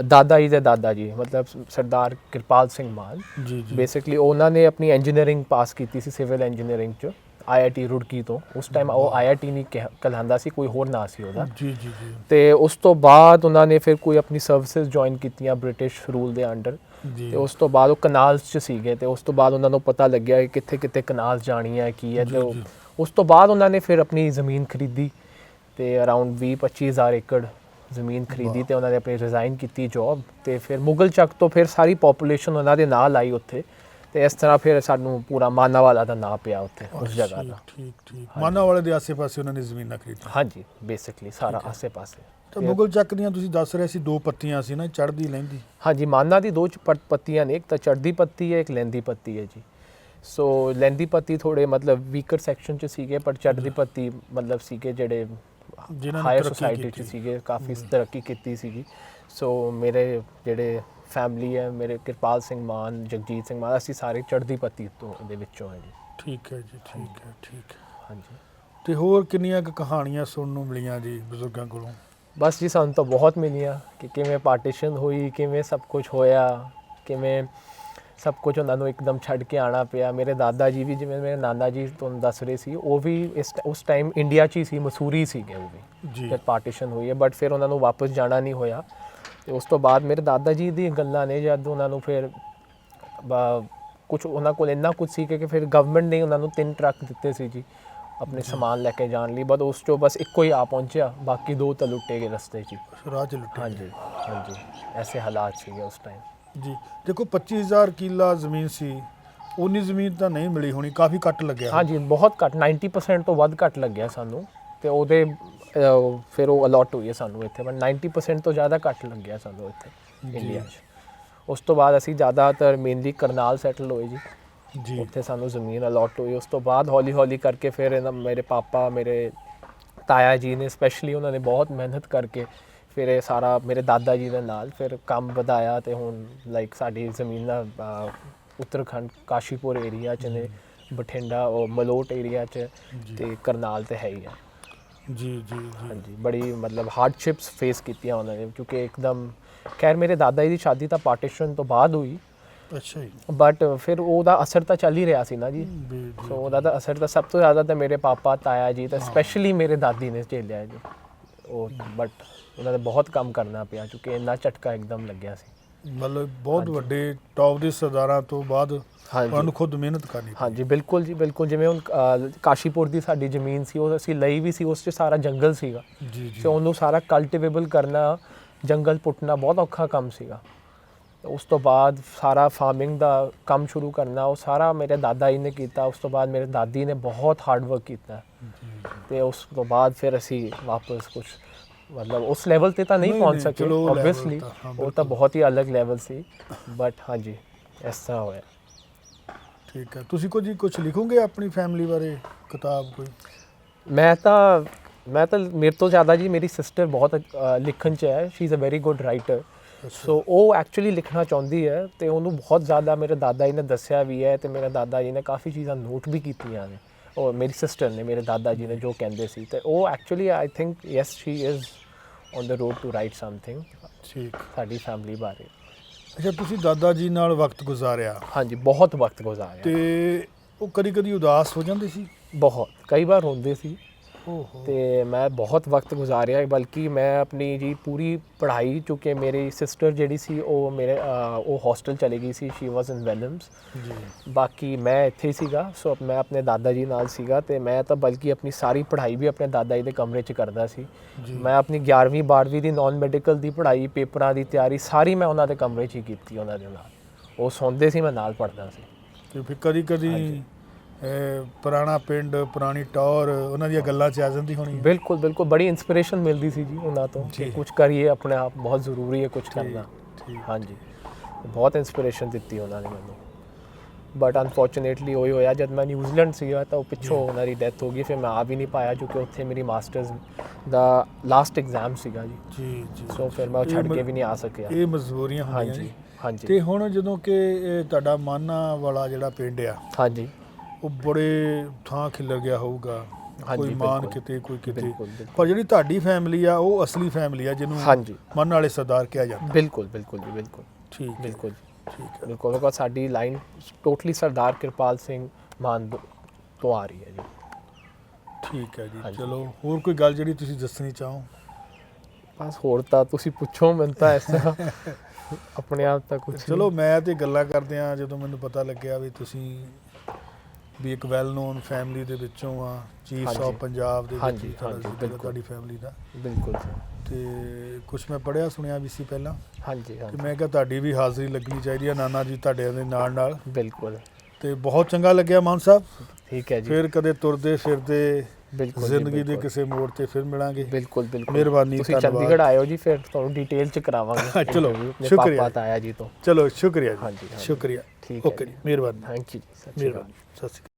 ਦਾਦਾ ਜੀ ਦੇ ਦਾਦਾ ਜੀ ਮਤਲਬ ਸਰਦਾਰ ਕਿਰਪਾਲ ਸਿੰਘ ਮਾਨ, ਜੀ ਜੀ, ਬੇਸਿਕਲੀ ਉਹਨਾਂ ਨੇ ਆਪਣੀ ਇੰਜੀਨੀਅਰਿੰਗ ਪਾਸ ਕੀਤੀ ਸੀ ਸਿਵਲ ਇੰਜੀਨੀਅਰਿੰਗ 'ਚ IIT ਰੁੜਕੀ ਤੋਂ। ਉਸ ਟਾਈਮ ਉਹ IIT ਨਹੀਂ ਕਹਿਲਾਂਦਾ ਸੀ, ਕੋਈ ਹੋਰ ਨਾਂ ਸੀ ਉਹਦਾ। ਜੀ ਜੀ ਜੀ। ਤੇ ਉਸ ਤੋਂ ਬਾਅਦ ਉਹਨਾਂ ਨੇ ਫਿਰ ਕੋਈ ਆਪਣੀ ਸਰਵਿਸਿਜ਼ ਜੁਆਇਨ ਕੀਤੀਆਂ ਬ੍ਰਿਟਿਸ਼ ਰੂਲ ਦੇ ਅੰਡਰ। ਜੀ। ਤੇ ਉਸ ਤੋਂ ਬਾਅਦ ਉਹ ਕਨਾਲਸ 'ਚ ਸੀਗੇ ਤੇ ਉਸ ਤੋਂ ਬਾਅਦ ਉਹਨਾਂ ਨੂੰ ਪਤਾ ਲੱਗਿਆ ਕਿ ਕਿੱਥੇ ਕਿੱਥੇ ਕਨਾਲ ਜਾਣੀ ਹੈ ਕੀ ਹੈ। ਤੇ ਉਸ ਤੋਂ ਬਾਅਦ ਉਹਨਾਂ ਨੇ ਫਿਰ ਆਪਣੀ ਜ਼ਮੀਨ ਖਰੀਦੀ ਤੇ ਅਰਾਊਂਡ 20-25 ਹਜ਼ਾਰ ਏਕੜ ਜ਼ਮੀਨ ਖਰੀਦੀ ਤੇ ਉਹਨਾਂ ਨੇ ਆਪਣੀ ਰਿਜ਼ਾਈਨ ਕੀਤੀ ਜੌਬ। ਤੇ ਫਿਰ ਮੁਗਲ ਚੱਕ ਤੋਂ ਫਿਰ ਸਾਰੀ ਪੋਪੂਲੇਸ਼ਨ ਉਹਨਾਂ ਦੇ ਨਾਲ ਆਈ ਉੱਥੇ। ਤੇ ਇਸ ਤਰ੍ਹਾਂ ਫਿਰ ਸਾਨੂੰ ਪੂਰਾ ਮਾਨਾਵਾਲਾ ਦਾ ਨਾਂ ਪਿਆ ਉੱਥੇ ਉਸ ਜਗ੍ਹਾ ਦਾ। ਠੀਕ ਠੀਕ। ਮਾਨਾਵਾਲੇ ਦੇ ਆਸੇ-ਪਾਸੇ ਉਹਨਾਂ ਨੇ ਜ਼ਮੀਨਾਂ ਖਰੀਦੀਆਂ। ਹਾਂਜੀ, ਬੇਸਿਕਲੀ ਸਾਰਾ ਆਸੇ-ਪਾਸੇ। ਤਾਂ ਮੁਗਲ ਚੱਕ ਦੀਆਂ ਤੁਸੀਂ ਦੱਸ ਰਹੇ ਸੀ 2 ਪੱਤੀਆਂ ਸੀ ਨਾ, ਚੜ੍ਹਦੀ ਲਹਿੰਦੀ? ਹਾਂਜੀ, ਮਾਨਾ ਦੀ 2 ਪੱਤੀਆਂ ਨੇ, ਇੱਕ ਤਾਂ ਚੜ੍ਹਦੀ ਪੱਤੀ ਹੈ, ਇੱਕ ਲਹਿੰਦੀ ਪੱਤੀ ਹੈ ਜੀ। ਸੋ ਲਹਿੰਦੀ ਪੱਤੀ ਥੋੜੇ ਮਤਲਬ ਵੀਕਰ ਸੈਕਸ਼ਨ 'ਚ ਸੀਗੇ, ਪਰ ਚੜ੍ਹਦੀ ਪੱਤੀ ਮਤਲਬ ਸੀਗੇ ਜਿਹੜੇ ਹਾਇਰ ਸੁਸਾਇਟੀ 'ਚ ਸੀਗੇ, ਕਾਫੀ ਤਰੱਕੀ ਕੀਤੀ ਸੀਗੀ। ਸੋ ਮੇਰੇ ਜਿਹੜੇ ਫੈਮਿਲੀ ਹੈ, ਮੇਰੇ ਕਿਰਪਾਲ ਸਿੰਘ ਮਾਨ, ਜਗਜੀਤ ਸਿੰਘ ਮਾਨ, ਅਸੀਂ ਸਾਰੇ ਚੜ੍ਹਦੀ ਪੱਤੀ ਤੋਂ ਦੇ ਵਿੱਚੋਂ ਹੈ ਜੀ। ਠੀਕ ਹੈ ਜੀ, ਠੀਕ ਹੈ, ਠੀਕ ਹੈ। ਹਾਂਜੀ। ਤੇ ਹੋਰ ਕਿੰਨੀਆਂ ਕੁ ਕਹਾਣੀਆਂ ਸੁਣਨ ਨੂੰ ਮਿਲੀਆਂ ਜੀ ਬਜ਼ੁਰਗਾਂ ਕੋਲੋਂ? ਬਸ ਜੀ, ਸਾਨੂੰ ਤਾਂ ਬਹੁਤ ਮਿਲੀਆਂ ਕਿ ਕਿਵੇਂ ਪਾਰਟੀਸ਼ਨ ਹੋਈ, ਕਿਵੇਂ ਸਭ ਕੁਝ ਹੋਇਆ, ਕਿਵੇਂ ਸਭ ਕੁਝ ਉਹਨਾਂ ਨੂੰ ਇੱਕਦਮ ਛੱਡ ਕੇ ਆਉਣਾ ਪਿਆ। ਮੇਰੇ ਦਾਦਾ ਜੀ ਵੀ, ਜਿਵੇਂ ਮੇਰੇ ਨਾਨਾ ਜੀ ਤੁਹਾਨੂੰ ਦੱਸ ਰਹੇ ਸੀ, ਉਹ ਵੀ ਉਸ ਟਾਈਮ ਇੰਡੀਆ 'ਚ ਹੀ ਸੀ, ਮਸੂਰੀ ਸੀਗੇ ਉਹ ਵੀ ਜਦ ਪਾਰਟੀਸ਼ਨ ਹੋਈ ਹੈ। ਬਟ ਫਿਰ ਉਹਨਾਂ ਨੂੰ ਵਾਪਸ ਜਾਣਾ ਨਹੀਂ ਹੋਇਆ। ਤੇ ਉਸ ਤੋਂ ਬਾਅਦ ਮੇਰੇ ਦਾਦਾ ਜੀ ਦੀ ਗੱਲਾਂ ਨੇ, ਜਦ ਉਹਨਾਂ ਨੂੰ ਫਿਰ ਕੁਝ ਉਹਨਾਂ ਕੋਲ ਇੰਨਾ ਕੁਝ ਸੀ ਕਿ ਫਿਰ ਗਵਰਨਮੈਂਟ ਨੇ ਉਹਨਾਂ ਨੂੰ 3 ਟਰੱਕ ਦਿੱਤੇ ਸੀ ਜੀ ਆਪਣੇ ਸਮਾਨ ਲੈ ਕੇ ਜਾਣ ਲਈ। ਬਟ ਉਸ 'ਚੋਂ ਬਸ ਇੱਕੋ ਹੀ ਆ ਪਹੁੰਚਿਆ, ਬਾਕੀ 2 ਤਾਂ ਲੁੱਟੇ ਗਏ ਰਸਤੇ 'ਚ। ਰਾਹ 'ਚ ਲੁੱਟੇ? ਹਾਂਜੀ ਹਾਂਜੀ, ਐਸੇ ਹਾਲਾਤ ਸੀਗੇ ਉਸ ਟਾਈਮ ਜੀ। ਦੇਖੋ 25000 ਕਿੱਲਾ ਜ਼ਮੀਨ ਸੀ, ਉਨੀ ਜ਼ਮੀਨ ਤਾਂ ਨਹੀਂ ਮਿਲੀ ਹੋਣੀ, ਕਾਫੀ ਕੱਟ ਲੱਗਿਆ। ਹਾਂਜੀ, ਬਹੁਤ ਘੱਟ, 90% ਤੋਂ ਵੱਧ ਘੱਟ ਲੱਗਿਆ ਸਾਨੂੰ। ਤੇ ਉਹਦੇ ਫਿਰ ਉਹ ਅਲਾਟ ਹੋਈ ਹੈ ਸਾਨੂੰ ਇੱਥੇ, ਬਟ 90% ਤੋਂ ਜ਼ਿਆਦਾ ਘੱਟ ਲੱਗਿਆ ਸਾਨੂੰ ਇੱਥੇ ਇੰਡੀਆ 'ਚ। ਉਸ ਤੋਂ ਬਾਅਦ ਅਸੀਂ ਜ਼ਿਆਦਾਤਰ ਮੇਨਲੀ ਕਰਨਾਲ ਸੈਟਲ ਹੋਏ ਜੀ। ਉੱਥੇ ਸਾਨੂੰ ਜ਼ਮੀਨ ਅਲਾਟ ਹੋਈ। ਉਸ ਤੋਂ ਬਾਅਦ ਹੌਲੀ ਹੌਲੀ ਕਰਕੇ ਫਿਰ ਮੇਰੇ ਪਾਪਾ, ਮੇਰੇ ਤਾਇਆ ਜੀ ਨੇ ਸਪੈਸ਼ਲੀ, ਉਹਨਾਂ ਨੇ ਬਹੁਤ ਮਿਹਨਤ ਕਰਕੇ ਫਿਰ ਇਹ ਸਾਰਾ ਮੇਰੇ ਦਾਦਾ ਜੀ ਦੇ ਨਾਲ ਫਿਰ ਕੰਮ ਵਧਾਇਆ। ਤੇ ਹੁਣ ਲਾਈਕ ਸਾਡੀ ਜ਼ਮੀਨਾਂ ਉੱਤਰਾਖੰਡ ਕਾਸ਼ੀਪੁਰ ਏਰੀਆ 'ਚ ਨੇ, ਬਠਿੰਡਾ ਉਹ ਮਲੋਟ ਏਰੀਆ 'ਚ, ਤੇ ਕਰਨਾਲ ਤੇ ਹੈ ਹੀ ਆ। ਜੀ ਜੀ ਜੀ ਹਾਂਜੀ, ਬੜੀ ਮਤਲਬ ਹਾਰਡਸ਼ਿਪਸ ਫੇਸ ਕੀਤੀਆਂ ਉਹਨਾਂ ਨੇ, ਕਿਉਂਕਿ ਇੱਕਦਮ ਖੈਰ ਮੇਰੇ ਦਾਦਾ ਜੀ ਦੀ ਸ਼ਾਦੀ ਤਾਂ ਪਾਰਟੀਸ਼ਨ ਤੋਂ ਬਾਅਦ ਹੋਈ, ਅੱਛਾ ਜੀ। ਬਟ ਫਿਰ ਉਹਦਾ ਅਸਰ ਤਾਂ ਚੱਲ ਹੀ ਰਿਹਾ ਸੀ ਨਾ ਜੀ। ਸੋ ਉਹਦਾ ਤਾਂ ਅਸਰ ਤਾਂ ਸਭ ਤੋਂ ਜ਼ਿਆਦਾ ਤਾਂ ਮੇਰੇ ਪਾਪਾ ਤਾਇਆ ਜੀ ਤਾਂ ਸਪੈਸ਼ਲੀ ਮੇਰੇ ਦਾਦੀ ਨੇ ਝੇਲਿਆ ਜੀ ਉਹ, ਬਟ ਉਹਨਾਂ ਨੇ ਬਹੁਤ ਕੰਮ ਕਰਨਾ ਪਿਆ ਕਿਉਂਕਿ ਇੰਨਾ ਝਟਕਾ ਇੱਕਦਮ ਲੱਗਿਆ ਸੀ। ਮਤਲਬ ਬਹੁਤ ਵੱਡੇ ਟੌਪ ਦੇ ਸਰਦਾਰਾਂ ਤੋਂ ਬਾਅਦ ਤੁਹਾਨੂੰ ਖੁਦ ਮਿਹਨਤ ਕਰਨੀ। ਹਾਂਜੀ ਬਿਲਕੁਲ ਜੀ ਬਿਲਕੁਲ। ਜਿਵੇਂ ਹੁਣ ਕਾਸ਼ੀਪੁਰ ਦੀ ਸਾਡੀ ਜ਼ਮੀਨ ਸੀ, ਉਹ ਅਸੀਂ ਲਈ ਵੀ ਸੀ, ਉਸ 'ਚ ਸਾਰਾ ਜੰਗਲ ਸੀਗਾ ਜੀ ਜੀ। ਤੇ ਉਹਨੂੰ ਸਾਰਾ ਕਲਟੀਵੇਬਲ ਕਰਨਾ, ਜੰਗਲ ਪੁੱਟਣਾ ਬਹੁਤ ਔਖਾ ਕੰਮ ਸੀਗਾ। ਉਸ ਤੋਂ ਬਾਅਦ ਸਾਰਾ ਫਾਰਮਿੰਗ ਦਾ ਕੰਮ ਸ਼ੁਰੂ ਕਰਨਾ ਉਹ ਸਾਰਾ ਮੇਰੇ ਦਾਦਾ ਜੀ ਨੇ ਕੀਤਾ। ਉਸ ਤੋਂ ਬਾਅਦ ਮੇਰੇ ਦਾਦੀ ਨੇ ਬਹੁਤ ਹਾਰਡ ਵਰਕ ਕੀਤਾ ਤੇ ਉਸ ਤੋਂ ਬਾਅਦ ਫਿਰ ਅਸੀਂ ਵਾਪਸ ਕੁਝ ਮਤਲਬ ਉਸ ਲੈਵਲ ਤੇ ਤਾਂ ਨਹੀਂ ਪਹੁੰਚ ਸਕੇ ਆਬਵੀਅਸਲੀ, ਉਹ ਤਾਂ ਬਹੁਤ ਹੀ ਅਲੱਗ ਲੈਵਲ ਸੀ, ਬਟ ਹਾਂਜੀ ਇਸ ਤਰ੍ਹਾਂ ਹੋਇਆ। ਠੀਕ ਹੈ, ਤੁਸੀਂ ਕੁਝ ਲਿਖੋਗੇ ਆਪਣੀ ਫੈਮਿਲੀ ਬਾਰੇ ਕਿਤਾਬ ਕੋਈ? ਮੈਂ ਤਾਂ ਮੇਰੇ ਤੋਂ ਜ਼ਿਆਦਾ ਜੀ ਮੇਰੀ ਸਿਸਟਰ ਬਹੁਤ ਲਿਖਣ 'ਚ ਹੈ, she is a very good writer. So ਉਹ ਐਕਚੁਅਲੀ ਲਿਖਣਾ ਚਾਹੁੰਦੀ ਹੈ ਤੇ ਉਹਨੂੰ ਬਹੁਤ ਜ਼ਿਆਦਾ ਮੇਰੇ ਦਾਦਾ ਜੀ ਨੇ ਦੱਸਿਆ ਵੀ ਹੈ ਤੇ ਮੇਰੇ ਦਾਦਾ ਜੀ ਨੇ ਕਾਫੀ ਚੀਜ਼ਾਂ ਨੋਟ ਵੀ ਕੀਤੀਆਂ ਨੇ, ਉਹ ਮੇਰੀ ਸਿਸਟਰ ਨੇ ਮੇਰੇ ਦਾਦਾ ਜੀ ਨੇ ਜੋ ਕਹਿੰਦੇ ਸੀ, ਤੇ ਉਹ actually I think yes she is on the road to write something ਠੀਕ ਸਾਡੀ ਫੈਮਿਲੀ ਬਾਰੇ। ਅੱਛਾ, ਤੁਸੀਂ ਦਾਦਾ ਜੀ ਨਾਲ ਵਕਤ ਗੁਜ਼ਾਰਿਆ? ਹਾਂਜੀ ਬਹੁਤ ਵਕਤ ਗੁਜ਼ਾਰਿਆ। ਤੇ ਉਹ ਕਦੀ ਉਦਾਸ ਹੋ ਜਾਂਦੇ ਸੀ? ਬਹੁਤ, ਕਈ ਵਾਰ ਹੁੰਦੇ ਸੀ ਓਹੋ। ਤੇ ਮੈਂ ਬਹੁਤ ਵਕਤ ਗੁਜ਼ਾਰਿਆ, ਬਲਕਿ ਮੈਂ ਆਪਣੀ ਜੀ ਪੂਰੀ ਪੜ੍ਹਾਈ, ਚੁੱਕੇ ਮੇਰੀ ਸਿਸਟਰ ਜਿਹੜੀ ਸੀ ਉਹ ਮੇਰੇ ਉਹ ਹੌਸਟਲ ਚਲੀ ਗਈ ਸੀ, ਸ਼ੀ ਵਾਜ਼ ਇਨ ਵੈਲਮਸ ਜੀ। ਬਾਕੀ ਮੈਂ ਇੱਥੇ ਹੀ ਸੀਗਾ। ਸੋ ਮੈਂ ਆਪਣੇ ਦਾਦਾ ਜੀ ਨਾਲ ਸੀਗਾ ਤੇ ਮੈਂ ਤਾਂ ਬਲਕਿ ਆਪਣੀ ਸਾਰੀ ਪੜ੍ਹਾਈ ਵੀ ਆਪਣੇ ਦਾਦਾ ਜੀ ਦੇ ਕਮਰੇ 'ਚ ਕਰਦਾ ਸੀ। ਮੈਂ ਆਪਣੀ 11ਵੀਂ 12ਵੀਂ ਦੀ ਨਾਨ ਮੈਡੀਕਲ ਦੀ ਪੜ੍ਹਾਈ, ਪੇਪਰਾਂ ਦੀ ਤਿਆਰੀ ਸਾਰੀ ਮੈਂ ਉਹਨਾਂ ਦੇ ਕਮਰੇ 'ਚ ਹੀ ਕੀਤੀ ਉਹਨਾਂ ਦੇ ਨਾਲ। ਉਹ ਸੌਂਦੇ ਸੀ, ਮੈਂ ਨਾਲ ਪੜ੍ਹਦਾ ਸੀ। ਤੇ ਫਿਰ ਕਦੀ ਪੁਰਾਣਾ ਪਿੰਡ, ਪੁਰਾਣੀ ਟੌਰ, ਉਹਨਾਂ ਦੀਆਂ ਗੱਲਾਂ 'ਚ ਆ ਜਾਂਦੀ ਹੋਣੀ? ਬਿਲਕੁਲ ਬਿਲਕੁਲ, ਬੜੀ ਇੰਸਪੀਰੇਸ਼ਨ ਮਿਲਦੀ ਸੀ ਜੀ ਉਹਨਾਂ ਤੋਂ ਕਿ ਕੁਝ ਕਰੀਏ ਆਪਣੇ ਆਪ, ਬਹੁਤ ਜ਼ਰੂਰੀ ਹੈ ਕੁਝ ਕਰਨਾ। ਹਾਂਜੀ, ਬਹੁਤ ਇੰਸਪੀਰੇਸ਼ਨ ਦਿੱਤੀ ਉਹਨਾਂ ਨੇ ਮੈਨੂੰ। ਬਟ ਅਨਫੋਰਚੂਨੇਟਲੀ ਉਹੀ ਹੋਇਆ, ਜਦ ਮੈਂ ਨਿਊਜ਼ੀਲੈਂਡ ਸੀਗਾ ਤਾਂ ਉਹ ਪਿੱਛੋਂ ਉਹਨਾਂ ਦੀ ਡੈਥ ਹੋ ਗਈ। ਫਿਰ ਮੈਂ ਆ ਵੀ ਨਹੀਂ ਪਾਇਆ ਕਿਉਂਕਿ ਉੱਥੇ ਮੇਰੀ ਮਾਸਟਰਸ ਦਾ ਲਾਸਟ ਐਗਜ਼ਾਮ ਸੀਗਾ ਜੀ। ਜੀ ਜੀ। ਸੋ ਫਿਰ ਮੈਂ ਉਹ ਛੱਡ ਕੇ ਵੀ ਨਹੀਂ ਆ ਸਕਿਆ। ਇਹ ਮਜਬੂਰੀਆਂ ਹੁੰਦੀਆਂ ਜੀ। ਹਾਂਜੀ। ਤੇ ਹੁਣ ਜਦੋਂ ਕਿ ਤੁਹਾਡਾ ਮਾਨਾ ਵਾਲਾ ਜਿਹੜਾ ਪਿੰਡ ਆ, ਹਾਂਜੀ, ਉਹ ਬੜੇ ਥਾਂ ਖਿਲਰ ਗਿਆ ਹੋਊਗਾ, ਕੋਈ ਮਾਨ ਕਿਤੇ ਕੋਈ ਕਿਤੇ, ਪਰ ਜਿਹੜੀ ਤੁਹਾਡੀ ਫੈਮਿਲੀ ਆ ਉਹ ਅਸਲੀ ਫੈਮਿਲੀ ਆ ਜਿਹਨੂੰ ਮਾਨ ਵਾਲੇ ਸਰਦਾਰ ਕਿਹਾ ਜਾਂਦਾ? ਬਿਲਕੁਲ ਬਿਲਕੁਲ ਜੀ, ਬਿਲਕੁਲ ਠੀਕ, ਬਿਲਕੁਲ ਠੀਕ ਹੈ, ਬਿਲਕੁਲ। ਬਿਕੋਜ਼ ਸਾਡੀ ਲਾਈਨ ਟੋਟਲੀ ਸਰਦਾਰ ਕਿਰਪਾਲ ਸਿੰਘ ਮਾਨ ਤੋਂ ਆ ਰਹੀ ਹੈ ਜੀ। ਠੀਕ ਹੈ ਜੀ। ਚਲੋ, ਹੋਰ ਕੋਈ ਗੱਲ ਜਿਹੜੀ ਤੁਸੀਂ ਦੱਸਣੀ ਚਾਹੋ? ਬਸ ਹੋਰ ਤਾਂ ਤੁਸੀਂ ਪੁੱਛੋ, ਮੈਨੂੰ ਤਾਂ ਇਸ ਤਰ੍ਹਾਂ ਆਪਣੇ ਆਪ ਤਾਂ ਕੁਝ। ਚਲੋ, ਮੈਂ ਤੇ ਗੱਲਾਂ ਕਰਦੇ ਆ, ਜਦੋਂ ਮੈਨੂੰ ਪਤਾ ਲੱਗਿਆ ਵੀ ਤੁਸੀਂ ਵੀ ਇੱਕ ਵੈਲ ਨੋਨ ਫੈਮਿਲੀ ਦੇ ਵਿੱਚੋਂ ਆ, ਚੀਫ ਆਫ ਪੰਜਾਬ ਦੇ ਵਿੱਚ ਤੁਹਾਡੀ ਫੈਮਿਲੀ ਦਾ। ਬਿਲਕੁਲ। ਤੇ ਕੁਝ ਮੈਂ ਪੜ੍ਹਿਆ ਸੁਣਿਆ ਵੀ ਸੀ ਪਹਿਲਾਂ। ਹਾਂਜੀ। ਤੇ ਮੈਂ ਕਿਹਾ ਤੁਹਾਡੀ ਵੀ ਹਾਜ਼ਰੀ ਲੱਗਣੀ ਚਾਹੀਦੀ ਆ ਨਾਨਾ ਜੀ ਤੁਹਾਡੇ ਦੇ ਨਾਲ। ਬਿਲਕੁਲ। ਤੇ ਬਹੁਤ ਚੰਗਾ ਲੱਗਿਆ ਮਾਨ ਸਾਹਿਬ। ਠੀਕ ਹੈ ਜੀ। ਫਿਰ ਕਦੇ ਤੁਰਦੇ ਫਿਰਦੇ ਜ਼ਿੰਦਗੀ ਦੇ ਕਿਸੇ ਮੋੜ ਤੇ ਫਿਰ ਮਿਲਾਂਗੇ। ਬਿਲਕੁਲ ਬਿਲਕੁਲ, ਮਿਹਰਬਾਨੀ। ਤੁਸੀਂ ਚੰਡੀਗੜ੍ਹ ਆਇਓ ਜੀ, ਫਿਰ ਤੁਹਾਨੂੰ ਡਿਟੇਲ ਚ ਕਰਾਵਾਂਗੇ। ਚਲੋ, ਸ਼ੁਕਰੀਆ ਤਾਇਆ ਜੀ ਤੋਂ। ਚਲੋ, ਸ਼ੁਕਰੀਆ ਜੀ। ਹਾਂਜੀ, ਸ਼ੁਕਰੀਆ। ਠੀਕ ਹੈ, ਓਕੇ ਜੀ, ਮਿਹਰਬਾਨੀ। ਥੈਂਕ ਯੂ ਜੀ। ਮਿਹਰਬਾਨੀ। ਸਤਿ ਸ਼੍ਰੀ ਅਕਾਲ।